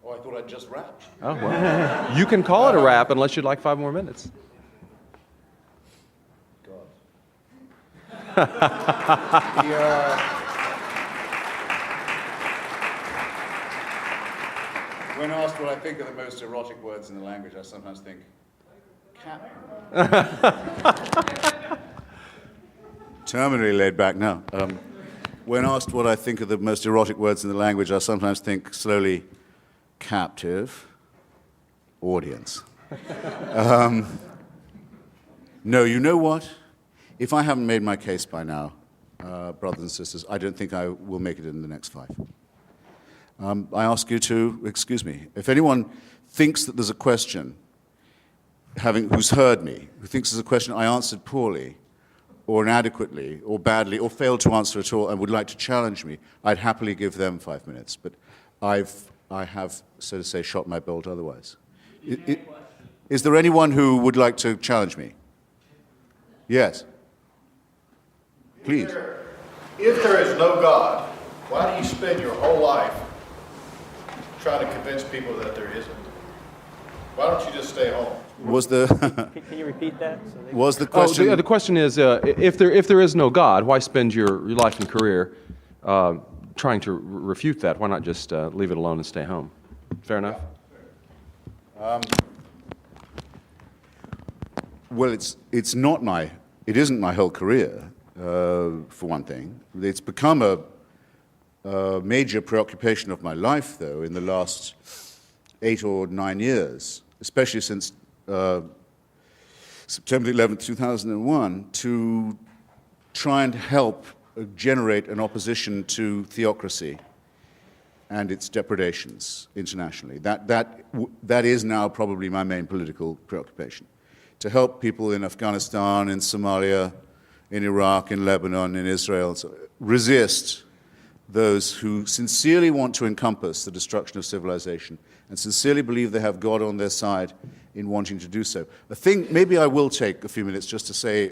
Oh, I thought I'd just wrap. Oh, well. You can call it a wrap unless you'd like 5 more minutes. When asked what I think are the most erotic words in the language, I sometimes think, cat. Terminally laid back now. When asked what I think are the most erotic words in the language, I sometimes think slowly, captive, audience. No, you know what? If I haven't made my case by now, brothers and sisters, I don't think I will make it in the next 5. I ask you to excuse me. If anyone thinks that there's a question, who's heard me, who thinks there's a question I answered poorly, or inadequately, or badly, or failed to answer at all, and would like to challenge me, I'd happily give them 5 minutes. But I have, so to say, shot my bolt otherwise. Is there anyone who would like to challenge me? Yes. Please. If there is no God, why do you spend your whole life trying to convince people that there isn't? Why don't you just stay home? Was the Can you repeat that? was the question? The question is, if there is no God, why spend your life and career trying to refute that? Why not just leave it alone and stay home? Fair enough? Well, it isn't my whole career, for one thing. It's become a major preoccupation of my life, though, in the last 8 or 9 years, especially since September 11th, 2001, to try and help generate an opposition to theocracy and its depredations internationally. That is now probably my main political preoccupation. To help people in Afghanistan, in Somalia, in Iraq, in Lebanon, in Israel, resist those who sincerely want to encompass the destruction of civilization and sincerely believe they have God on their side in wanting to do so. Maybe I will take a few minutes just to say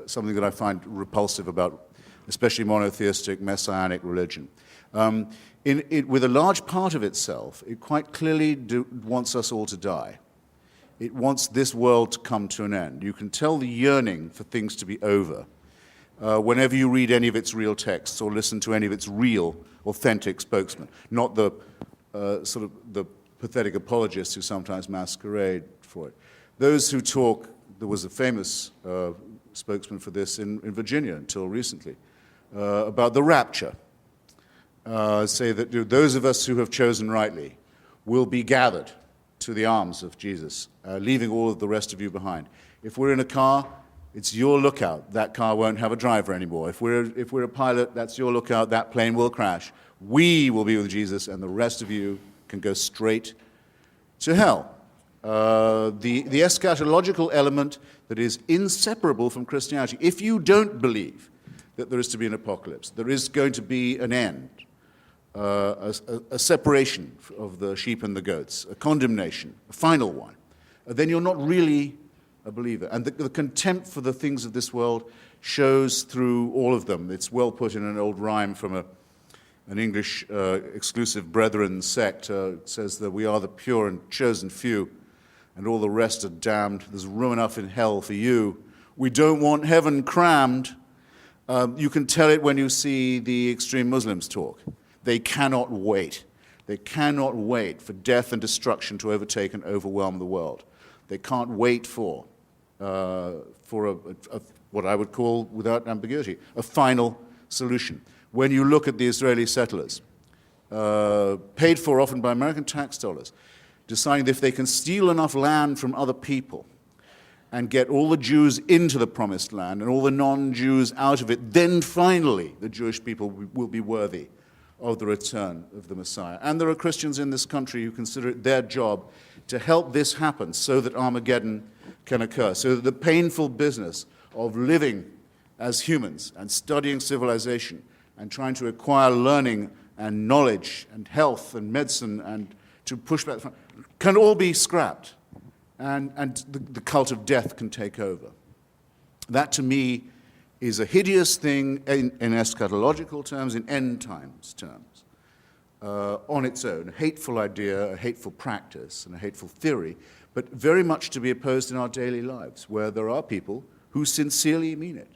something that I find repulsive about especially monotheistic, messianic religion. With a large part of itself, it quite clearly wants us all to die. It wants this world to come to an end. You can tell the yearning for things to be over whenever you read any of its real texts or listen to any of its real, authentic spokesmen, not the sort of the pathetic apologists who sometimes masquerade for it. Those who talk, there was a famous spokesman for this in Virginia until recently, about the rapture, say that those of us who have chosen rightly will be gathered to the arms of Jesus, leaving all of the rest of you behind. If we're in a car, it's your lookout. That car won't have a driver anymore. If we're a pilot, that's your lookout. That plane will crash. We will be with Jesus, and the rest of you can go straight to hell. The eschatological element that is inseparable from Christianity. If you don't believe that there is to be an apocalypse, there is going to be an end, a separation of the sheep and the goats, a condemnation, a final one, then you're not really a believer. And the contempt for the things of this world shows through all of them. It's well put in an old rhyme from an English exclusive brethren sect. It says that we are the pure and chosen few, and all the rest are damned. There's room enough in hell for you. We don't want heaven crammed. You can tell it when you see the extreme Muslims talk. They cannot wait. They cannot wait for death and destruction to overtake and overwhelm the world. They can't wait for what I would call, without ambiguity, a final solution. When you look at the Israeli settlers, paid for often by American tax dollars, deciding that if they can steal enough land from other people and get all the Jews into the promised land and all the non-Jews out of it, then finally the Jewish people will be worthy of the return of the Messiah. And there are Christians in this country who consider it their job to help this happen so that Armageddon can occur, so that the painful business of living as humans and studying civilization and trying to acquire learning and knowledge and health and medicine and to push back can all be scrapped, and the cult of death can take over. That, to me, is a hideous thing in eschatological terms, in end times terms, on its own, a hateful idea, a hateful practice, and a hateful theory, but very much to be opposed in our daily lives, where there are people who sincerely mean it,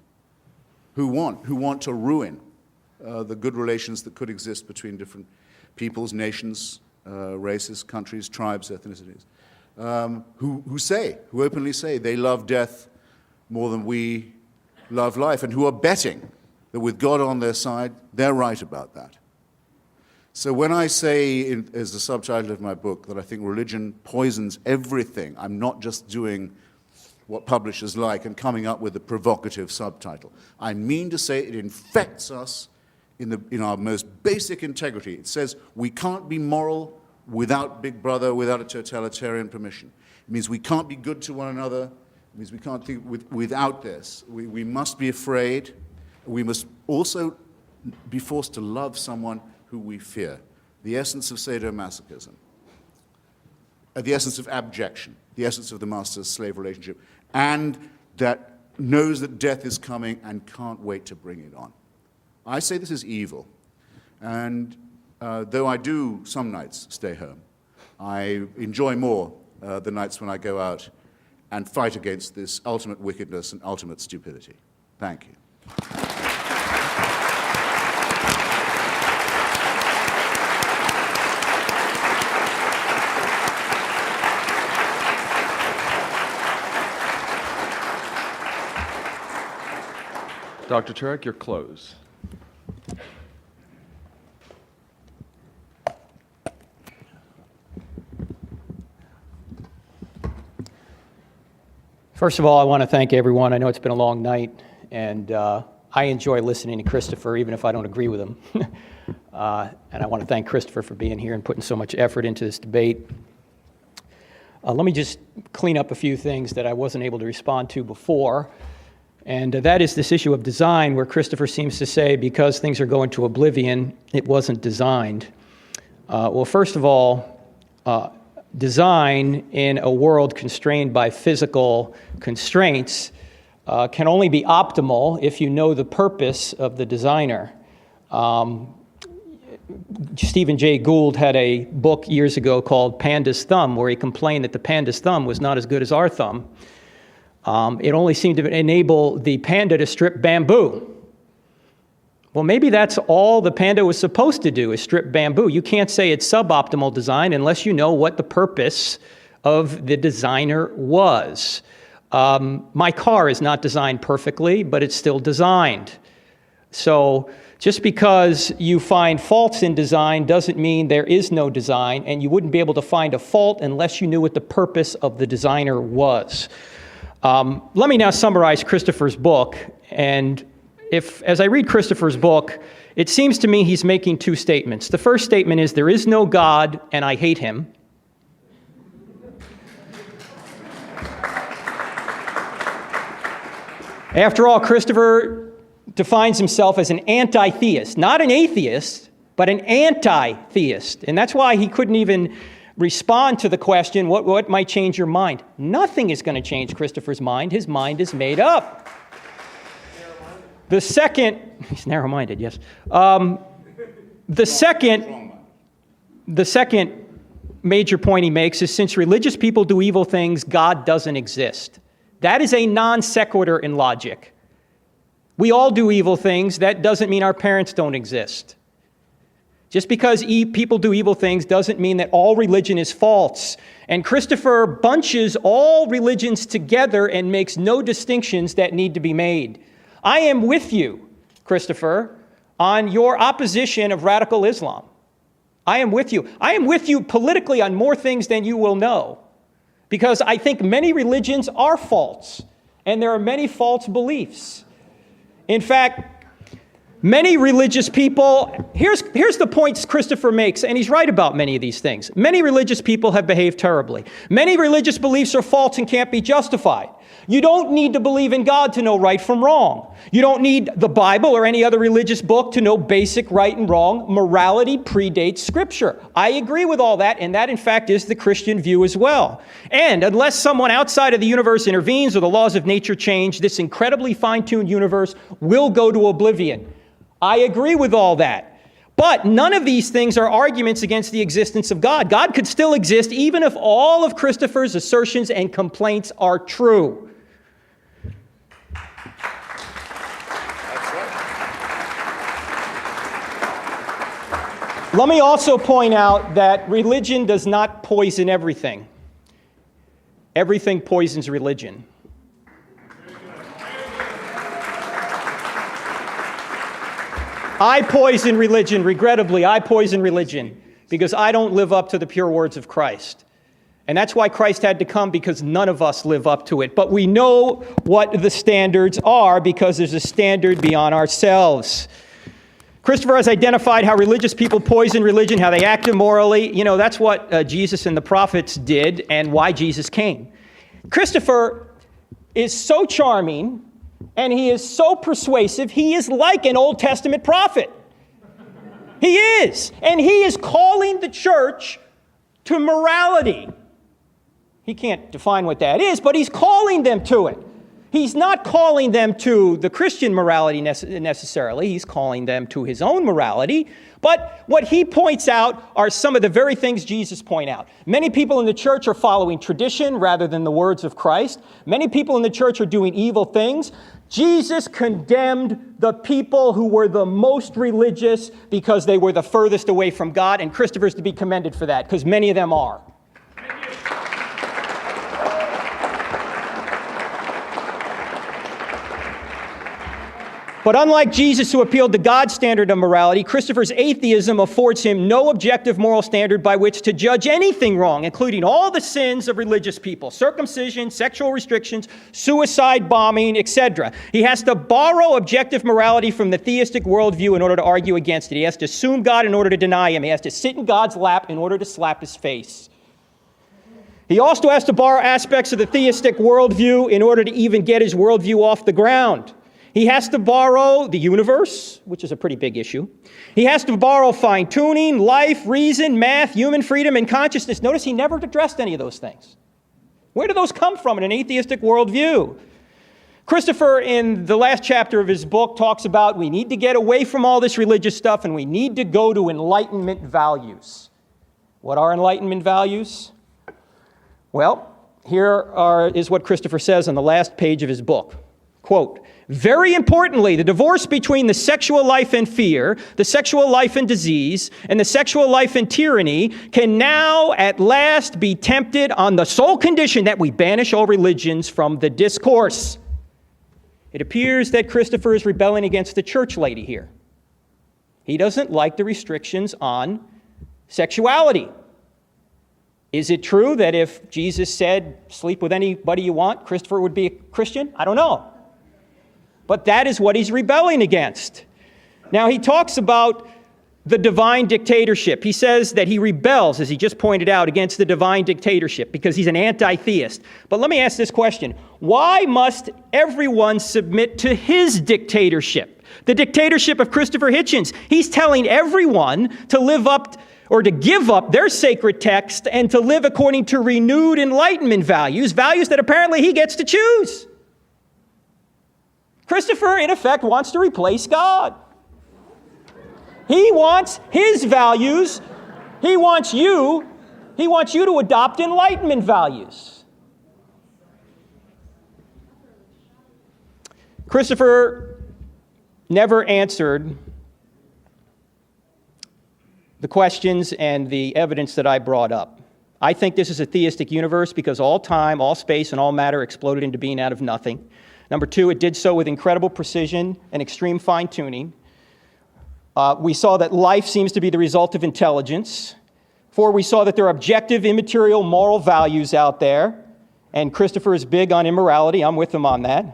who want to ruin the good relations that could exist between different peoples, nations, races, countries, tribes, ethnicities, who openly say they love death more than we love life, and who are betting that with God on their side, they're right about that. So when I say, as the subtitle of my book, that I think religion poisons everything, I'm not just doing what publishers like and coming up with a provocative subtitle. I mean to say it infects us in our most basic integrity. It says we can't be moral without Big Brother, without a totalitarian permission. It means we can't be good to one another. It means we can't think without this. We must be afraid. We must also be forced to love someone who we fear. The essence of sadomasochism. The essence of abjection. The essence of the master-slave relationship. And that knows that death is coming and can't wait to bring it on. I say this is evil. And though I do some nights stay home, I enjoy more the nights when I go out and fight against this ultimate wickedness and ultimate stupidity. Thank you. Dr. Turek, your close. First of all, I want to thank everyone. I know it's been a long night, and I enjoy listening to Christopher, even if I don't agree with him. And I want to thank Christopher for being here and putting so much effort into this debate. Let me just clean up a few things that I wasn't able to respond to before, and that is this issue of design, where Christopher seems to say because things are going to oblivion, it wasn't designed. Well, first of all, design in a world constrained by physical constraints can only be optimal if you know the purpose of the designer. Stephen Jay Gould had a book years ago called Panda's Thumb, where he complained that the panda's thumb was not as good as our thumb. It only seemed to enable the panda to strip bamboo. Well, maybe that's all the panda was supposed to do, is strip bamboo. You can't say it's suboptimal design unless you know what the purpose of the designer was. My car is not designed perfectly, but it's still designed. So just because you find faults in design doesn't mean there is no design, and you wouldn't be able to find a fault unless you knew what the purpose of the designer was. Let me now summarize Christopher's book, and as I read Christopher's book, it seems to me he's making two statements. The first statement is, there is no God, and I hate him. After all, Christopher defines himself as an anti-theist, not an atheist, but an anti-theist. And that's why he couldn't even respond to the question, what might change your mind? Nothing is going to change Christopher's mind. His mind is made up. The second, he's narrow-minded, yes. The second major point he makes is, since religious people do evil things, God doesn't exist. That is a non sequitur in logic. We all do evil things. That doesn't mean our parents don't exist. Just because people do evil things doesn't mean that all religion is false. And Christopher bunches all religions together and makes no distinctions that need to be made. I am with you, Christopher, on your opposition of radical Islam. I am with you. I am with you politically on more things than you will know, because I think many religions are false, and there are many false beliefs. In fact, Many religious people, here's the points Christopher makes, and he's right about many of these things. Many religious people have behaved terribly. Many religious beliefs are false and can't be justified. You don't need to believe in God to know right from wrong. You don't need the Bible or any other religious book to know basic right and wrong. Morality predates Scripture. I agree with all that, and that, in fact, is the Christian view as well. And unless someone outside of the universe intervenes or the laws of nature change, this incredibly fine-tuned universe will go to oblivion. I agree with all that. But none of these things are arguments against the existence of God. God could still exist even if all of Christopher's assertions and complaints are true. Let me also point out that religion does not poison everything. Everything poisons religion. I poison religion, regrettably, I poison religion because I don't live up to the pure words of Christ. And that's why Christ had to come, because none of us live up to it. But we know what the standards are because there's a standard beyond ourselves. Christopher has identified how religious people poison religion, how they act immorally. You know, that's what Jesus and the prophets did and why Jesus came. Christopher is so charming and he is so persuasive, he is like an Old Testament prophet. He is. And he is calling the church to morality. He can't define what that is, but he's calling them to it. He's not calling them to the Christian morality necessarily. He's calling them to his own morality. But what he points out are some of the very things Jesus pointed out. Many people in the church are following tradition rather than the words of Christ. Many people in the church are doing evil things. Jesus condemned the people who were the most religious because they were the furthest away from God, and Christopher's to be commended for that, because many of them are. But unlike Jesus, who appealed to God's standard of morality, Christopher's atheism affords him no objective moral standard by which to judge anything wrong, including all the sins of religious people: circumcision, sexual restrictions, suicide bombing, etc. He has to borrow objective morality from the theistic worldview in order to argue against it. He has to assume God in order to deny him. He has to sit in God's lap in order to slap his face. He also has to borrow aspects of the theistic worldview in order to even get his worldview off the ground. He has to borrow the universe, which is a pretty big issue. He has to borrow fine-tuning, life, reason, math, human freedom, and consciousness. Notice he never addressed any of those things. Where do those come from in an atheistic worldview? Christopher, in the last chapter of his book, talks about we need to get away from all this religious stuff and we need to go to Enlightenment values. What are Enlightenment values? Well, is what Christopher says on the last page of his book. Quote, "Very importantly, the divorce between the sexual life and fear, the sexual life and disease, and the sexual life and tyranny can now at last be tempted on the sole condition that we banish all religions from the discourse." It appears that Christopher is rebelling against the church lady here. He doesn't like the restrictions on sexuality. Is it true that if Jesus said, sleep with anybody you want, Christopher would be a Christian? I don't know. But that is what he's rebelling against. Now, he talks about the divine dictatorship. He says that he rebels, as he just pointed out, against the divine dictatorship because he's an anti-theist. But let me ask this question. Why must everyone submit to his dictatorship? The dictatorship of Christopher Hitchens. He's telling everyone to live up or to give up their sacred text and to live according to renewed Enlightenment values that apparently he gets to choose. Christopher, in effect, wants to replace God. He wants his values. He wants you to adopt Enlightenment values. Christopher never answered the questions and the evidence that I brought up. I think this is a theistic universe because all time, all space, and all matter exploded into being out of nothing. Number two, it did so with incredible precision and extreme fine-tuning. We saw that life seems to be the result of intelligence. 4, we saw that there are objective, immaterial, moral values out there. And Christopher is big on immorality. I'm with him on that.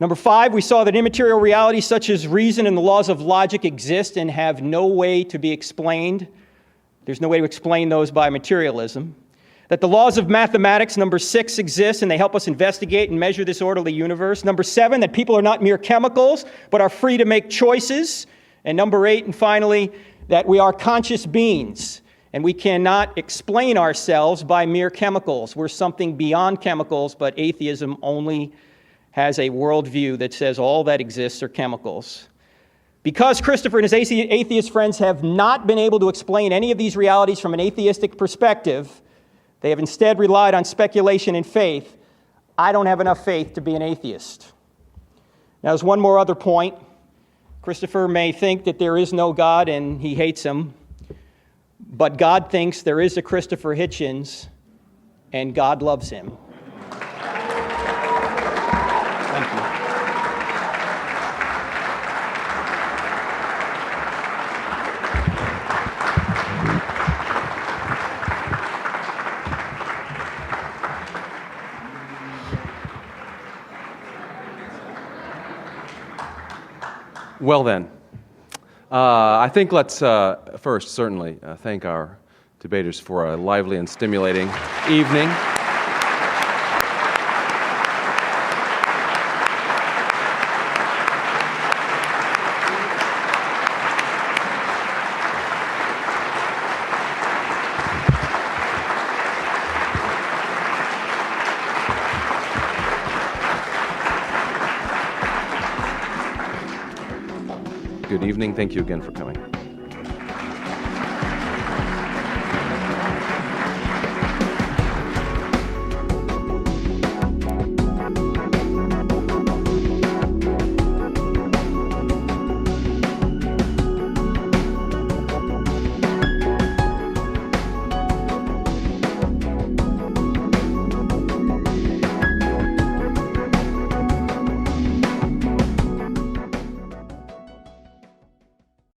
Number 5, we saw that immaterial realities such as reason and the laws of logic exist and have no way to be explained. There's no way to explain those by materialism. That the laws of mathematics, number 6, exist and they help us investigate and measure this orderly universe. Number 7, that people are not mere chemicals, but are free to make choices. And number 8, and finally, that we are conscious beings and we cannot explain ourselves by mere chemicals. We're something beyond chemicals, but atheism only has a worldview that says all that exists are chemicals. Because Christopher and his atheist friends have not been able to explain any of these realities from an atheistic perspective, they have instead relied on speculation and faith. I don't have enough faith to be an atheist. Now, there's one more other point. Christopher may think that there is no God and he hates him, but God thinks there is a Christopher Hitchens, and God loves him. Thank you. Well then, I think let's first certainly thank our debaters for a lively and stimulating evening. Good evening. Thank you again for coming.